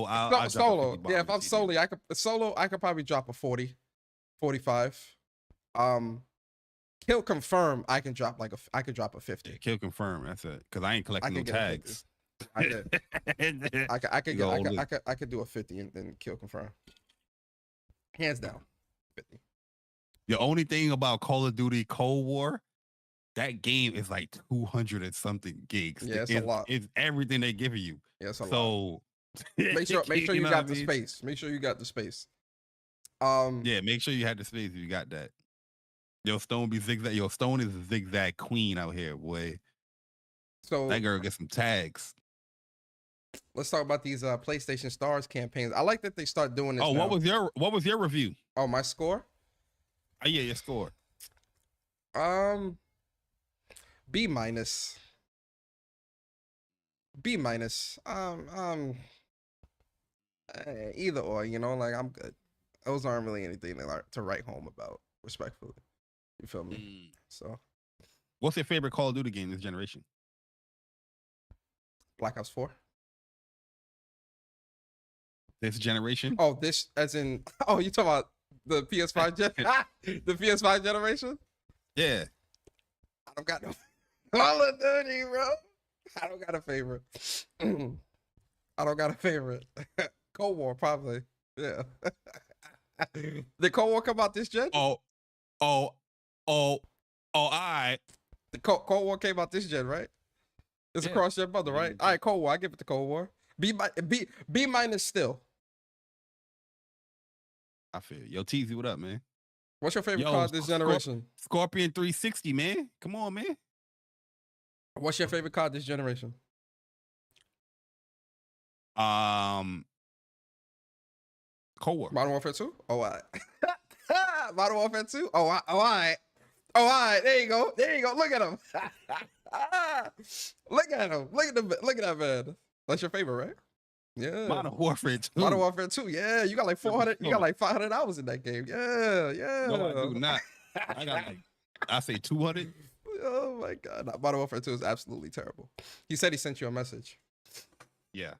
I'll drop solo. Yeah, if I'm solo, I could probably drop a 40, 45. Kill confirm, I can drop a 50. Yeah, kill confirm, that's it. Cause I ain't collecting no tags. I could do a 50 and then kill confirm. Hands down, 50. The only thing about Call of Duty Cold War, that game is like 200 and something gigs. Yeah, it's a lot. It's everything they give you. Yeah, it's a lot. Make sure you got the space. Make sure you got the space. Yeah, make sure you had the space if you got that. Yo, Stone be zigzag. Yo, Stone is a zigzag queen out here, boy. So that girl gets some tags. Let's talk about these PlayStation Stars campaigns. I like that they start doing this. Oh, now. What was your review? Oh, my score? Oh yeah, your score. B minus. B minus. Either or, you know, like I'm good. Those aren't really anything to write home about, respectfully. You feel me? So, what's your favorite Call of Duty game this generation? Black Ops 4. This generation? Oh, this as in. Oh, you talking about the PS5 the PS5 generation? Yeah. I don't got no Call of Duty, bro. I don't got a favorite. I don't got a favorite. Cold War, probably. Yeah. Did Cold War come out this gen? All right. The Cold War came out this gen, right? It's across your brother, right? All right, Cold War. I give it to Cold War. B minus still. I feel you. Yo, TZ, what up, man? What's your favorite card this generation? Scorpion 360, man. Come on, man. What's your favorite card this generation? Cold War. Modern Warfare 2? Oh, all right. Modern Warfare 2? Oh, all right. Oh, all right. There you go. There you go. Look at him. Look at him. Look at that man. That's your favorite, right? Yeah. Modern Warfare 2. Modern Warfare 2. Yeah, you got like 400. You got like 500 hours in that game. Yeah, yeah. No, I do not. I got like, I say 200. Oh my god, Modern Warfare 2 is absolutely terrible. He said he sent you a message. Yeah.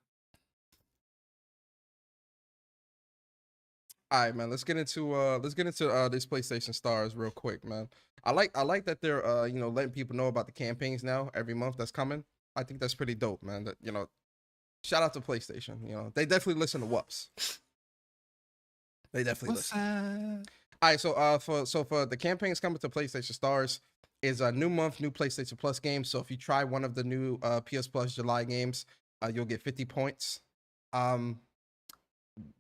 All right, man. Let's get into this PlayStation Stars real quick, man. I like that they're letting people know about the campaigns now every month that's coming. I think that's pretty dope, man. That shout out to PlayStation. They definitely listen to WUPS. They definitely listen. All right, so for the campaigns coming to PlayStation Stars is a new month, new PlayStation Plus games. So if you try one of the new PS Plus July games, you'll get 50 points. The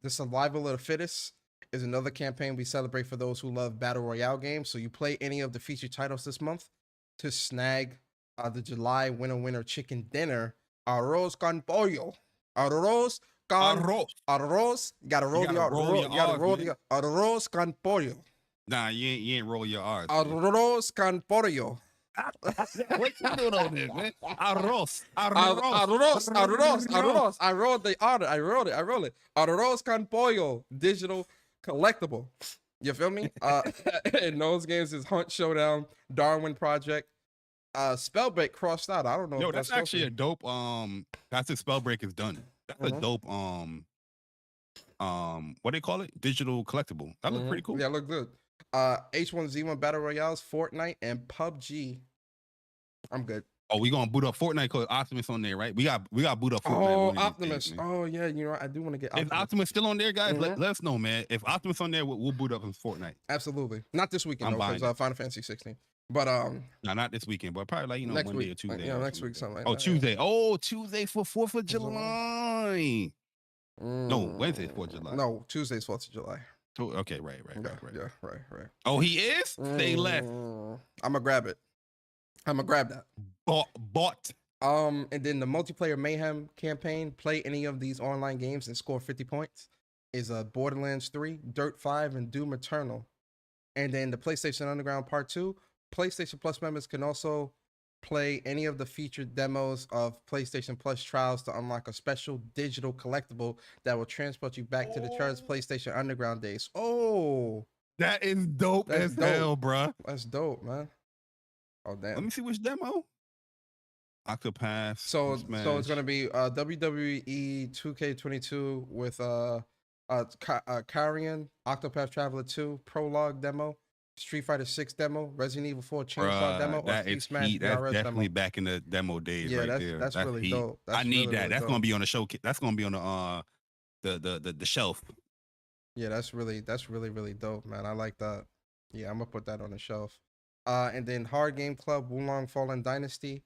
Survival of the Fittest is another campaign we celebrate for those who love Battle Royale games. So you play any of the featured titles this month to snag the July winner chicken dinner, arroz con pollo. Arroz con arroz. You gotta roll the arroz con pollo. Nah, you ain't roll your R's. Arroz con pollo. What you doing on this, man? Arroz. I rolled the order. I rolled it. Arroz con pollo, digital collectible. You feel me? In those games is Hunt Showdown, Darwin Project, Spellbreak crossed out. I don't know. Yo, that's actually a dope. That's if Spellbreak is done. That's a dope. What they call it? Digital collectible. That look pretty cool. Yeah, look good. H1Z1 Battle Royales, Fortnite, and PUBG. I'm good. Oh, we gonna boot up Fortnite because Optimus on there, right? We got boot up Fortnite. Oh, Optimus. Days, oh yeah, I do want to get Optimus. Is Optimus still on there, guys? Let us know, man. If Optimus on there, we'll boot up in Fortnite. Absolutely. Not this weekend, though, because Final Fantasy 16. But no, not this weekend, but probably like next Monday week. or Tuesday. Yeah, next week, something like that. Tuesday. Oh, Tuesday for 4th of July. No, Wednesday 4th of July. No, Tuesday's 4th of July. Okay, right. Yeah, right. Oh, he is? Stay left. I'm gonna grab it. I'm gonna grab that. Bought. And then the multiplayer mayhem campaign, play any of these online games and score 50 points, is Borderlands 3, Dirt 5, and Doom Eternal. And then the PlayStation Underground Part 2, PlayStation Plus members can also play any of the featured demos of PlayStation Plus trials to unlock a special digital collectible that will transport you back to the cherished PlayStation Underground days. Oh, that is dope as hell, bruh. That's dope, man. Oh, damn. Let me see which demo. Octopath. So it's gonna be WWE 2K22 with Carrion, Octopath Traveler 2 prologue demo, Street Fighter 6 demo, Resident Evil 4 Chainsaw demo, that is heat. That's definitely demo. Back in the demo days. Yeah, right there. That's really heat. dope. I need that. That's gonna be on the show. That's gonna be on the shelf. Yeah, that's really dope, man. I like that. Yeah, I'm gonna put that on the shelf. And then Hard Game Club Wulong Fallen Dynasty.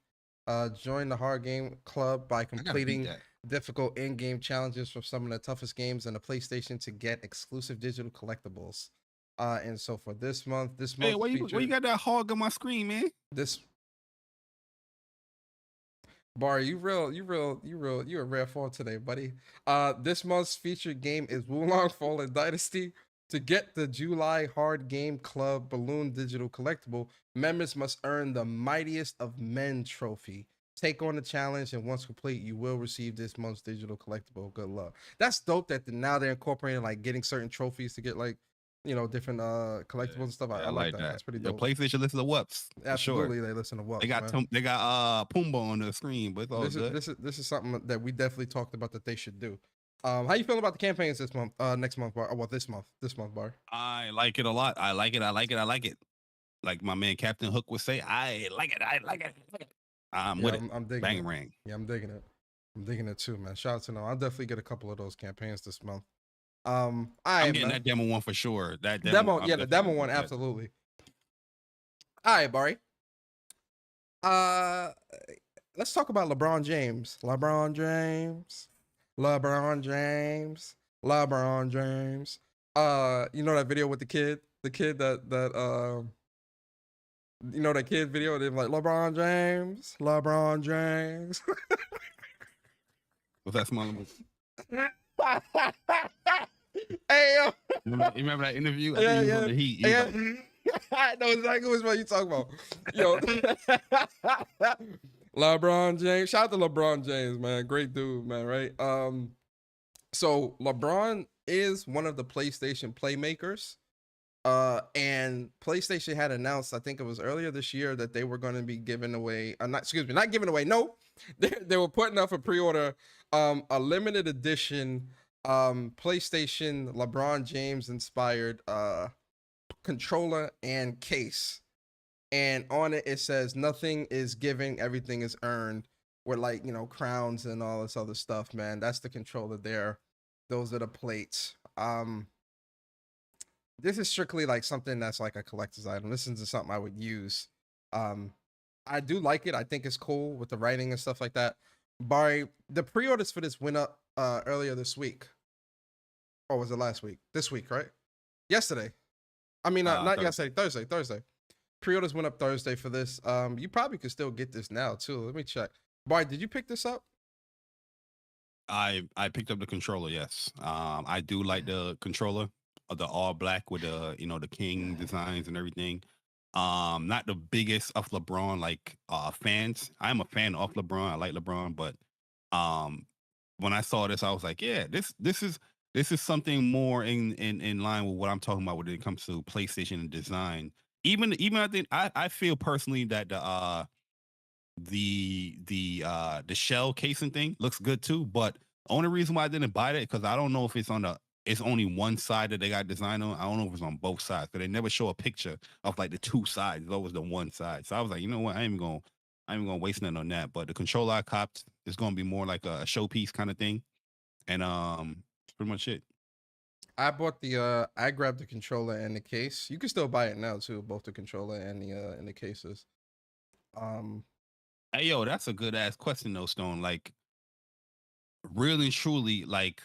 Join the Hard Game Club by completing difficult in-game challenges from some of the toughest games on the PlayStation to get exclusive digital collectibles. And so for this month, hey, why you got that hog on my screen, man? Bari, you're a rare form today, buddy. This month's featured game is Wulong Fallen Dynasty. To get the July Hard Game Club Balloon Digital Collectible, members must earn the Mightiest of Men trophy. Take on the challenge, and once complete, you will receive this month's digital collectible. Good luck. That's dope that now they're incorporating like getting certain trophies to get like, different collectibles and stuff. I like that. That's pretty dope. The PlayStation listen to WUPS. Absolutely, they listen to WUPS. They got Pumbaa on the screen, but it's all good. This is something that we definitely talked about that they should do. How you feeling about the campaigns this month? Next month, Bar? Well, this month, Bar. I like it a lot. I like it. Like my man Captain Hook would say, I like it. I'm with it. I'm digging Bang it. Rang. Yeah, I'm digging it. I'm digging it too, man. Shout out to them. I'll definitely get a couple of those campaigns this month. I'm getting that demo one for sure. That demo, the demo one, absolutely. All right, Bari. Let's talk about LeBron James. LeBron James. You know that video with the kid that you know that kid video? They're like LeBron James. Was that small? Hey, yo. You remember that interview? Yeah. I know exactly what you talking about. Yo, LeBron James. Shout out to LeBron James, man. Great dude, man. Right. So LeBron is one of the PlayStation playmakers. And PlayStation had announced, I think it was earlier this year, that they were going to be giving away, not giving away. No, they were putting up a pre-order, a limited edition, PlayStation LeBron James inspired, controller and case. And on it, it says, nothing is given, everything is earned, with like, you know, crowns and all this other stuff, man. That's the controller there. Those are the plates. This is strictly like something that's like a collector's item. This isn't something I would use. I do like it. I think it's cool with the writing and stuff like that. Bari, the pre-orders for this went up earlier this week. Or was it last week? This week, right? Yesterday. I mean, not yesterday, Thursday. Pre-orders went up Thursday for this. You probably could still get this now too. Let me check. Bari, did you pick this up? I picked up the controller. Yes. I do like the controller, the all black with the, you know, the king designs and everything. Not the biggest of LeBron like fans. I'm a fan of LeBron. I like LeBron, but when I saw this, I was like, yeah, this is something more in line with what I'm talking about when it comes to PlayStation and design. Even I think I feel personally that the shell casing thing looks good too, but the only reason why I didn't buy it because I don't know if it's only one side that they got designed on. I don't know if it's on both sides, because they never show a picture of like the two sides. It's always the one side. So I was like, you know what, I ain't gonna waste nothing on that. But the controller I copped is gonna be more like a showpiece kind of thing, and that's pretty much it. I bought the I grabbed the controller and the case. You can still buy it now too, both the controller and the cases. Hey yo, that's a good ass question though, Stone. Like, really and truly, like,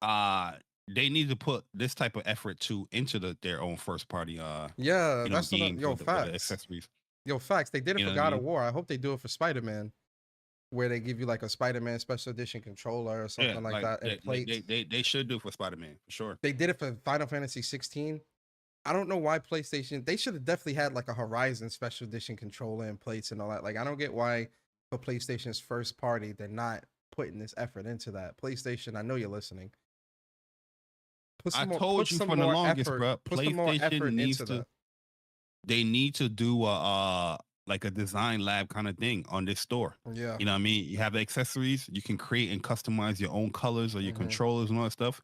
they need to put this type of effort into their own first party Yeah, you know, that's games yo with the facts. accessories. Yo facts. They did it You for know what I God of mean? War. I hope they do it for Spider-Man, where they give you like a Spider-Man special edition controller or something like that and plates. They should do it for Spider-Man for sure. They did it for Final Fantasy 16. I don't know why PlayStation. They should have definitely had like a Horizon special edition controller and plates and all that. Like, I don't get why for PlayStation's first party they're not putting this effort into that. PlayStation, I know you're listening. I told you from the longest, bro. PlayStation needs to. That. They need to do a like a design lab kind of thing on this store. Yeah. You know what I mean? You have the accessories, you can create and customize your own colors or your controllers and all that stuff.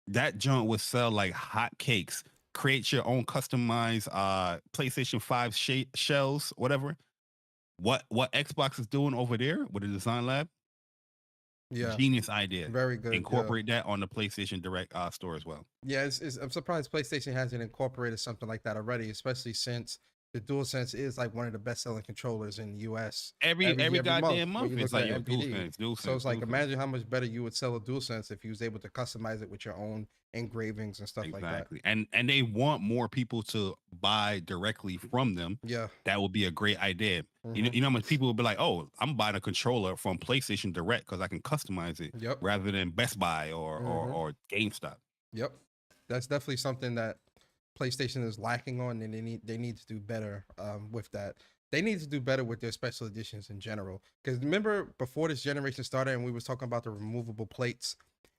That junk would sell like hot cakes. Create your own customized PlayStation 5 shells, whatever. What Xbox is doing over there with the design lab? Yeah. Genius idea. Very good. Incorporate that on the PlayStation Direct store as well. Yeah, I'm surprised PlayStation hasn't incorporated something like that already, especially since the DualSense is like one of the best-selling controllers in the US. Every goddamn month it's like your DualSense. So it's like, imagine how much better you would sell a DualSense if you was able to customize it with your own engravings and stuff like that. And they want more people to buy directly from them. Yeah, that would be a great idea. You know how much people would be like, oh, I'm buying a controller from PlayStation Direct because I can customize it rather than Best Buy or GameStop. Yep, that's definitely something that PlayStation is lacking on, and they need to do better with that. They need to do better with their special editions in general. Because remember, before this generation started, and we was talking about the removable plates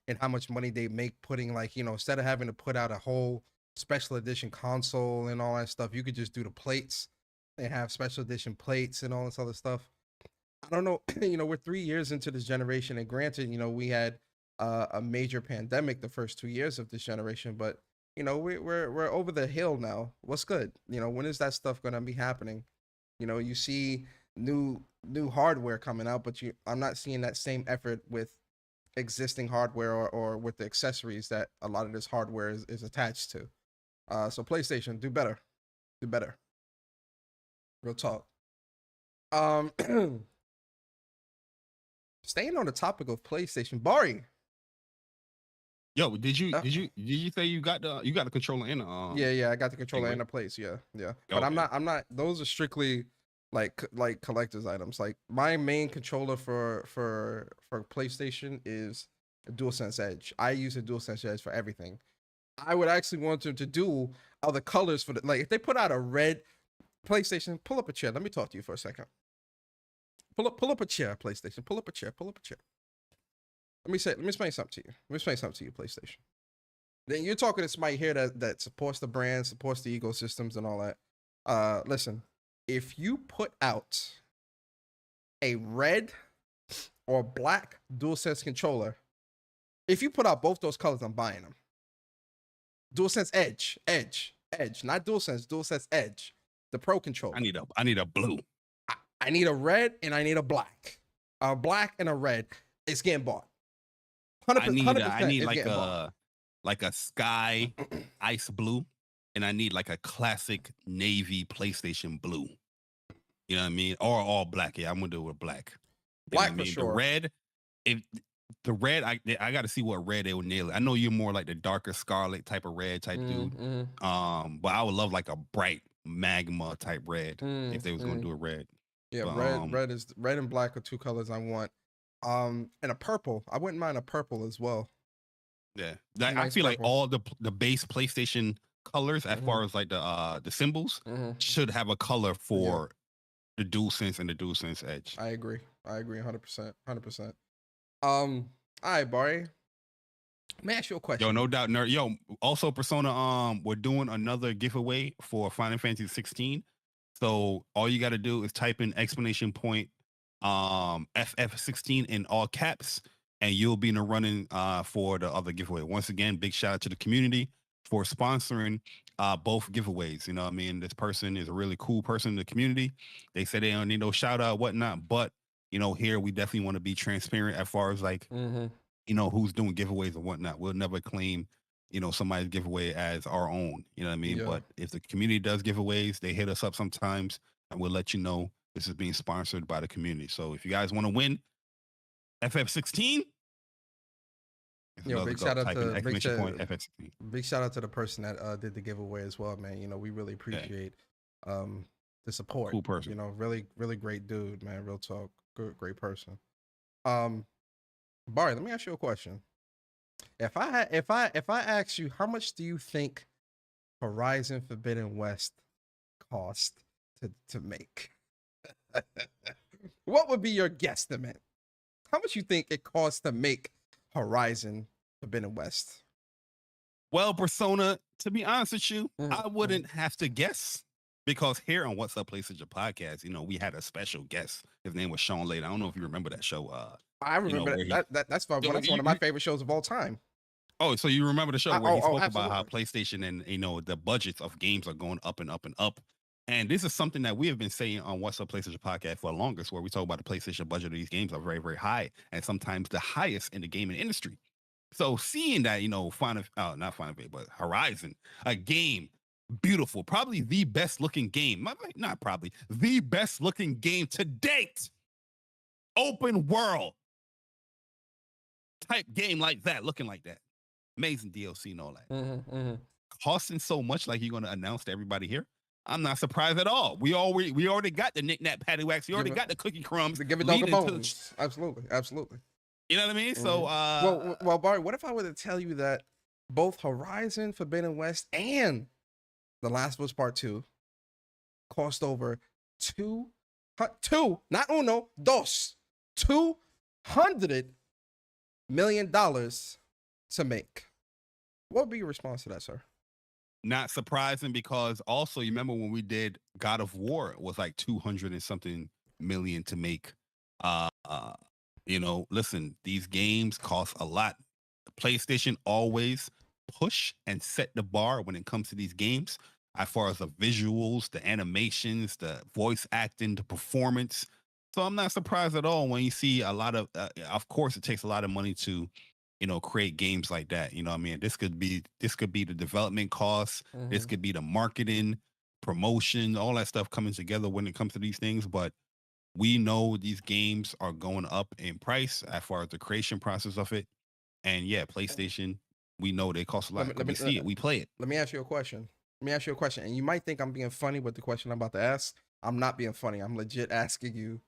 and how much money they make putting, like, you know, instead of having to put out a whole special edition console and all that stuff, you could just do the plates and have special edition plates and all this other stuff. I don't know. You know, we're 3 years into this generation, and granted, you know, we had a major pandemic the first 2 years of this generation, but you know, we're over the hill now. What's good? You know, when is that stuff gonna be happening? You know, you see new hardware coming out, but I'm not seeing that same effort with existing hardware or with the accessories that a lot of this hardware is attached to. So PlayStation, do better. Real talk. Staying on the topic of PlayStation, Bari. Yo, did you say you got the controller in Yeah, I got the controller in the place. Yeah. But okay. I'm not those are strictly like collector's items. Like, my main controller for PlayStation is a DualSense Edge. I use a DualSense Edge for everything. I would actually want them to do other colors for the, like, if they put out a red PlayStation, pull up a chair. Let me talk to you for a second. Pull up a chair, PlayStation. Pull up a chair. Let me explain something to you. Let me explain something to you, PlayStation. Then you're talking to somebody here that supports the brand, supports the ecosystems and all that. Listen, if you put out a red or black DualSense controller, if you put out both those colors, I'm buying them. DualSense Edge, not DualSense, DualSense Edge, the Pro controller. I need a blue. I need a red and I need a black. A black and a red. It's getting bought. 100%. I need like a sky ice blue, and I need like a classic navy PlayStation blue. You know what I mean? Or all black. Yeah, I'm gonna do it with black. Black for sure. The red, the red, I got to see what red they would nail it. I know you're more like the darker scarlet type of red type dude. But I would love like a bright magma type red if they was gonna do a red. Yeah, but, red and black are two colors I want. And a purple. I wouldn't mind a purple as well. Yeah, I feel like all the base PlayStation colors, as far as like the symbols, should have a color for the DualSense and the DualSense Edge. I agree 100%. All right, Bari. Let me ask you a question. Yo, no doubt, nerd. Yo, also Persona, we're doing another giveaway for Final Fantasy 16. So all you got to do is type in ! FF16 in all caps, and you'll be in the running for the other giveaway. Once again, big shout out to the community for sponsoring both giveaways. You know what I mean? This person is a really cool person in the community. They said they don't need no shout out, whatnot, but you know, here we definitely want to be transparent as far as like, you know, who's doing giveaways and whatnot. We'll never claim, you know, somebody's giveaway as our own, you know what I mean? Yeah. But if the community does giveaways, they hit us up sometimes and we'll let you know this is being sponsored by the community. So if you guys want to win FF16, big shout out to the person that did the giveaway as well, man. You know, we really appreciate the support. Cool person. You know, really, really great dude, man. Real talk. Good, great person. Bari, let me ask you a question. If I ask you, how much do you think Horizon Forbidden West cost to make? What would be your guesstimate? How much you think it costs to make Horizon Forbidden West? Well, Persona, to be honest with you, I wouldn't have to guess, because here on What's Up PlayStation Podcast, you know, we had a special guest. His name was Sean Lade. I don't know if you remember that show. I remember that's one of my favorite shows of all time. Oh, so you remember the show where he spoke about how PlayStation and, you know, the budgets of games are going up and up and up. And this is something that we have been saying on What's Up PlayStation Podcast for the longest, where we talk about the PlayStation budget of these games are very, very high, and sometimes the highest in the gaming industry. So seeing that, you know, but Horizon, a game, beautiful, probably the best looking game, not probably, the best looking game to date, open world type game like that, looking like that. Amazing DLC and all that. Costing so much, like you're going to announce to everybody here. I'm not surprised at all. We already got the knick-knack paddywhacks. We already got the cookie crumbs. Give it dog a bones. Absolutely. You know what I mean? So, well, Bari, what if I were to tell you that both Horizon Forbidden West and The Last of Us Part 2 cost over not uno, dos, $200 million to make? What would be your response to that, sir? Not surprising, because also you remember when we did God of War, it was like 200 and something million to make. You know, listen, these games cost a lot. PlayStation always push and set the bar when it comes to these games, as far as the visuals, the animations, the voice acting, the performance. So I'm not surprised at all when you see a lot of course, it takes a lot of money to, you know, create games like that. You know what I mean? This could be the development costs. This could be the marketing, promotion, all that stuff coming together when it comes to these things. But we know these games are going up in price as far as the creation process of it. And yeah, PlayStation, we know they cost a lot. We see it, we play it. Let me ask you a question. And you might think I'm being funny with the question I'm about to ask. I'm not being funny. I'm legit asking you.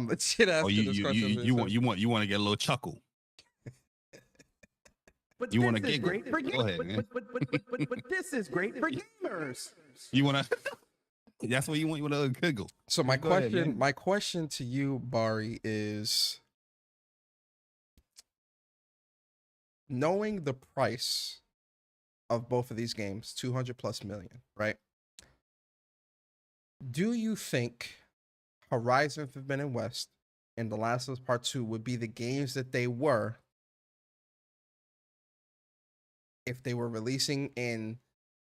This question. You want to get a little chuckle. But You this wanna is giggle? great for Go ahead, man. but this is great for gamers. You wanna? That's what you want. You want to giggle? So my Go ahead, question, man. my question to you, Bari, is knowing the price of both of these games, 200+ million, right? Do you think Horizon Forbidden West and The Last of Us Part 2 would be the games that they were if they were releasing in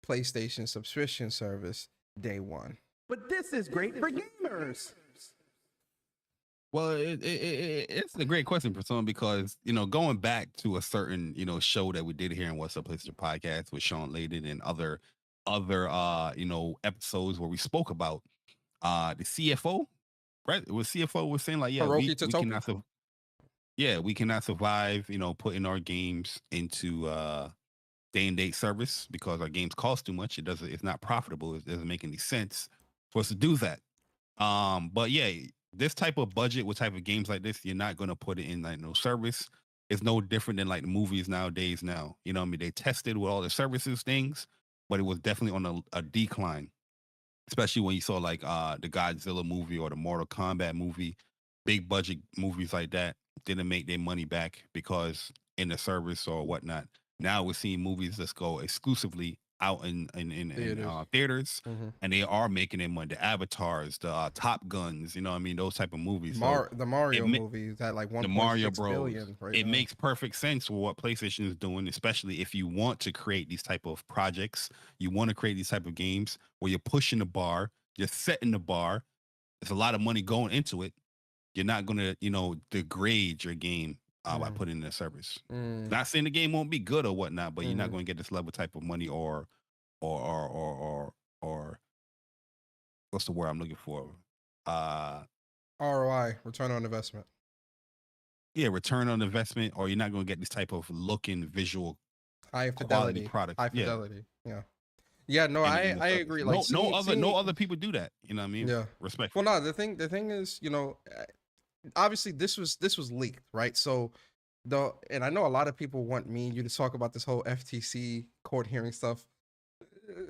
PlayStation subscription service day one? But this is great for gamers. Well, it's a great question, Persona, because going back to a certain show that we did here in What's Up PlayStation podcast with Sean Layden and other episodes where we spoke about the CFO, right? It was CFO was saying like, yeah, we cannot we cannot survive, putting our games into day and date service because our games cost too much. It's not profitable. It doesn't make any sense for us to do that. But yeah, this type of budget with type of games like this, you're not going to put it in like no service. It's no different than like the movies nowadays now. You know what I mean? They tested with all the services things, but it was definitely on a decline, especially when you saw like the Godzilla movie or the Mortal Kombat movie. Big budget movies like that didn't make their money back because in the service or whatnot. Now we're seeing movies that go exclusively out in theaters, and they are making their money. The Avatars, the Top Guns, those type of movies. The Mario movies that like 1.6 billion right it now. makes perfect sense for what PlayStation is doing, especially if you want to create these type of projects. You want to create these type of games where you're pushing the bar, you're setting the bar. There's a lot of money going into it. You're not going to, degrade your game by putting in a service. Not saying the game won't be good or whatnot, but you're not going to get this level type of money or what's the word I'm looking for? ROI, return on investment. Yeah, return on investment, or you're not going to get this type of looking visual high fidelity product. High fidelity. Yeah. No, I agree. Like no other people do that. You know what I mean? Yeah. Respect. Well, no, the thing is, obviously this was leaked, right? So and I know a lot of people want me and you to talk about this whole FTC court hearing stuff.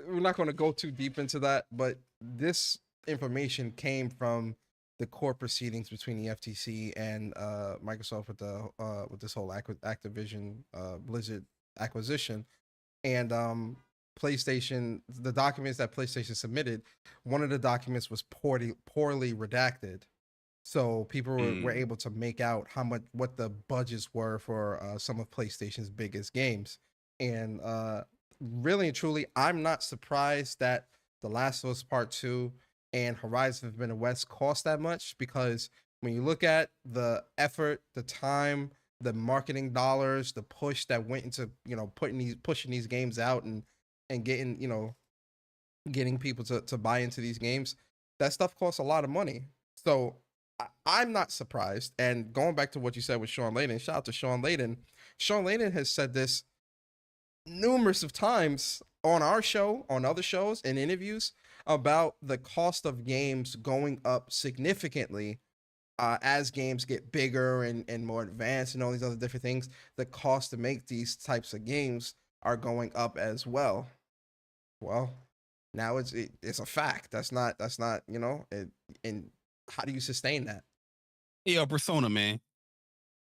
We're not going to go too deep into that, but this information came from the court proceedings between the FTC and Microsoft with this whole Activision Blizzard acquisition, and PlayStation. The documents that PlayStation submitted, one of the documents was poorly redacted. So people were able to make out what the budgets were for some of PlayStation's biggest games. And really and truly, I'm not surprised that The Last of Us Part 2 and Horizon Forbidden West cost that much, because when you look at the effort, the time, the marketing dollars, the push that went into pushing these games out and getting people to buy into these games, that stuff costs a lot of money. So I'm not surprised. And going back to what you said with Sean Layden, shout out to Sean Layden. Sean Layden has said this numerous of times on our show, on other shows, and interviews about the cost of games going up significantly as games get bigger and more advanced and all these other different things. The cost to make these types of games are going up as well. Well, now it's a fact. That's not and how do you sustain that? Yeah, Persona, man.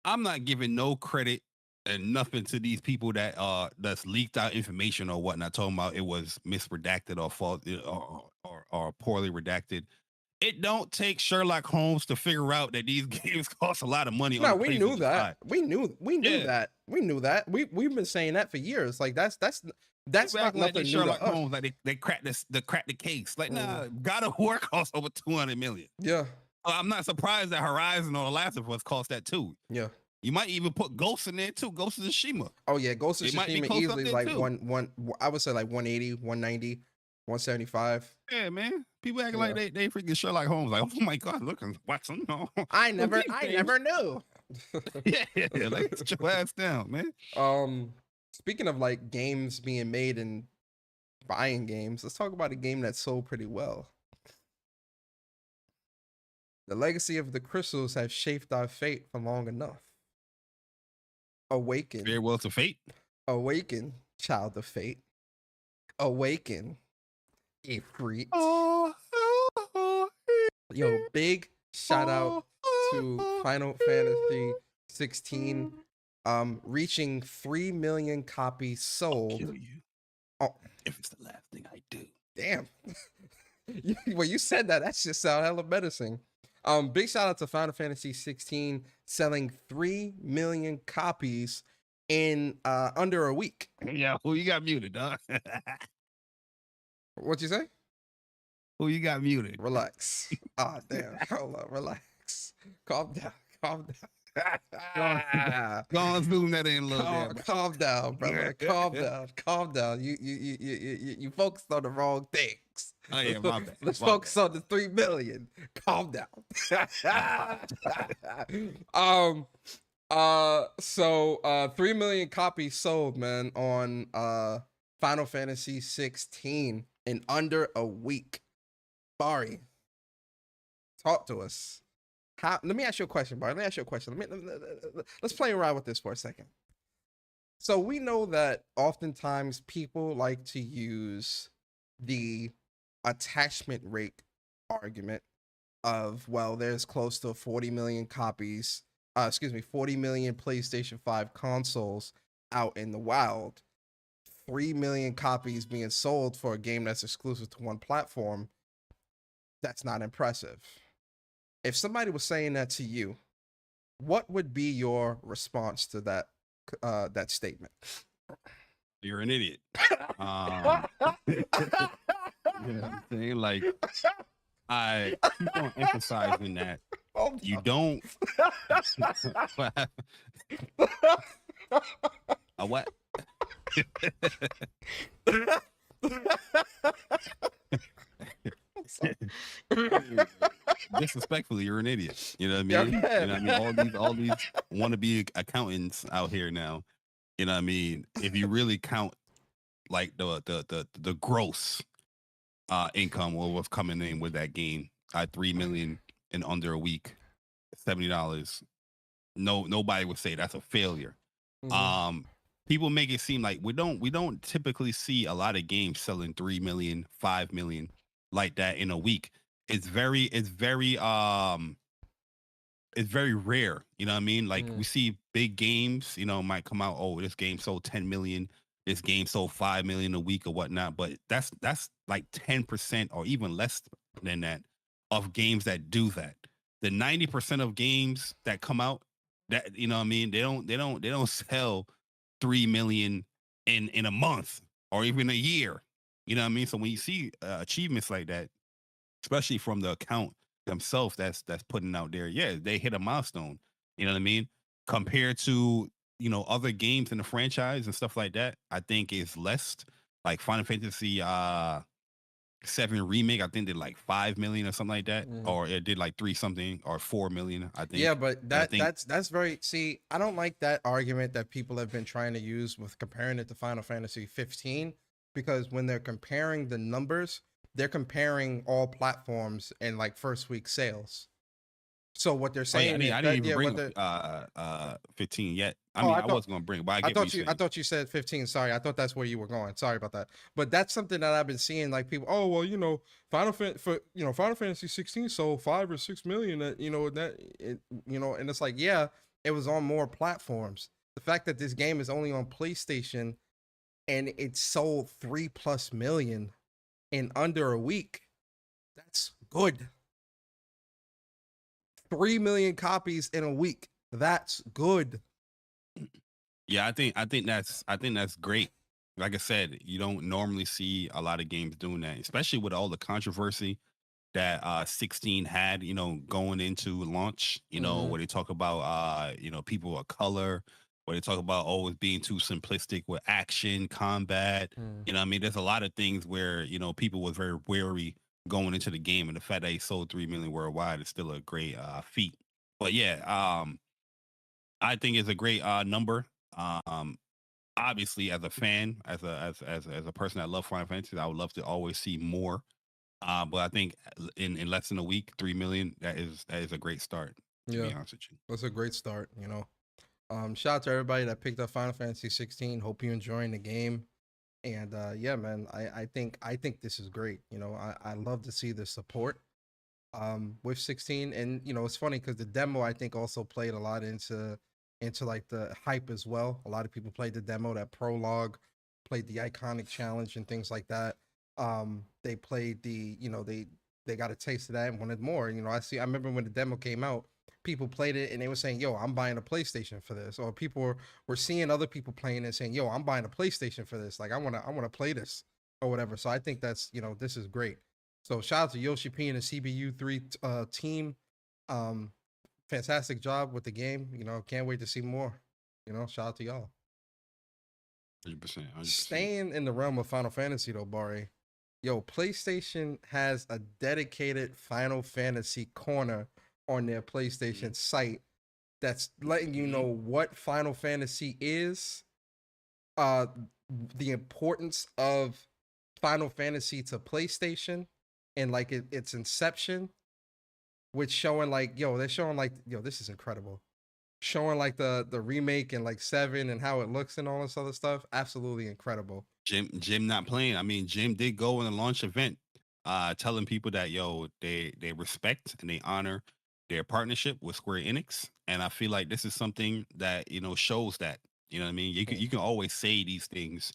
I'm not giving no credit and nothing to these people that that's leaked out information or whatnot, talking about it was misredacted or fault or poorly redacted. It don't take Sherlock Holmes to figure out that these games cost a lot of money. No, we knew that. We knew that. We knew that. We've been saying that for years. Like that's not nothing new Sherlock to us. Holmes, like they cracked the case. Like, nah, God of War costs over 200 million. Yeah. I'm not surprised that Horizon or The Last of Us cost that too. Yeah. You might even put Ghost in there too. Ghost of Tsushima. Oh yeah, Ghost of Tsushima easily like too. one. I would say like 180, 190, 175. Yeah, man. People acting like they freaking Sherlock Holmes. Like, oh my God, look, Watson. No. I never knew. yeah, like sit your ass down, man. Speaking of like games being made and buying games, let's talk about a game that sold pretty well. The legacy of the crystals have shaped our fate for long enough. Awaken. Farewell to fate. Awaken, child of fate. Awaken, Ifrit. Yo, big shout out to Final Fantasy 16, reaching 3 million copies sold. Kill you. Oh, If it's the last thing I do. damn. When you said that, that just sound hella menacing. Big shout out to Final Fantasy 16 selling 3 million copies in under a week. Yeah, who you got muted, dog? What'd you say? Who you got muted? Relax. Ah, damn. Hold up. Relax. Calm down. Calm down. Go on, zoom that in a little bit. Calm down, brother. Calm down. Calm down. You focused on the wrong things. Oh yeah, my bad. Let's My focus on the 3 million. Calm down. So 3 million copies sold, man, on Final Fantasy 16 in under a week. Bari, talk to us. Let me ask you a question, Bari. Let me ask you a question. Let's play around with this for a second. So we know that oftentimes people like to use the attachment rate argument of, well, there's close to 40 million copies, 40 million PlayStation 5 consoles out in the wild. 3 million copies being sold for a game that's exclusive to one platform. That's not impressive. If somebody was saying that to you, what would be your response to that that statement? You're an idiot. You know what I'm saying? Like, I keep on emphasizing that you don't. A what? Disrespectfully, you're an idiot. You know what I mean? Yeah, you know what I mean? All these wannabe accountants out here now. You know what I mean? If you really count like the gross income or what's coming in with that game, 3 million in under a week, $70. Nobody would say that's a failure. Mm-hmm. People make it seem like we don't typically see a lot of games selling 3 million, 5 million like that in a week. It's very rare. You know what I mean? Like we see big games, you know, might come out, oh, this game sold 10 million, this game sold 5 million a week or whatnot, but that's like 10% or even less than that of games that do that. The 90% of games that come out, that, you know what I mean, they don't sell 3 million in a month or even a year. You know what I mean? So when you see achievements like that, especially from the account themselves that's putting out there, yeah, they hit a milestone. You know what I mean? Compared to, you know, other games in the franchise and stuff like that, I think is less. Like Final Fantasy 7 Remake, I think did like 5 million or something like that, or it did like 3 something or 4 million, I think. Yeah, but that's very, see, I don't like that argument that people have been trying to use with comparing it to Final Fantasy 15, because when they're comparing the numbers, they're comparing all platforms and like first week sales. So what they're saying, I didn't even bring 15 yet. I mean, I was going to bring it, but I thought you said 15. Sorry, I thought that's where you were going. Sorry about that. But that's something that I've been seeing. Like people, oh well, you know, Final Fantasy 16 sold 5 or 6 million. And it's like, yeah, it was on more platforms. The fact that this game is only on PlayStation and it sold 3+ million in under a week, that's good. 3 million copies in a week. That's good. Yeah, I think that's great. Like I said, you don't normally see a lot of games doing that, especially with all the controversy that 16 had, you know, going into launch, you know, where they talk about you know, people of color, where they talk about always being too simplistic with action, combat. You know what I mean? There's a lot of things where, you know, people were very wary going into the game, and the fact that he sold 3 million worldwide is still a great feat. But yeah, I think it's a great number. Obviously, as a fan, as a person that loves Final Fantasy, I would love to always see more. But I think in less than a week, 3 million, that is a great start. To be honest with you, that's a great start. You know, Shout out to everybody that picked up Final Fantasy 16. Hope you're enjoying the game. And yeah, man, I think this is great. You know, I love to see the support with 16. And you know, it's funny because the demo I think also played a lot into like the hype as well. A lot of people played the demo, that prologue, played the iconic challenge and things like that. They played the, you know, they got a taste of that and wanted more. You know, I remember when the demo came out, people played it and they were saying, yo, I'm buying a PlayStation for this. Or people were seeing other people playing and saying, yo, I'm buying a PlayStation for this. Like I wanna play this or whatever. So I think that's, you know, this is great. So shout out to Yoshi P and the CBU3 team. Fantastic job with the game. You know, can't wait to see more. You know, shout out to y'all. 100%. Staying in the realm of Final Fantasy though, Bari, yo, PlayStation has a dedicated Final Fantasy corner on their PlayStation site that's letting you know what Final Fantasy is, the importance of Final Fantasy to PlayStation, and like its inception, which showing like, yo, they're showing like, yo, this is incredible. Showing like the remake and like 7 and how it looks and all this other stuff. Absolutely incredible. Jim not playing. I mean, Jim did go in the launch event, telling people that, yo, they respect and they honor their partnership with Square Enix. And I feel like this is something that, you know, shows that, you know what I mean? You can always say these things,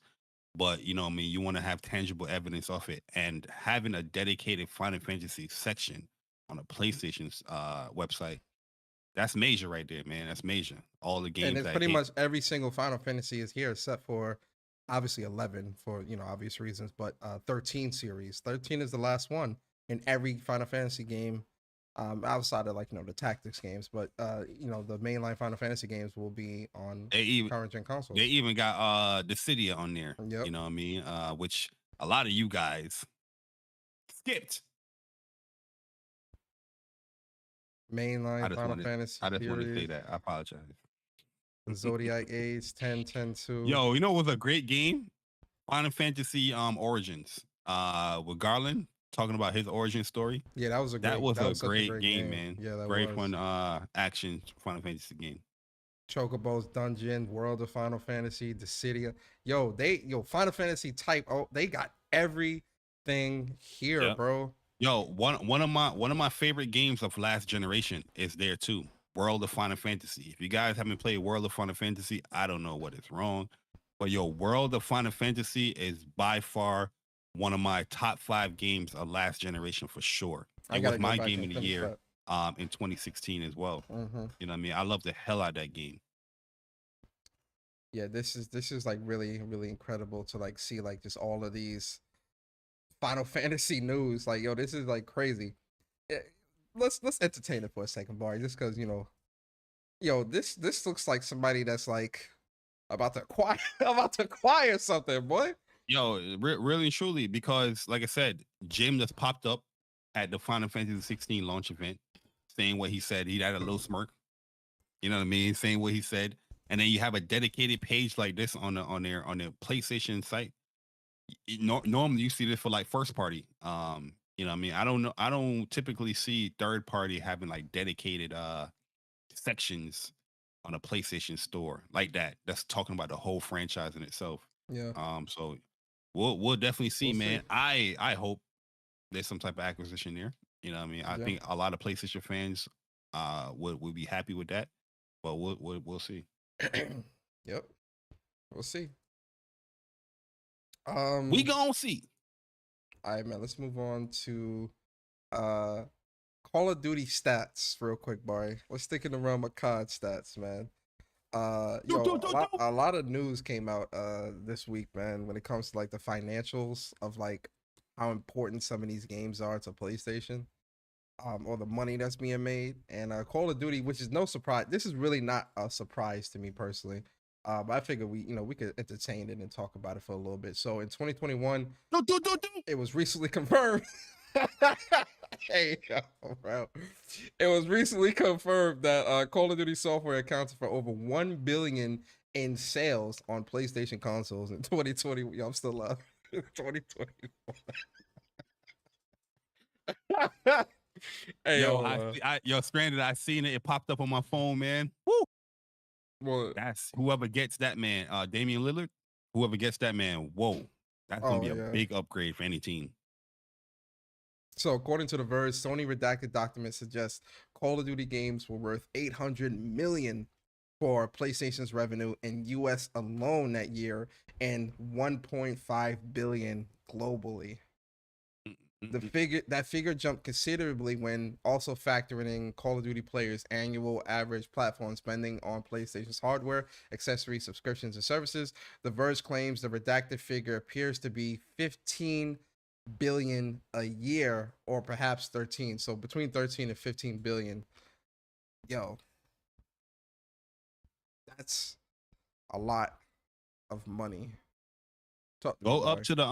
but you know what I mean, you want to have tangible evidence of it. And having a dedicated Final Fantasy section on a PlayStation's website, that's major right there, man. That's major. All the games And it's that pretty much every single Final Fantasy is here except for obviously 11 for, you know, obvious reasons, but 13 series. 13 is the last one in every Final Fantasy game, outside of like, you know, the tactics games, but you know, the mainline Final Fantasy games will be on current gen consoles. They even got Dissidia on there. Yep. You know what I mean? Which a lot of you guys skipped. Mainline Final Fantasy. I just want to say that. I apologize. Zodiac Age 10-10-2. Yo, you know what was a great game? Final Fantasy Origins. With Garland talking about his origin story. Yeah, that was a great game, man. Yeah, that great was fun action Final Fantasy game. Chocobo's Dungeon, World of Final Fantasy, Dissidia. Yo, Final Fantasy type. Oh, they got everything here, bro. Yo, one of my favorite games of last generation is there too. World of Final Fantasy. If you guys haven't played World of Final Fantasy, I don't know what is wrong. But yo, World of Final Fantasy is by far one of my top 5 games of last generation for sure. It was my game of the year in 2016 as well. You know what I mean? I love the hell out of that game. Yeah, this is like really, really incredible to like see like just all of these Final Fantasy news. Like, yo, this is like crazy. Let's entertain it for a second, Bari, just because, you know, yo, this looks like somebody that's like about to acquire something, boy. Yo, really and truly, because like I said, Jim just popped up at the Final Fantasy 16 launch event, saying what he said. He had a little smirk, you know what I mean, saying what he said, and then you have a dedicated page like this on their PlayStation site. Normally you see this for like first party. You know what I mean? I don't typically see third party having like dedicated sections on a PlayStation store like that. That's talking about the whole franchise in itself. Yeah. So we'll definitely see, man. See. I hope there's some type of acquisition there. You know what I mean? I think a lot of PlayStation fans would be happy with that. But we'll see. Yep. We'll see. We gonna see. All right, man. Let's move on to Call of Duty stats real quick, Bari. Let's stick in the realm of COD stats, man. A lot of news came out this week, man, when it comes to like the financials of like how important some of these games are to PlayStation, or the money that's being made. And Call of Duty, which is no surprise, this is really not a surprise to me personally. But I figured we could entertain it and talk about it for a little bit. So in 2021, it was recently confirmed. Hey, bro. It was recently confirmed that Call of Duty software accounted for over $1 billion in sales on PlayStation consoles in 2020. Yo, I'm still laughing. 2021. Hey, yo, Stranded, I seen it. It popped up on my phone, man. Woo! Well, That's whoever gets that man, Damian Lillard, whoever gets that man, whoa, that's gonna be a big upgrade for any team. So according to The Verge, Sony redacted document suggests Call of Duty games were worth $800 million for PlayStation's revenue in US alone that year and 1.5 billion globally. That figure jumped considerably when also factoring in Call of Duty players' annual average platform spending on PlayStation's hardware, accessories, subscriptions, and services. The Verge claims the redacted figure appears to be 15 billion a year, or perhaps 13. So between 13 and 15 billion. Yo, that's a lot of money. Go up to the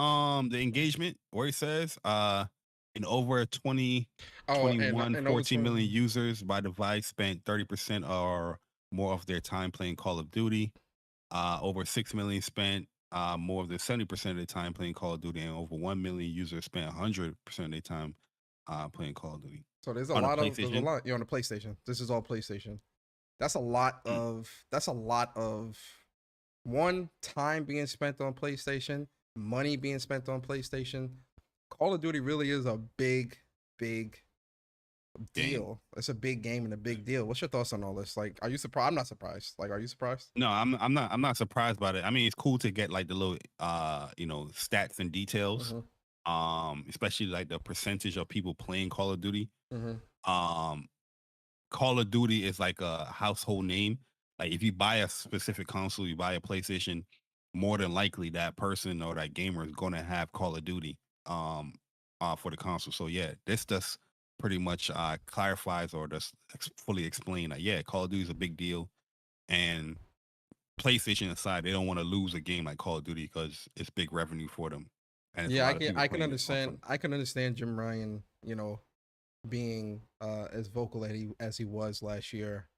engagement where it says in over 14 million users by device spent 30% or more of their time playing Call of Duty. Over 6 million spent more than 70% of their time playing Call of Duty, and over 1 million users spent 100% of their time playing Call of Duty. So there's a lot. You're on the PlayStation. This is all PlayStation. That's a lot of one, time being spent on PlayStation, money being spent on PlayStation. Call of Duty really is a big deal. It's a big game and a big deal. What's your thoughts on all this? Like, are you surprised? I'm not surprised. Like, are you surprised? No, I'm not surprised by it. I mean, it's cool to get like the little stats and details. Especially like the percentage of people playing Call of Duty. Call of Duty is like a household name. Like if you buy a specific console, you buy a PlayStation, more than likely that person or that gamer is going to have Call of Duty for the console. So yeah, this just pretty much clarifies or just fully explain that yeah, Call of Duty is a big deal, and PlayStation aside, they don't want to lose a game like Call of Duty because it's big revenue for them. And yeah, I can understand. I can understand Jim Ryan, being as vocal as he was last year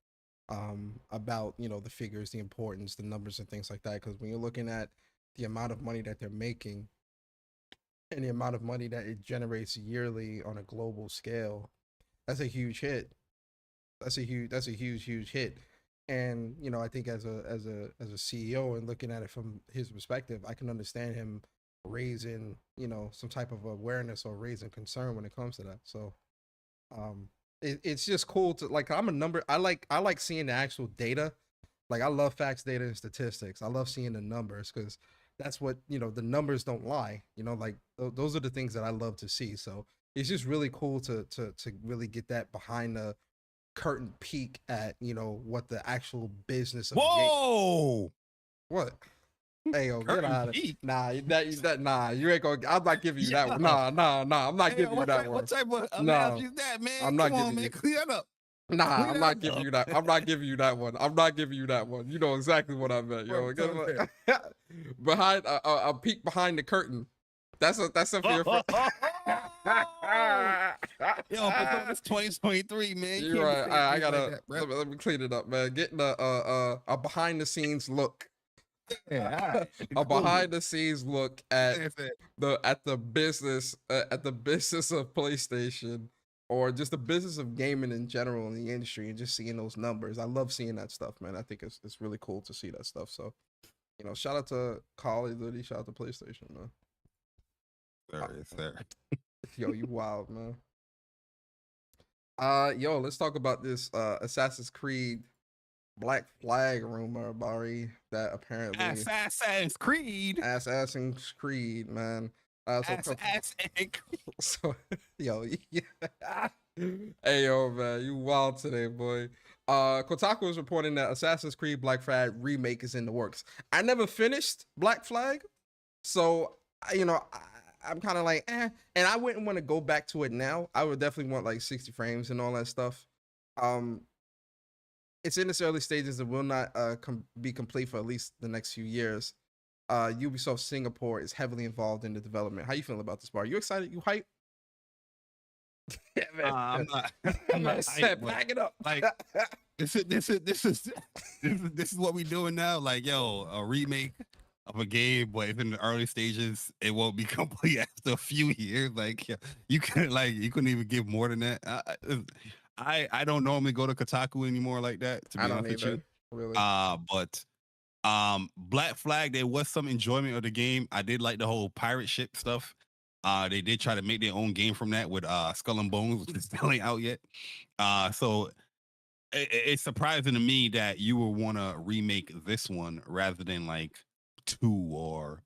about the figures, the importance, the numbers, and things like that. Because when you're looking at the amount of money that they're making and the amount of money that it generates yearly on a global scale, that's a huge hit. That's a huge hit. And I think as a CEO and looking at it from his perspective, I can understand him raising some type of awareness or raising concern when it comes to that. So it's just cool to I like seeing the actual data. Like I love facts, data, and statistics. I love seeing the numbers because that's what the numbers don't lie. Like those are the things that I love to see. So it's just really cool to really get that behind the curtain peek at what the actual business of what. Hey yo, get out of it. Nah, you ain't gonna. I'm not giving you that one. Nah, I'm not giving you that one. What type of analogy is that, man? I'm not Come on, giving man. you. Clear it up. Nah, I'm not giving you that. I'm not giving you that one. I'm not giving you that one. You know exactly what I meant, yo. Behind a peek behind the curtain. That's a fear. Yo, but it's 2023, man. You're right. I gotta let me clean it up, man. Getting a behind the scenes look. Yeah, a behind the scenes look at the business of PlayStation, or just the business of gaming in general in the industry, and just seeing those numbers. I love seeing that stuff, man. I think it's really cool to see that stuff. So, shout out to Call of Duty, shout out to PlayStation, man. There. Yo, you wild, man. Yo, let's talk about this Assassin's Creed Black Flag rumor, Bari, that apparently Assassin's Creed, man. So, yo, yeah. Hey, yo, man, you wild today, boy. Kotaku is reporting that Assassin's Creed Black Flag remake is in the works. I never finished Black Flag, so I'm kind of like, and I wouldn't want to go back to it now. I would definitely want like 60 frames and all that stuff. It's in its early stages and will not be complete for at least the next few years. Ubisoft Singapore is heavily involved in the development. How you feeling about this, Bar? You excited? You hype? Yeah, man. I'm not hyped, back it up. Like this is what we doing now. Like, yo, a remake of a game, but if in the early stages, it won't be complete after a few years. Like, you couldn't even give more than that. I don't normally go to Kotaku anymore like that, to be honest with you. Really? But Black Flag, there was some enjoyment of the game. I did like the whole pirate ship stuff. They did try to make their own game from that with Skull and Bones, which is still ain't out yet. So it's surprising to me that you would want to remake this one rather than like 2 or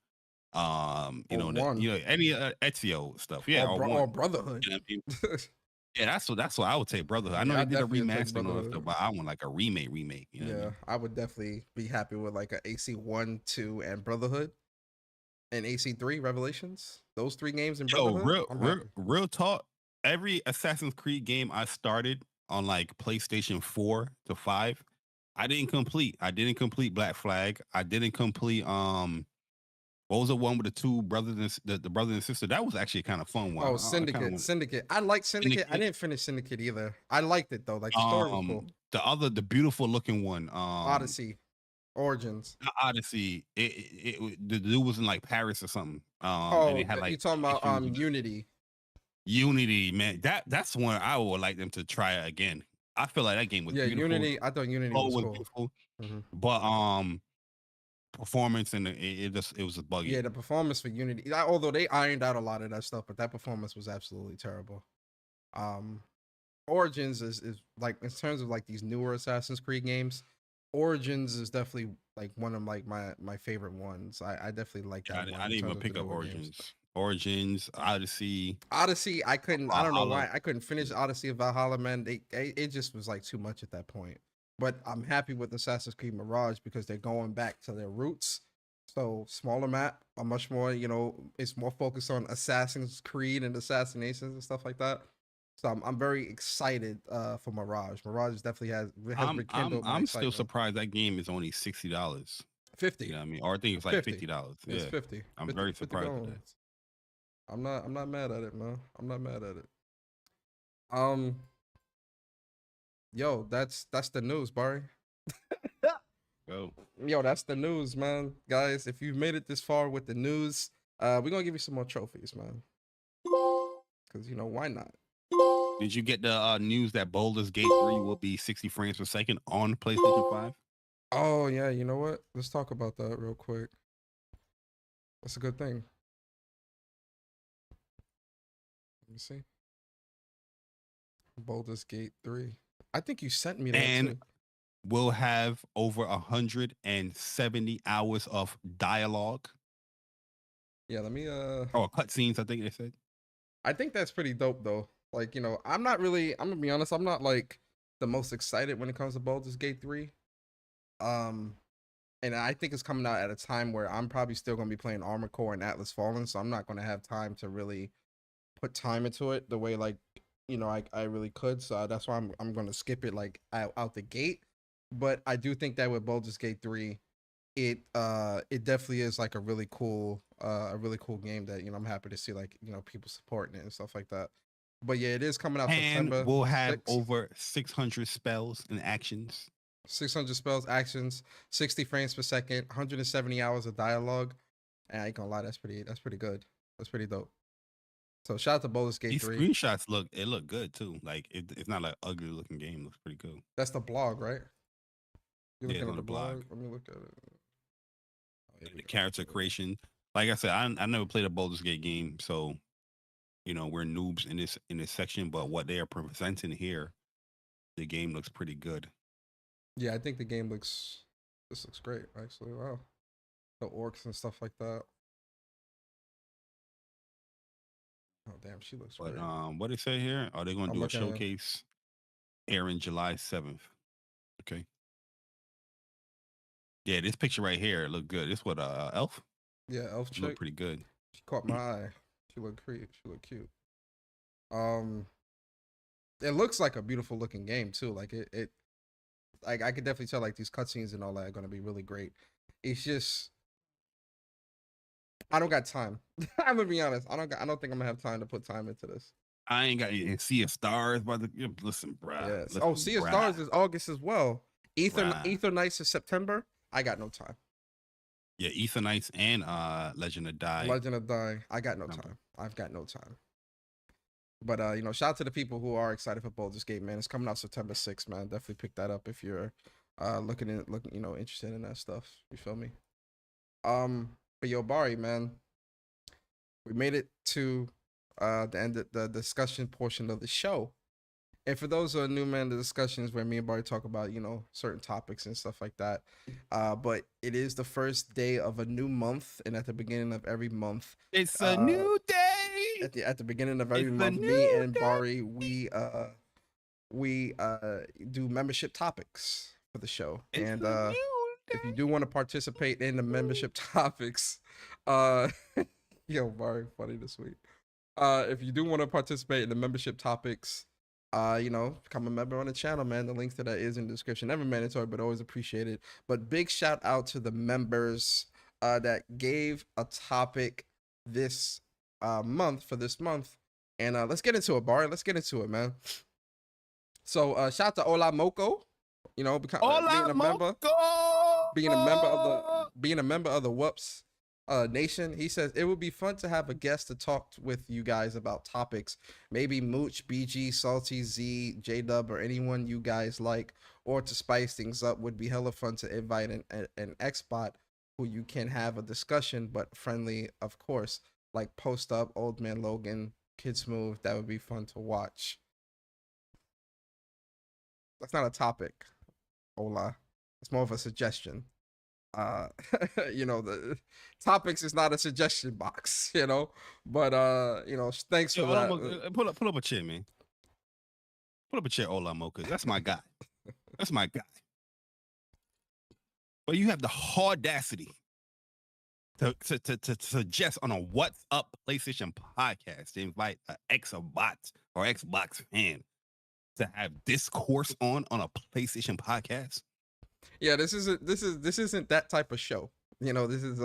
any Ezio stuff. Yeah, or Brotherhood. You know what I mean? Yeah, that's what I would say, Brotherhood. I know Yeah, they did a definitely would take remaster and all that stuff, Brotherhood. but I want like a remake. You know what I Yeah, mean? I would definitely be happy with like a AC 1, 2, and Brotherhood, and AC 3 Revelations. Those 3 games in Yo, Brotherhood. I'm happy. real talk. Every Assassin's Creed game I started on like PlayStation 4 to 5, I didn't complete. I didn't complete Black Flag. I didn't complete what was the one with the 2 brothers and the brother and sister? That was actually a kind of fun one. Oh, Syndicate. Syndicate. I like Syndicate. I didn't finish Syndicate either. I liked it though. Like the story was cool. The beautiful looking one, Odyssey, Origins. Odyssey. The dude was in like Paris or something. Oh, and it had like you talking about Unity? Unity, man. That's one I would like them to try again. I feel like that game was beautiful. Unity. I thought Unity was cool. Beautiful. Mm-hmm. But performance and it was a buggy. Yeah, the performance for Unity, although they ironed out a lot of that stuff, but that performance was absolutely terrible. Origins is like, in terms of like these newer Assassin's Creed games, Origins is definitely like one of like my favorite ones. I definitely like that. I didn't even pick up Origins. Games. Origins, Odyssey, I couldn't. I don't know why I couldn't finish Odyssey of Valhalla, man. It just was like too much at that point. But I'm happy with Assassin's Creed Mirage because they're going back to their roots. So smaller map, a much more, it's more focused on Assassin's Creed and assassinations and stuff like that. So I'm very excited for Mirage. Mirage definitely has rekindled my I'm still excitement. surprised that game is only $60. 50. You know what I mean? Or I think it's like $50. Yeah. It's 50. I'm very surprised with that. I'm not mad at it, man. I'm not mad at it. Yo, that's the news, Bari. Go. Yo, that's the news, man. Guys, if you've made it this far with the news, we're gonna give you some more trophies, man. Because why not? Did you get the news that Boulders Gate 3 will be 60 frames per second on PlayStation 5? Oh yeah, you know what? Let's talk about that real quick. That's a good thing. Let me see. Boulders Gate 3. I think you sent me that too. We'll have over 170 hours of dialogue. Yeah, let me cutscenes, I think they said. I think that's pretty dope though. Like, I'm gonna be honest, I'm not like the most excited when it comes to Boulders Gate 3. And I think it's coming out at a time where I'm probably still gonna be playing Armored Core and Atlas Fallen, so I'm not gonna have time to really put time into it the way like I really could. So that's why I'm gonna skip it like out the gate. But I do think that with Boulders Gate 3, it definitely is like a really cool game that I'm happy to see like people supporting it and stuff like that. But yeah, it is coming out September. And we'll have over 600 spells and actions. 600 spells, actions, 60 frames per second, 170 hours of dialogue. And I ain't gonna lie, that's pretty good. That's pretty dope. So shout out to Boulders Gate 3. These screenshots look good too. Like it's not like ugly looking game. It looks pretty cool. That's the blog, right? You're looking at the blog. Let me look at it. The character creation. Like I said, I never played a Boulders Gate game, so we're noobs in this section. But what they are presenting here, the game looks pretty good. Yeah, I think the game looks great actually. Wow, the orcs and stuff like that. Oh damn, she looks great. What they say here? Are they going to do a showcase airing July 7th? Okay. Yeah, this picture right here look good. This what Elf? Yeah, Elf chick. Look pretty good. She caught my eye. She looked cute. She looked cute. It looks like a beautiful looking game too. Like it like I could definitely tell like these cutscenes and all that are gonna be really great. It's just I don't got time. I'm gonna be honest. I don't think I'm gonna have time to put time into this. I ain't got any Sea of Stars, but listen, bro. Yes. Oh, Sea of Stars is August as well. Ether Nights is September. I got no time. Yeah, Ether Nights and Legend of Die. Legend of Die. I got no time. I've got no time. But shout out to the people who are excited for Boulders Gate, man. It's coming out September 6th, man. Definitely pick that up if you're looking, interested in that stuff. You feel me? But yo, Bari, man, we made it to the end of the discussion portion of the show. And for those who are new, man, the discussions where me and Bari talk about, certain topics and stuff like that. But it is the first day of a new month, and at the beginning of every month, it's a new day. At the beginning of every It's a month, me new and day. Bari, we do membership topics for the show. It's And a new if you do want to participate in the membership topics, yo, Bari, funny this week. If you do want to participate in the membership topics, become a member on the channel, man. The link to that is in the description. Never mandatory, but always appreciated. But big shout out to the members that gave a topic this month for this month. And let's get into it, Bari. Let's get into it, man. So shout out to HolaMoco, being a member of the WUPS Nation. He says it would be fun to have a guest to talk with you guys about topics. Maybe Mooch, BG, Salty, Z, J-Dub, or anyone you guys like, or to spice things up. Would be hella fun to invite an X-Bot who you can have a discussion, but friendly, of course, like Post Up, Old Man Logan, Kid Smooth. That would be fun to watch. That's not a topic, Ola. It's more of a suggestion. The topics is not a suggestion box, but thanks for that. Pull up a chair, man. Pull up a chair, HolaMoco. That's my guy. That's my guy. But you have the audacity to suggest on a What's Up PlayStation podcast to invite an Xbox or Xbox fan to have discourse on a PlayStation podcast. Yeah, this isn't that type of show. This is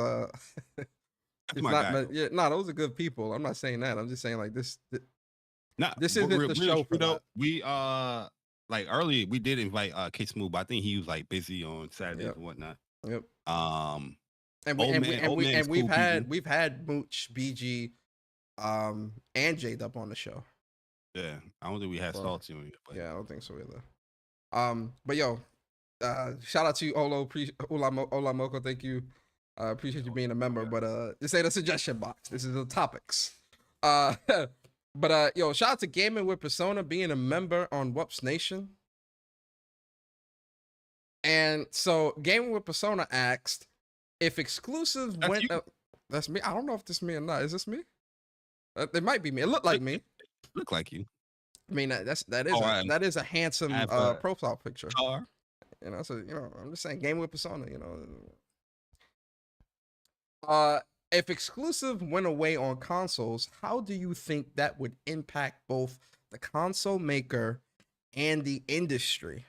it's not. Yeah, no, those are good people. I'm not saying that. I'm just saying like this. This isn't the show for that. We like earlier we did invite Kid Smooth, but I think he was like busy on Saturdays and whatnot. Yep. We've had Mooch, BG, and J-Dub on the show. Yeah, I don't think we had Salty on here. But... Yeah, I don't think so either. But yo, shout out to you, HolaMoco. Thank you. Appreciate you being a member. But this ain't a suggestion box. This is the topics. But yo, shout out to GamingwithPersona being a member on WUPS Nation. And so GamingwithPersona asked if exclusive went. That's me. I don't know if this is me or not. Is this me? It might be me. It looked like me. Look like you. I mean, that is a handsome profile picture. So I'm just saying, GamingwithPersona. If exclusive went away on consoles, how do you think that would impact both the console maker and the industry?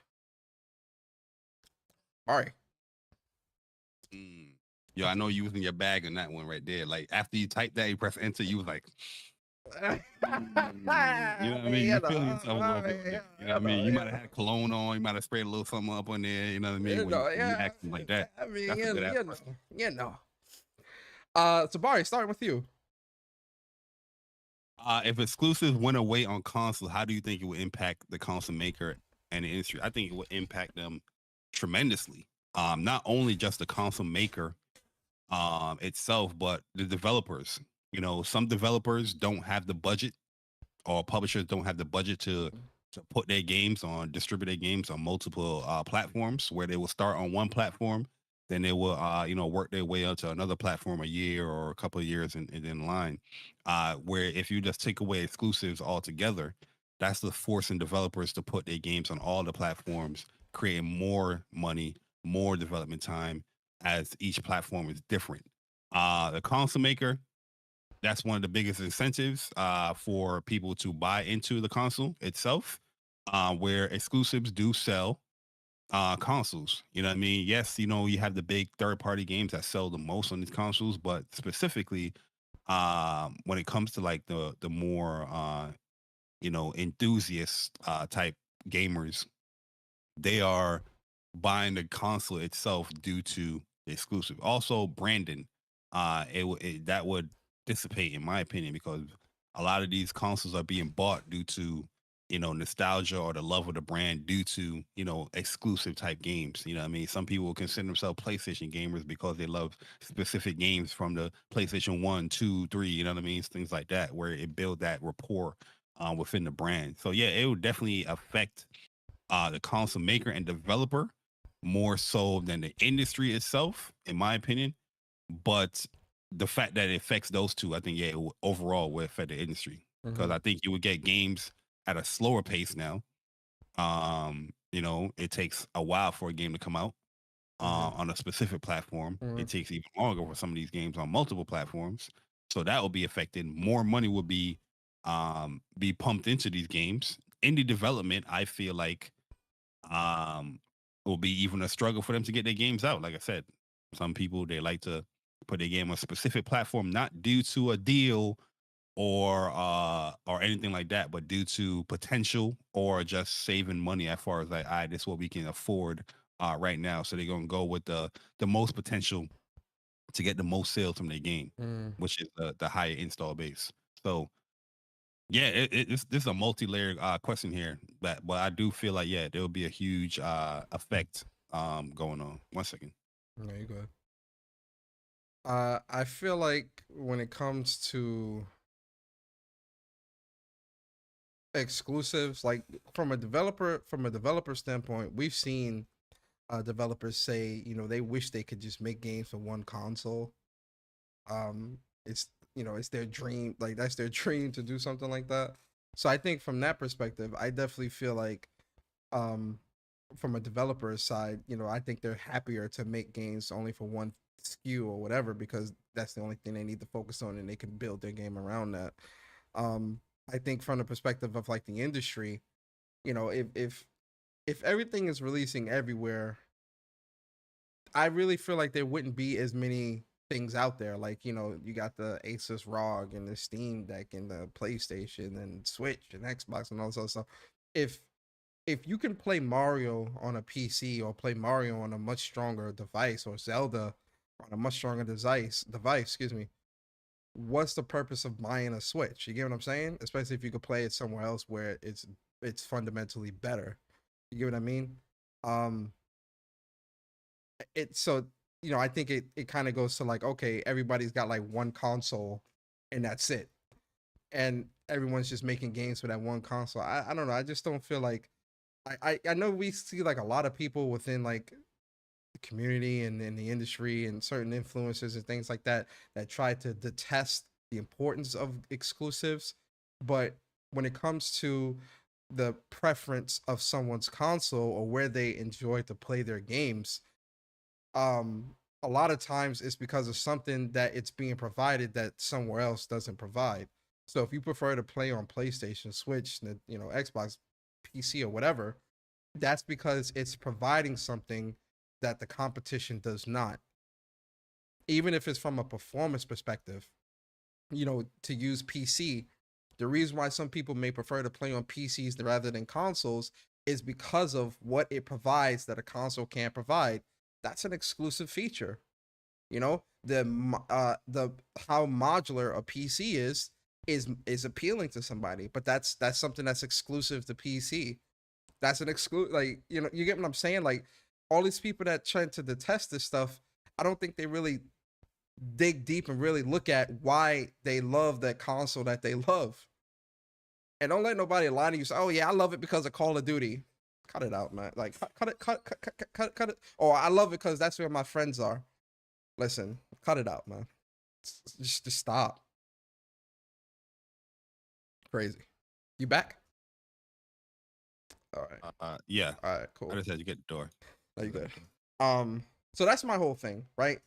All right. Yo, I know you was in your bag on that one right there. Like after you typed that, you press enter, you was like, you know what I mean? You feel yourself a little bit. You know what I mean? You might have had cologne on. You might have sprayed a little something up on there. You know what I mean? When you acting like that. I mean, so Bari, starting with you. If exclusives went away on console, how do you think it would impact the console maker and the industry? I think it would impact them tremendously. Not only just the console maker itself, but the developers. Some developers don't have the budget, or publishers don't have the budget to put their games on, distribute their games on multiple platforms, where they will start on one platform, then they will work their way up to another platform a year or a couple of years in line. Where if you just take away exclusives altogether, that's the forcing developers to put their games on all the platforms, creating more money, more development time, as each platform is different. The console maker, that's one of the biggest incentives for people to buy into the console itself, where exclusives do sell consoles. You know what I mean? Yes, you have the big third-party games that sell the most on these consoles, but specifically when it comes to like the more enthusiast type gamers, they are buying the console itself due to the exclusive. Also, branding, that would dissipate, in my opinion, because a lot of these consoles are being bought due to nostalgia or the love of the brand due to, exclusive type games. You know what I mean? Some people consider themselves PlayStation gamers because they love specific games from the PlayStation 1, 2, 3, you know what I mean? Things like that, where it builds that rapport within the brand. So yeah, it would definitely affect the console maker and developer more so than the industry itself, in my opinion. But the fact that it affects those two, I think, yeah, overall will affect the industry, because I think you would get games at a slower pace now. It takes a while for a game to come out on a specific platform. It takes even longer for some of these games on multiple platforms. So that will be affected. More money will be pumped into these games. Indie development, I feel like, will be even a struggle for them to get their games out. Like I said, some people, they like to put their game on a specific platform, not due to a deal or anything like that, but due to potential or just saving money, as far as like, this is what we can afford right now. So they're gonna go with the most potential to get the most sales from their game, which is the higher install base. So yeah, this is a multi-layered question here, but I do feel like, yeah, there will be a huge effect going on. 1 second. No, you go. I feel like when it comes to exclusives, like from a developer standpoint, we've seen developers say, they wish they could just make games for one console. It's their dream, like that's their dream to do something like that. So I think from that perspective, I definitely feel like from a developer's side, I think they're happier to make games only for one SKU or whatever, because that's the only thing they need to focus on, and they can build their game around that. I think from the perspective of like the industry, if everything is releasing everywhere, I really feel like there wouldn't be as many things out there. Like, you got the Asus ROG and the Steam Deck and the PlayStation and Switch and Xbox and all this other stuff. If you can play Mario on a PC or play Mario on a much stronger device, or Zelda on a much stronger device, excuse me, what's the purpose of buying a Switch? You get what I'm saying? Especially if you could play it somewhere else where it's fundamentally better. You get what I mean? I think it kind of goes to like, okay, everybody's got like one console and that's it. And everyone's just making games for that one console. I don't know. I just don't feel like I know we see like a lot of people within like the community and in the industry and certain influencers and things like that try to detest the importance of exclusives. But when it comes to the preference of someone's console or where they enjoy to play their games, a lot of times it's because of something that it's being provided that somewhere else doesn't provide. So if you prefer to play on PlayStation, Switch, Xbox, PC, or whatever, that's because it's providing something that the competition does not. Even if it's from a performance perspective, to use PC, the reason why some people may prefer to play on PCs rather than consoles is because of what it provides that a console can't provide. That's an exclusive feature. The how modular a PC is appealing to somebody, but that's something that's exclusive to PC. That's an like, you get what I'm saying? Like, all these people that try to detest this stuff, I don't think they really dig deep and really look at why they love that console that they love. And don't let nobody lie to you. Say, oh yeah, I love it because of Call of Duty. Cut it out, man. Like, cut it. Or I love it because that's where my friends are. Listen, cut it out, man. Just stop. Crazy. You back? All right. Yeah. All right, cool. I just had to get the door. No, you good. So that's my whole thing, right?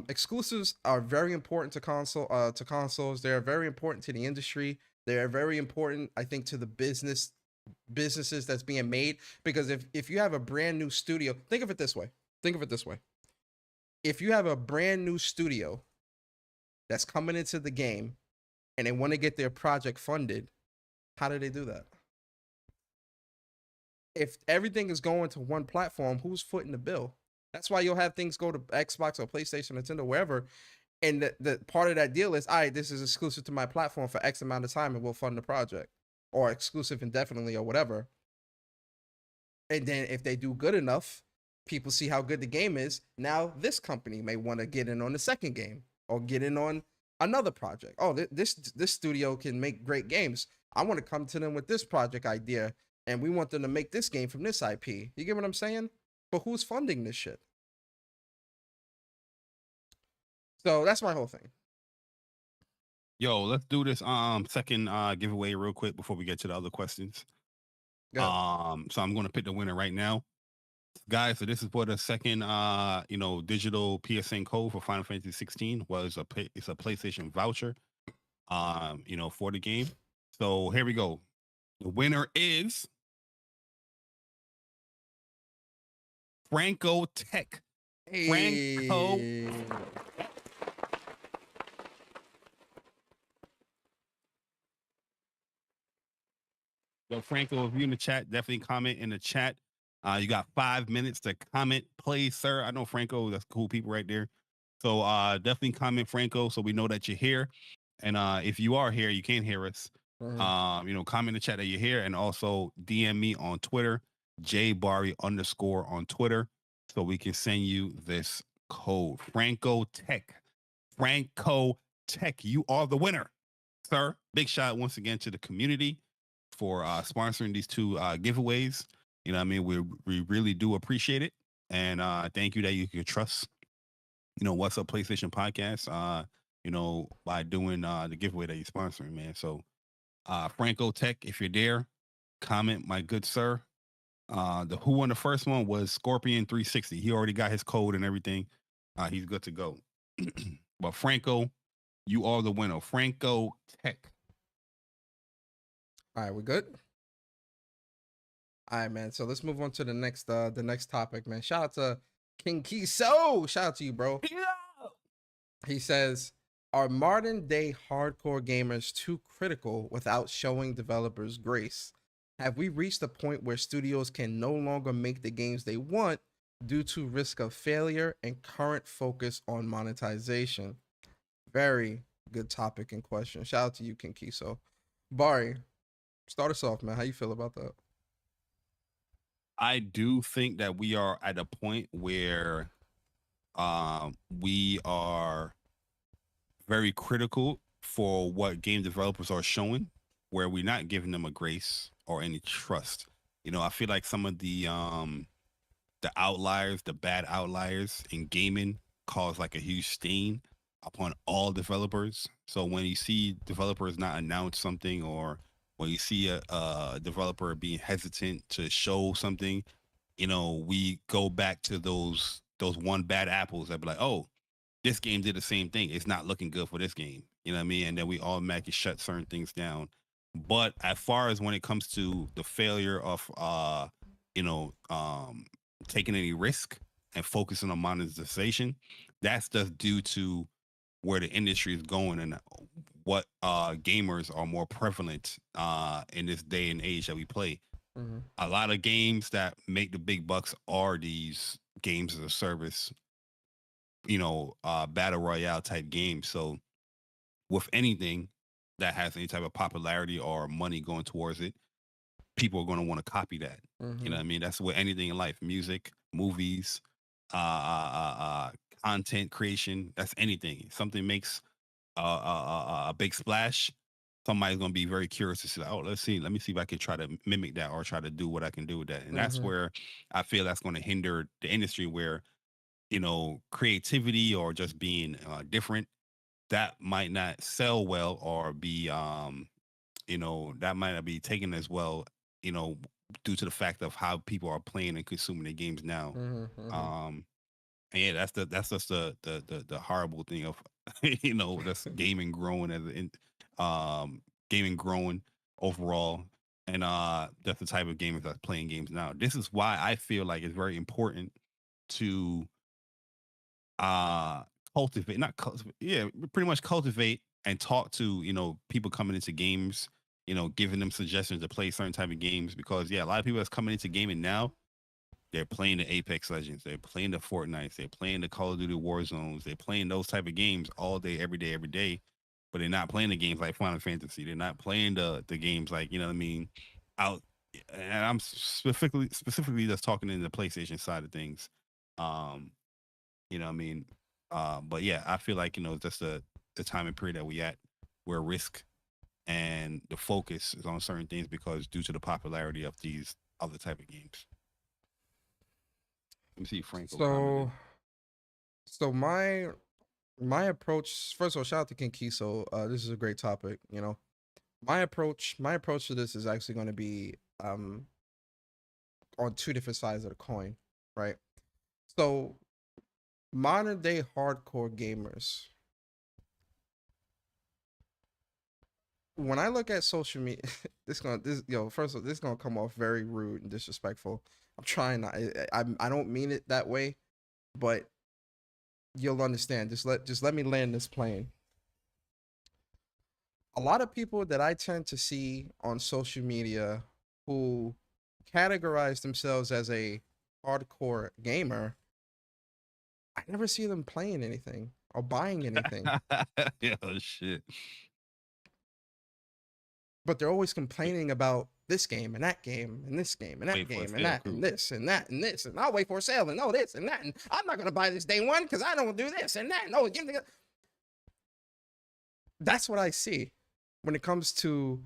Exclusives are very important to consoles. They are very important to the industry. They are very important, I think, to the businesses that's being made, because if you have a brand new studio, think of it this way. If you have a brand new studio that's coming into the game and they want to get their project funded, how do they do that? If everything is going to one platform, who's footing the bill? That's why you'll have things go to Xbox or PlayStation, Nintendo, wherever, and the part of that deal is, all right, this is exclusive to my platform for X amount of time and we'll fund the project. or exclusive indefinitely or whatever. And then if they do good enough, people see how good the game is. Now this company may want to get in on the second game or get in on another project. Oh, this studio can make great games. I want to come to them with this project idea, and we want them to make this game from this IP. You get what I'm saying? But who's funding this shit? So that's my whole thing. Yo, let's do this second giveaway real quick before we get to the other questions. So I'm gonna pick the winner right now, guys. So this is for the second digital PSN code for Final Fantasy 16. Well, it's a PlayStation voucher for the game. So here we go. The winner is Franco Tech. Hey. Franco. So Franco, if you're in the chat, definitely comment in the chat. You got 5 minutes to comment, please, sir. I know Franco, that's cool people right there. So definitely comment, Franco, so we know that you're here. And if you are here, you can't hear us. Comment in the chat that you're here, and also DM me on Twitter, jbari_ on Twitter, so we can send you this code. Franco Tech. Franco Tech, you are the winner, sir. Big shout once again to the community for sponsoring these two giveaways. You know what I mean? We really do appreciate it. And thank you that you can trust, What's Up PlayStation Podcast, by doing the giveaway that you're sponsoring, man. So Franco Tech, if you're there, comment, my good sir. The who won the first one was Scorpion 360. He already got his code and everything. He's good to go. But Franco, you are the winner. Franco Tech. All right, we're good. All right, man. So let's move on to the next topic, man. Shout out to Kingquiso. Shout out to you, bro. Yeah. He says, are modern day hardcore gamers too critical without showing developers grace? Have we reached a point where studios can no longer make the games they want due to risk of failure and current focus on monetization? Very good topic and question. Shout out to you, Kingquiso. Bari, start us off, man. How you feel about that? I do think that we are at a point where we are very critical for what game developers are showing, where we're not giving them a grace or any trust. I feel like some of the outliers, the bad outliers in gaming cause like a huge stain upon all developers. So when you see developers not announce something, or when you see a developer being hesitant to show something, we go back to those one bad apples that be like, oh, this game did the same thing. It's not looking good for this game. You know what I mean? And then we automatically shut certain things down. But as far as when it comes to the failure of, taking any risk and focusing on monetization, that's just due to where the industry is going and what gamers are more prevalent in this day and age that we play. Mm-hmm. A lot of games that make the big bucks are these games as a service, battle royale type games. So with anything that has any type of popularity or money going towards it, people are going to want to copy that. Mm-hmm. You know what I mean? That's with anything in life: music, movies, content creation. That's anything. Something makes a big splash, somebody's going to be very curious to see, oh, let me see if I can try to mimic that or try to do what I can do with that. And that's where I feel that's going to hinder the industry, where creativity or just being different, that might not sell well, or be that might not be taken as well, due to the fact of how people are playing and consuming the games now. And yeah, that's just the horrible thing of that's gaming growing gaming growing overall, and that's the type of gamers that's playing games now. This is why I feel like it's very important to cultivate, pretty much cultivate and talk to people coming into games, giving them suggestions to play certain type of games, because a lot of people that's coming into gaming now, they're playing the Apex Legends, they're playing the Fortnite, they're playing the Call of Duty Warzones, they're playing those type of games all day, every day, but they're not playing the games like Final Fantasy. They're not playing the games like, you know what I mean, out. And I'm specifically just talking in the PlayStation side of things. You know what I mean? But yeah, I feel like, you know, just the time and period that we at, where risk and the focus is on certain things because due to the popularity of these other type of games. Let me see Franco. So my approach, first of all, shout out to Kingquiso. This is a great topic, you know. My approach to this is actually going to be on two different sides of the coin, right? So modern day hardcore gamers, when I look at social media, first of all, this is gonna come off very rude and disrespectful. I'm trying not, I don't mean it that way, but you'll understand. Just let me land this plane. A lot of people that I tend to see on social media who categorize themselves as a hardcore gamer, I never see them playing anything or buying anything. Yeah, shit. But they're always complaining about this game and that game and this game and that game and that and this and that and this, and I'll wait for a sale and oh this and that, and I'm not gonna buy this day one because I don't do this and that. No, give me. That's what I see when it comes to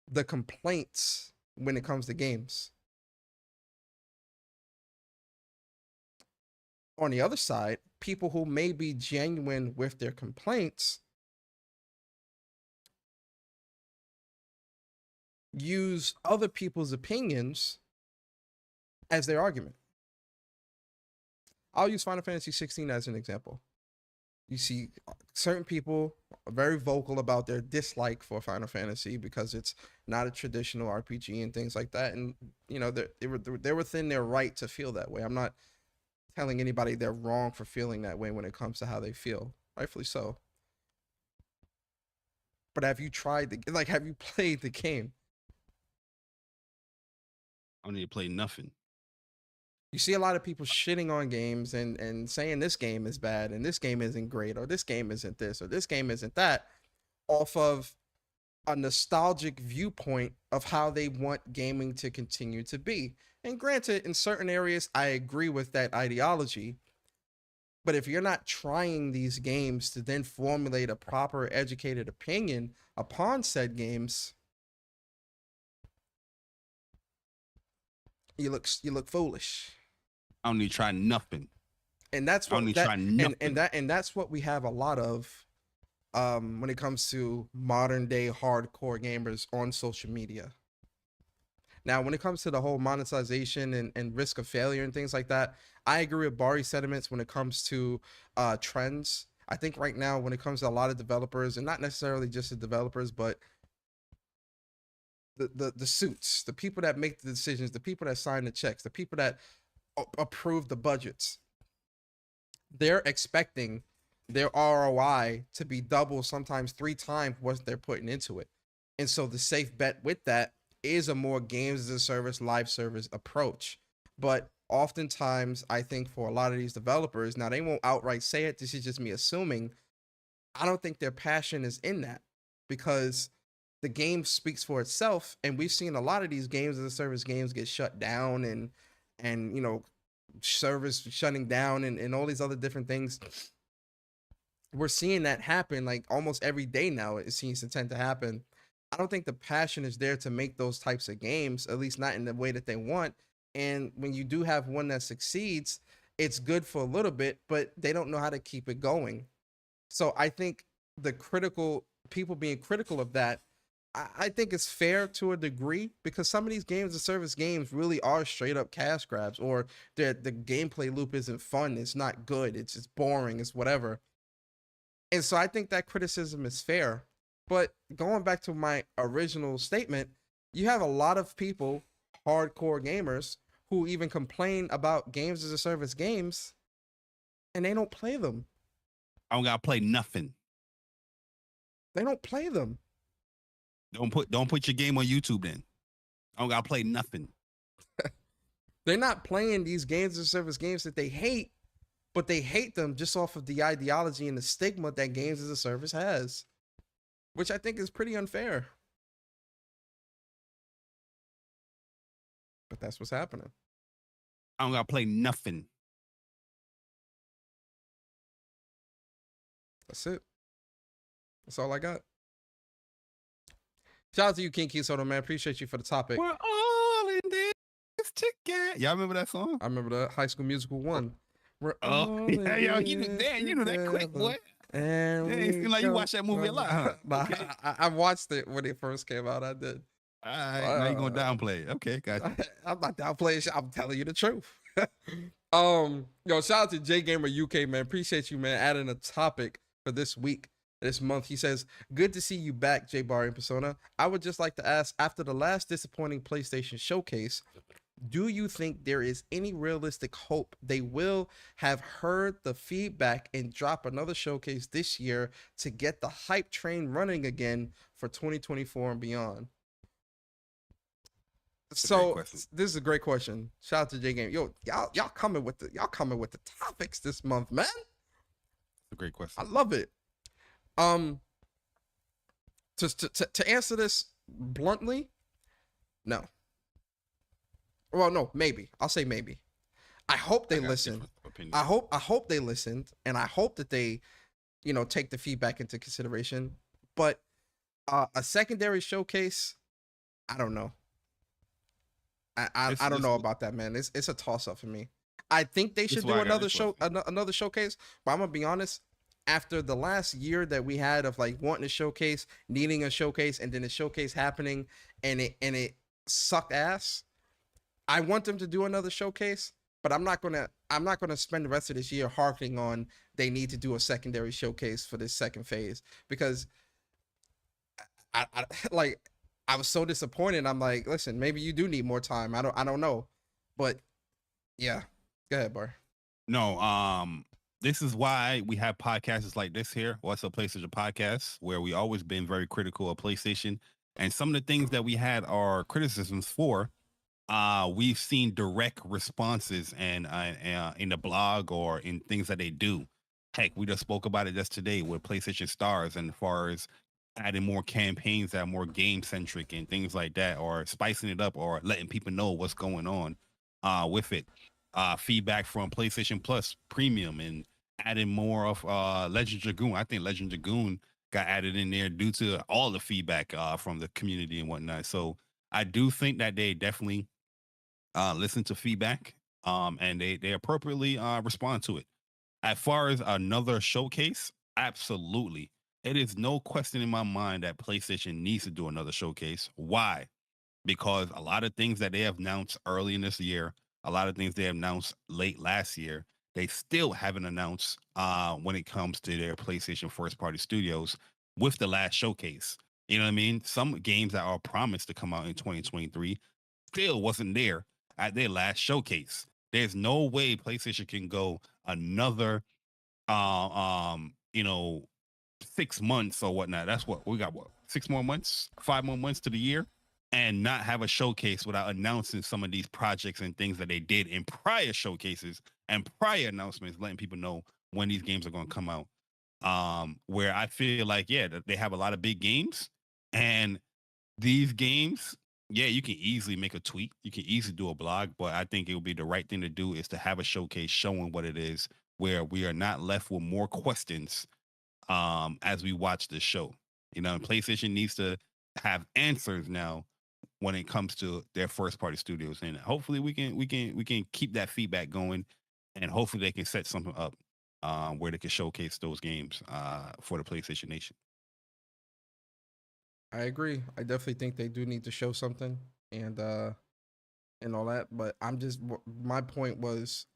the complaints when it comes to games. On the other side, people who may be genuine with their complaints use other people's opinions as their argument. I'll use Final Fantasy 16 as an example. You see certain people are very vocal about their dislike for Final Fantasy because it's not a traditional RPG and things like that. And, you know, they're within their right to feel that way. I'm not telling anybody they're wrong for feeling that way when it comes to how they feel. Rightfully so. But have you have you played the game? I don't need to play nothing. You see a lot of people shitting on games and saying this game is bad and this game isn't great or this game isn't this or this game isn't that off of a nostalgic viewpoint of how they want gaming to continue to be. And granted, in certain areas, I agree with that ideology. But if you're not trying these games to then formulate a proper educated opinion upon said games, you look foolish. I don't need to try nothing. And that's what that's what we have a lot of when it comes to modern day hardcore gamers on social media. Now, when it comes to the whole monetization and risk of failure and things like that, I agree with Bari's sentiments when it comes to trends. I think right now, when it comes to a lot of developers, and not necessarily just the developers, but the suits, the people that make the decisions, the people that sign the checks, the people that approve the budgets, they're expecting their ROI to be double, sometimes 3 times what they're putting into it. And so the safe bet with that is a more games as a service, live service approach. But oftentimes, I think for a lot of these developers, now they won't outright say it, this is just me assuming, I don't think their passion is in that, because the game speaks for itself. And we've seen a lot of these games as a service games get shut down and you know, service shutting down and all these other different things. We're seeing that happen like almost every day now. It seems to tend to happen. I don't think the passion is there to make those types of games, at least not in the way that they want. And when you do have one that succeeds, it's good for a little bit, but they don't know how to keep it going. So I think the people being critical of that, I think it's fair to a degree, because some of these games as service games really are straight up cash grabs, or the gameplay loop isn't fun, it's not good, it's just boring, it's whatever. And so I think that criticism is fair. But going back to my original statement, you have a lot of people, hardcore gamers, who even complain about games as a service games, and they don't play them. I don't gotta play nothing. They don't play them. Don't put your game on YouTube then. I don't gotta play nothing. They're not playing these games as a service games that they hate, but they hate them just off of the ideology and the stigma that games as a service has. which I think is pretty unfair. But that's what's happening. I don't gotta play nothing. That's it. That's all I got. Shout out to you, Kingquiso, man. Appreciate you for the topic. We're all in this together. Y'all remember that song? I remember the High School Musical 1. We're Oh, all yeah, yo, in you knew that quick, boy. And Yeah, it seemed like you watched that movie a lot, huh? Nah, Okay. I watched it when it first came out. I did. All right, now you're gonna downplay it. Okay, gotcha. I'm not downplaying shit. I'm telling you the truth. Yo, shout out to JgamerUK, man. Appreciate you, man, adding a topic for this week, this month. He says, good to see you back, Bari and Persona. I would just like to ask, after the last disappointing PlayStation showcase, do you think there is any realistic hope they will have heard the feedback and drop another showcase this year to get the hype train running again for 2024 and beyond? So this is a great question. Shout out to J Game. Yo, y'all coming with the topics this month, man. A great question. I love it. To answer this bluntly, no. Well, no, maybe. I'll say maybe. I hope they listened. I hope they listened, and I hope that they, take the feedback into consideration. But a secondary showcase, I don't know. I don't know about that, man. It's a toss up for me. I think they should do another showcase, but I'm gonna be honest. After the last year that we had of like wanting a showcase, needing a showcase, and then a showcase happening, and it sucked ass. I want them to do another showcase, but I'm not gonna spend the rest of this year harping on they need to do a secondary showcase for this second phase, because I was so disappointed. I'm like, listen, maybe you do need more time. I don't know, but yeah, go ahead, Bar. No, this is why we have podcasts like this here. What's Up PlayStation Podcast, where we always been very critical of PlayStation, and some of the things that we had our criticisms for, we've seen direct responses and in the blog or in things that they do. Heck, we just spoke about it just today with PlayStation Stars, and as far as adding more campaigns that are more game centric and things like that, or spicing it up, or letting people know what's going on with it. Feedback from PlayStation Plus Premium and adding more of Legend Dragoon. I think Legend Dragoon got added in there due to all the feedback from the community and whatnot. So I do think that they definitely listen to feedback and they appropriately respond to it. As far as another showcase, absolutely. It is no question in my mind that PlayStation needs to do another showcase. Why? Because a lot of things that they have announced early in this year, a lot of things they have announced late last year, they still haven't announced when it comes to their PlayStation first-party studios with the last showcase. You know what I mean? Some games that are promised to come out in 2023 still wasn't there at their last showcase. There's no way PlayStation can go another 6 months or whatnot. That's what we got. What, 6 more months, 5 more months to the year, and not have a showcase without announcing some of these projects and things that they did in prior showcases and prior announcements, letting people know when these games are going to come out. Where I feel like, yeah, they have a lot of big games, and these games, yeah, you can easily make a tweet, you can easily do a blog, but I think it would be the right thing to do is to have a showcase showing what it is, where we are not left with more questions as we watch this show. And PlayStation needs to have answers now when it comes to their first party studios, and hopefully we can keep that feedback going, and hopefully they can set something up where they can showcase those games for the PlayStation Nation. I agree. I definitely think they do need to show something and all that, but my point was,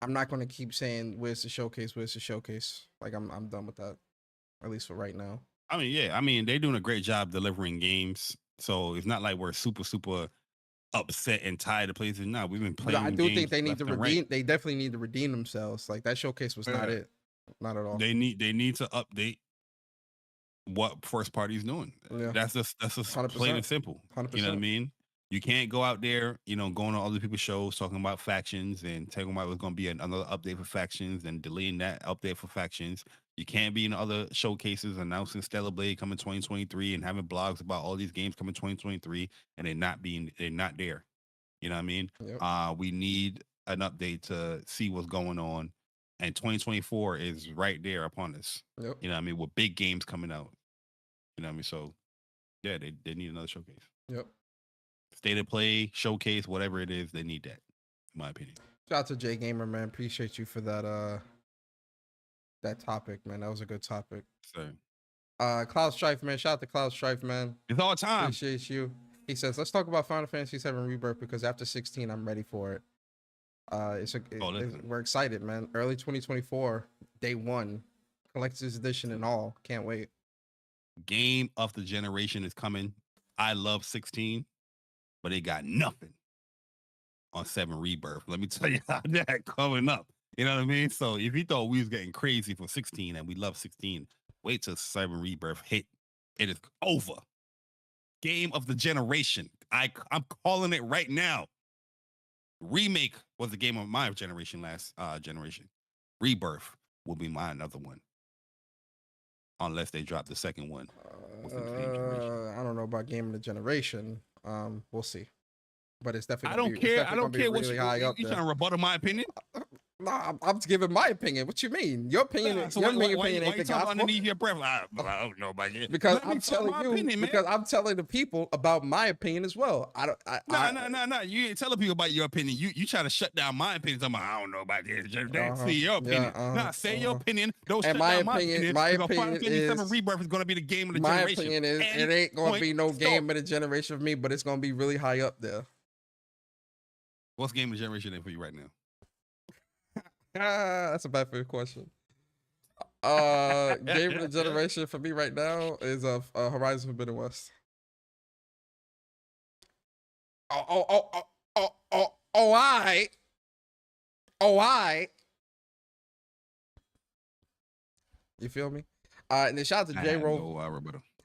I'm not going to keep saying where's the showcase, like I'm done with that, at least for right now. I mean, yeah, they're doing a great job delivering games, so it's not like we're super upset and tired of PlayStation. No, we've been playing. But I do think they need to redeem. Right. They definitely need to redeem themselves. Like that showcase was not it, not at all. They need to update what first party is doing. Yeah. That's just plain and simple. 100%. You know what I mean? You can't go out there, going to other people's shows talking about factions and talking about what's going to be another update for factions and deleting that update for factions. You can't be in other showcases announcing Stellar Blade coming 2023 and having blogs about all these games coming 2023 and they're not there. You know what I mean? Yep. We need an update to see what's going on. And 2024 is right there upon us. Yep. You know what I mean? With big games coming out. You know what I mean? So yeah, they need another showcase. Yep. State of play, showcase, whatever it is, they need that, in my opinion. Shout out to J Gamer, man. Appreciate you for that that topic, man. That was a good topic. So Cloud Strife, man. Shout out to Cloud Strife, man. it's all time. Appreciate you. He says, let's talk about Final Fantasy 7 Rebirth because after 16, I'm ready for it. We're excited, man. Early 2024, day one, collector's edition and all. Can't wait. Game of the generation is coming. I love 16, but it got nothing on 7 Rebirth. Let me tell you how that coming up. You know what I mean? So if you thought we was getting crazy for 16 and we love 16, wait till 7 Rebirth hit. It is over. Game of the generation. I'm calling it right now. Remake was the game of my generation last generation. Rebirth will be my another one. Unless they drop the second one. I don't know about game of the generation. We'll see. But it's definitely. I don't care. I don't care what really you trying to rebuttal my opinion. No, I'm just giving my opinion. What you mean? Your opinion. So your opinion ain't the gospel. Underneath your breath, I don't know about it. Because I'm telling you. Opinion, because I'm telling the people about my opinion as well. No. You ain't telling people about your opinion. You trying to shut down my opinion. Talking about, I don't know about this. See your opinion. Say your opinion. Don't shut down my opinion. My opinion is 7 Rebirth is going to be the game of the my generation. My opinion is it ain't going to be no game of the generation for me, but it's going to be really high up there. What's game of the generation in for you right now? That's a bad for your question. Game of the generation for me right now is Horizon Forbidden West. I. You feel me? And then shout out to J-Roll.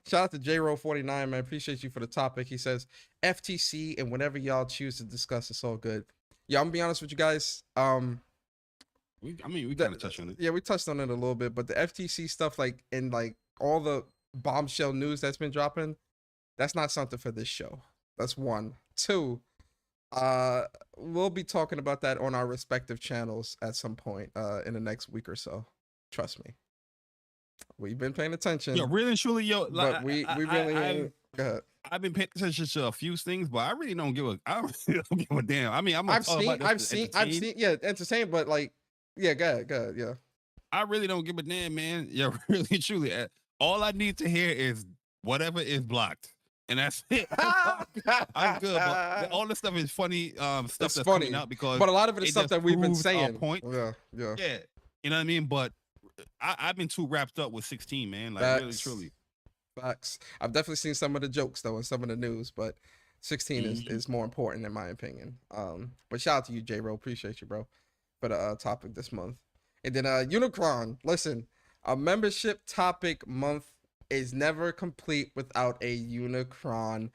Shout out to J-Roll49, man. Appreciate you for the topic. He says, FTC and whenever y'all choose to discuss, it's all good. Yeah, I'm gonna be honest with you guys. We kind of touched on it. Yeah, we touched on it a little bit, but the FTC stuff, like, and like all the bombshell news that's been dropping, that's not something for this show. That's one. Two, we'll be talking about that on our respective channels at some point in the next week or so. Trust me. We've been paying attention. Yo, really and truly, yo. Like, but we really ain't. Go ahead. I've been paying attention to a few things, but I really don't give a damn. I mean, I've seen, yeah, entertainment, but like, yeah, go ahead, yeah. I really don't give a damn, man. Yeah, really, truly. All I need to hear is whatever is blocked, and that's it. I'm good. But all this stuff is funny. Stuff that's funny coming out because, but a lot of it is stuff that we've been saying. Point. Yeah. You know what I mean? But I've been too wrapped up with 16, man. Like, really, truly. Facts. I've definitely seen some of the jokes though and some of the news, but 16 is more important in my opinion. But shout out to you, J-Ro. Appreciate you, bro, for the topic this month. And then Unikronn. Listen, a membership topic month is never complete without a Unikronn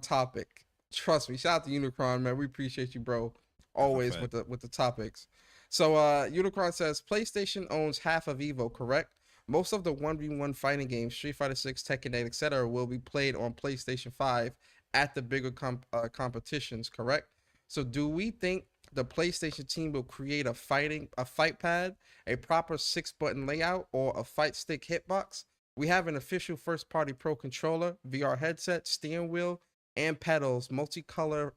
topic. Trust me. Shout out to Unikronn, man. We appreciate you, bro. Always with the topics. So Unikronn says PlayStation owns half of Evo, correct? Most of the 1v1 fighting games, Street Fighter 6, Tekken 8, etc., will be played on PlayStation 5 at the bigger competitions, correct? So do we think the PlayStation team will create a fight pad, a proper 6-button layout, or a fight stick hitbox? We have an official first-party Pro controller, VR headset, steering wheel, and pedals, multicolored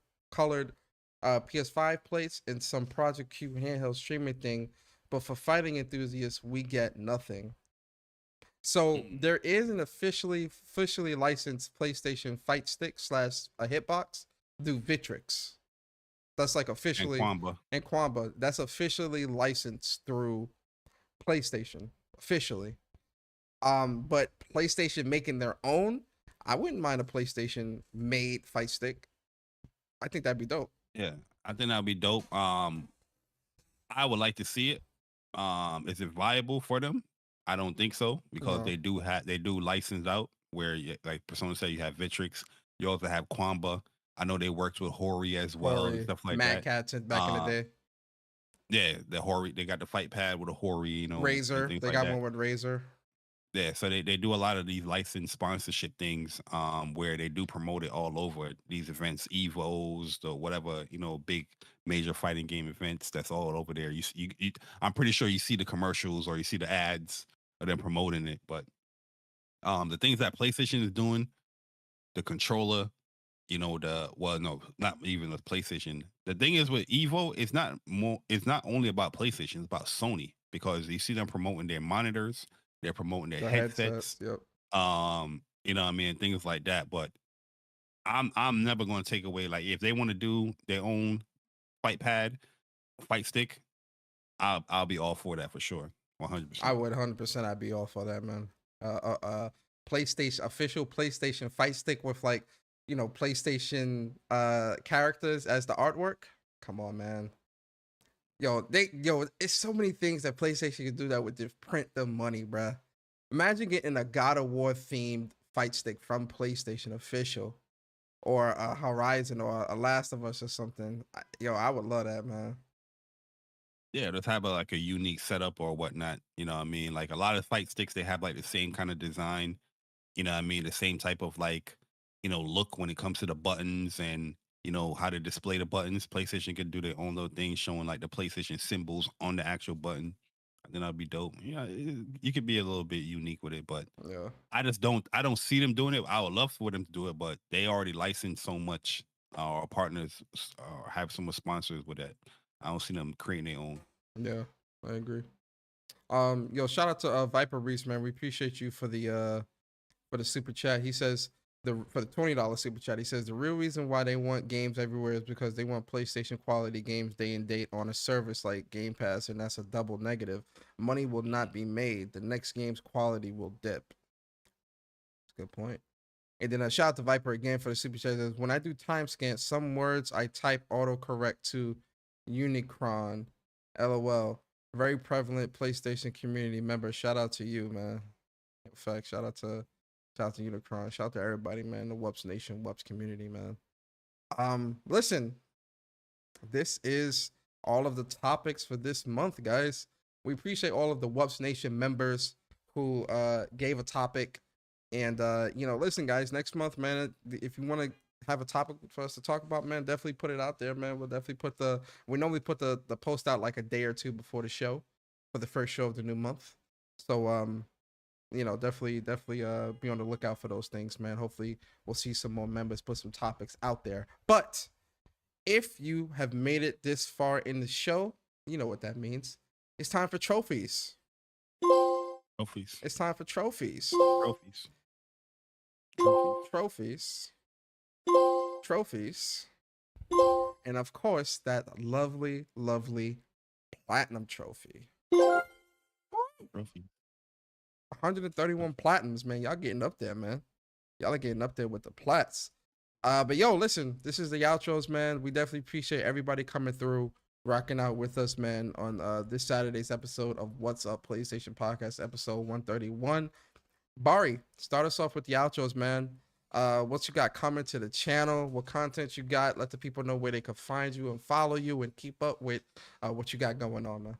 PS5 plates, and some Project Q handheld streaming thing. But for fighting enthusiasts, we get nothing. So there is an officially licensed PlayStation fight stick / a hitbox through Vitrix. That's like officially and Quamba. That's officially licensed through PlayStation. Officially. But PlayStation making their own, I wouldn't mind a PlayStation made fight stick. I think that'd be dope. Yeah, I think that'd be dope. I would like to see it. Is it viable for them? I don't think so because they do license out where, like Persona said, you have Vitrix. You also have Quamba. I know they worked with Hori as well and stuff like Mad that. Cats back in the day. Yeah, the Hori, they got the fight pad with a Hori, you know, and Razor, things they like got that. one with Razor. Yeah, so they do a lot of these licensed sponsorship things, where they do promote it all over these events, Evos, or whatever, you know, big major fighting game events. That's all over there. I'm pretty sure you see the commercials or you see the ads of them promoting it. But the things that PlayStation is doing, the controller, you know, no, not even the PlayStation. The thing is with Evo, it's not only about PlayStation, it's about Sony, because you see them promoting their monitors, they're promoting their The headsets, Yep. you know what I mean, things like that. But I'm never going to take away, like, if they want to do their own fight pad, fight stick, I'll be all for that for sure. 100%. I would 100%. I'd be all for that, man. PlayStation official PlayStation fight stick with, like, you know, PlayStation characters as the artwork. Come on, man. It's so many things that PlayStation can do that would just print the money, bruh. Imagine getting a God of War themed fight stick from PlayStation official, or a Horizon, or a Last of Us or something. I would love that, man. Yeah, just have like a unique setup or whatnot. You know what I mean? Like a lot of fight sticks, they have like the same kind of design. You know what I mean? The same type of, like, you know, look when it comes to the buttons and, you know, how to display the buttons. PlayStation can do their own little thing showing like the PlayStation symbols on the actual button. Then that'd be dope. Yeah, you could be a little bit unique with it, but Yeah. I don't see them doing it. I would love for them to do it, but they already licensed so much. Our partners have so much sponsors with that. I don't see them creating their own. Yeah, I agree. Shout out to Viper Reese, man. We appreciate you for the super chat. He says for the $20 super chat, he says the real reason why they want games everywhere is because they want PlayStation quality games day and date on a service like Game Pass, and that's a double negative. Money will not be made. The next game's quality will dip. That's a good point. And then a shout out to Viper again for the super chat. Says, when I do time scan, some words I type autocorrect to Unikronn. LOL. Very prevalent PlayStation community member. Shout out to you, man. In fact, shout out to Unikronn. Shout out to everybody, man. The WUPS Nation, WUPS community, man. Listen, this is all of the topics for this month, guys. We appreciate all of the WUPS Nation members who gave a topic. And listen, guys, next month, man, if you want to have a topic for us to talk about, man, definitely put it out there, man. We'll definitely we normally put the post out like a day or two before the show, for the first show of the new month. So definitely be on the lookout for those things, man. Hopefully we'll see some more members put some topics out there. But if you have made it this far in the show, you know what that means. It's time for trophies. It's time for trophies. Trophies. And of course, that lovely, lovely platinum trophy. 131 platinums, man. Y'all getting up there, man. Y'all are getting up there with the plats. But listen, this is the outros, man. We definitely appreciate everybody coming through, rocking out with us, man, on this Saturday's episode of What's Up PlayStation Podcast, episode 131. Bari, start us off with the outros, man. What you got coming to the channel? What content you got? Let the people know where they can find you and follow you and keep up with what you got going on, man.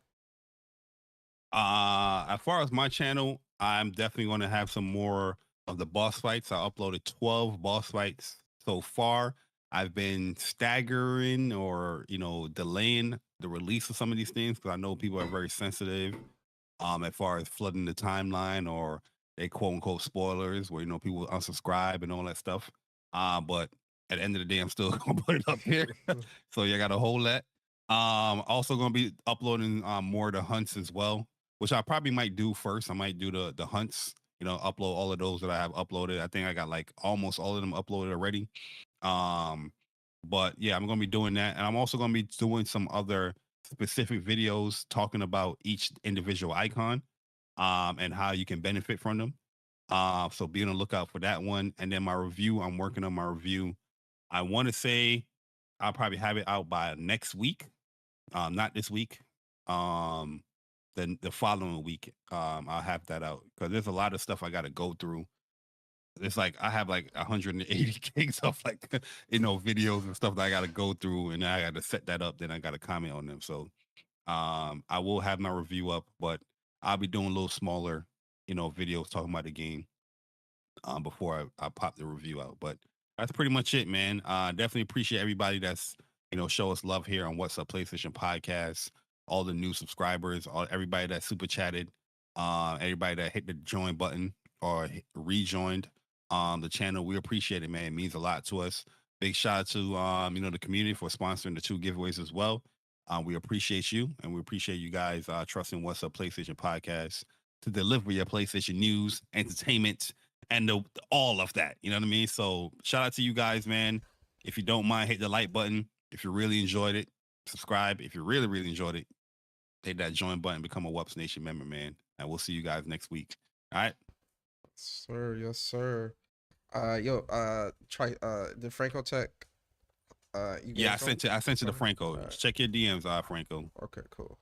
As far as my channel, I'm definitely going to have some more of the boss fights. I uploaded 12 boss fights so far. I've been staggering or, delaying the release of some of these things because I know people are very sensitive as far as flooding the timeline or they quote unquote spoilers where, people unsubscribe and all that stuff. But at the end of the day, I'm still going to put it up here. So you got to hold that. Also going to be uploading more of the hunts as well, which I probably might do first. I might do the hunts, upload all of those that I have uploaded. I think I got like almost all of them uploaded already. But yeah, I'm going to be doing that. And I'm also going to be doing some other specific videos talking about each individual icon and how you can benefit from them. So be on the lookout for that one. And then my review, I'm working on my review. I want to say I'll probably have it out by next week. Not this week. Then the following week, I'll have that out because there's a lot of stuff I got to go through. It's like I have like 180 gigs of videos and stuff that I got to go through, and I got to set that up. Then I got to comment on them. So I will have my review up, but I'll be doing a little smaller, videos talking about the game before I pop the review out. But that's pretty much it, man. Definitely appreciate everybody that's show us love here on What's Up PlayStation Podcast. All the new subscribers, everybody that super chatted, everybody that hit the join button or rejoined the channel. We appreciate it, man. It means a lot to us. Big shout out to the community for sponsoring the 2 giveaways as well. We appreciate you, and we appreciate you guys trusting What's Up PlayStation Podcast to deliver your PlayStation news, entertainment, and all of that. You know what I mean? So shout out to you guys, man. If you don't mind, hit the like button. If you really enjoyed it, subscribe. If you really, really enjoyed it, hit that join button, become a WUPS Nation member, man. And we'll see you guys next week. All right? Sir, yes, sir. Try the Franco Tech. I sent you the Franco. Right. Check your DMs, Franco. Okay, cool.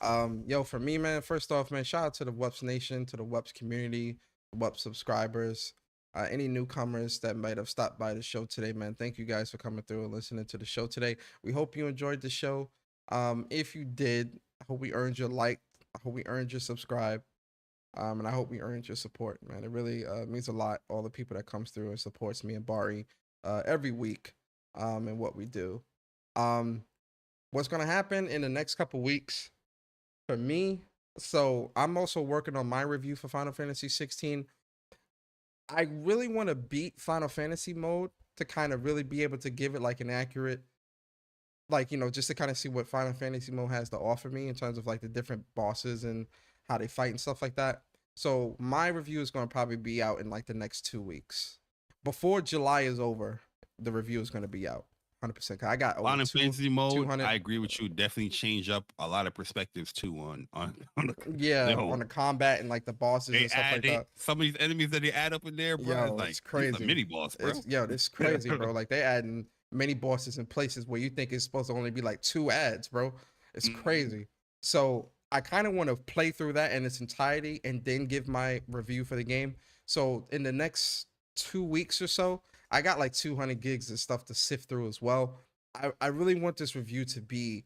For me, man, first off, man, shout out to the WUPS Nation, to the WUPS community, WUPS subscribers, any newcomers that might have stopped by the show today, man. Thank you guys for coming through and listening to the show today. We hope you enjoyed the show. If you did, I hope we earned your like. I hope we earned your subscribe. And I hope we earned your support, man. It really means a lot. All the people that comes through and supports me and Bari every week and what we do. What's going to happen in the next couple weeks for me? So I'm also working on my review for Final Fantasy 16. I really want to beat Final Fantasy mode to kind of really be able to give it like an accurate, just to kind of see what Final Fantasy mode has to offer me in terms of like the different bosses and how they fight and stuff like that. So my review is going to probably be out in like the next 2 weeks. Before July is over, the review is going to be out 100%. I got Final Fantasy mode. I agree with you. Definitely change up a lot of perspectives too on the combat and like the bosses and stuff like that. Some of these enemies that they add up in there, bro, it's crazy. A mini boss, bro. It's crazy, bro. Like they adding mini bosses in places where you think it's supposed to only be like 2 ads, bro. It's crazy. So I kind of want to play through that in its entirety and then give my review for the game. So in the next 2 weeks or so, I got like 200 gigs of stuff to sift through as well. I really want this review to be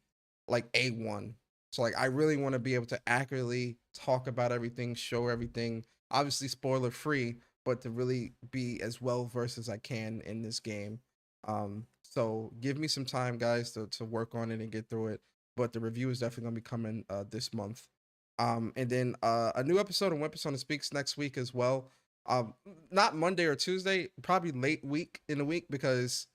like A1. So like I really want to be able to accurately talk about everything, show everything, obviously spoiler free, but to really be as well versed as I can in this game. So give me some time, guys, to work on it and get through it. But the review is definitely gonna be coming this month. And then a new episode of When Persona Speaks next week as well. Not Monday or Tuesday, probably late week in the week because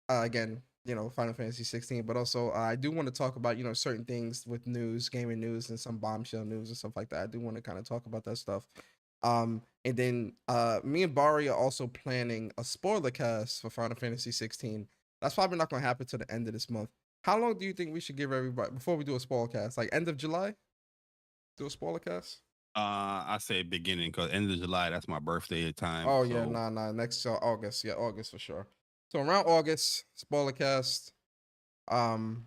again, Final Fantasy 16, but also I do want to talk about, certain things with news, gaming news, and some bombshell news and stuff like that. I do want to kind of talk about that stuff. And then me and Bari are also planning a spoiler cast for Final Fantasy 16. That's probably not going to happen to the end of this month. How long do you think we should give everybody before we do a spoiler cast? Like end of July? Do a spoiler cast? I say beginning because end of July, that's my birthday time. Oh yeah, nah. Next August. Yeah, August for sure. So around August, spoiler cast. And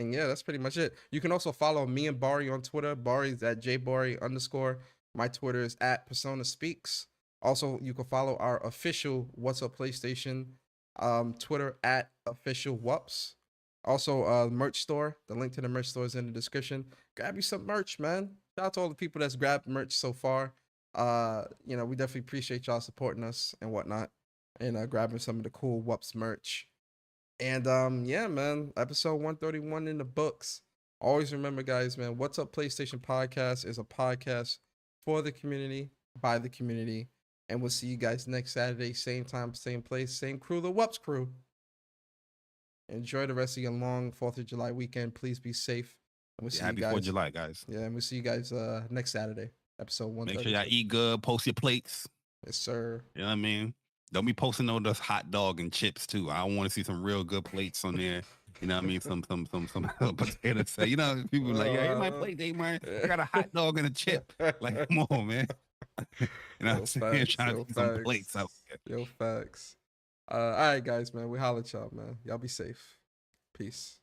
yeah, that's pretty much it. You can also follow me and Bari on Twitter. Bari's at @jbari_. My Twitter is @Persona Speaks. Also, you can follow our official What's Up PlayStation Twitter @officialwups. Also, merch store. The link to the merch store is in the description. Grab you some merch, man. Shout out to all the people that's grabbed merch so far. We definitely appreciate y'all supporting us and whatnot, and grabbing some of the cool WUPS merch. And yeah, man, episode 131 in the books. Always remember, guys, man, What's Up PlayStation Podcast is a podcast for the community, by the community. And we'll see you guys next Saturday, same time, same place, same crew, the WUPS crew. Enjoy the rest of your long 4th of July weekend. Please be safe. And we'll see you guys. Happy 4th of July, guys. Yeah, and we'll see you guys next Saturday, episode 130. Make sure y'all eat good. Post your plates. Yes, sir. You know what I mean? Don't be posting all those hot dog and chips too. I want to see some real good plates on there. You know what I mean? Some potato salad. You know, people are like, yeah, here's my plate. I got a hot dog and a chip. Like, come on, man. You know what I'm saying? Trying to get some plates out there. Yo, facts. All right, guys, man. We holla at y'all, man. Y'all be safe. Peace.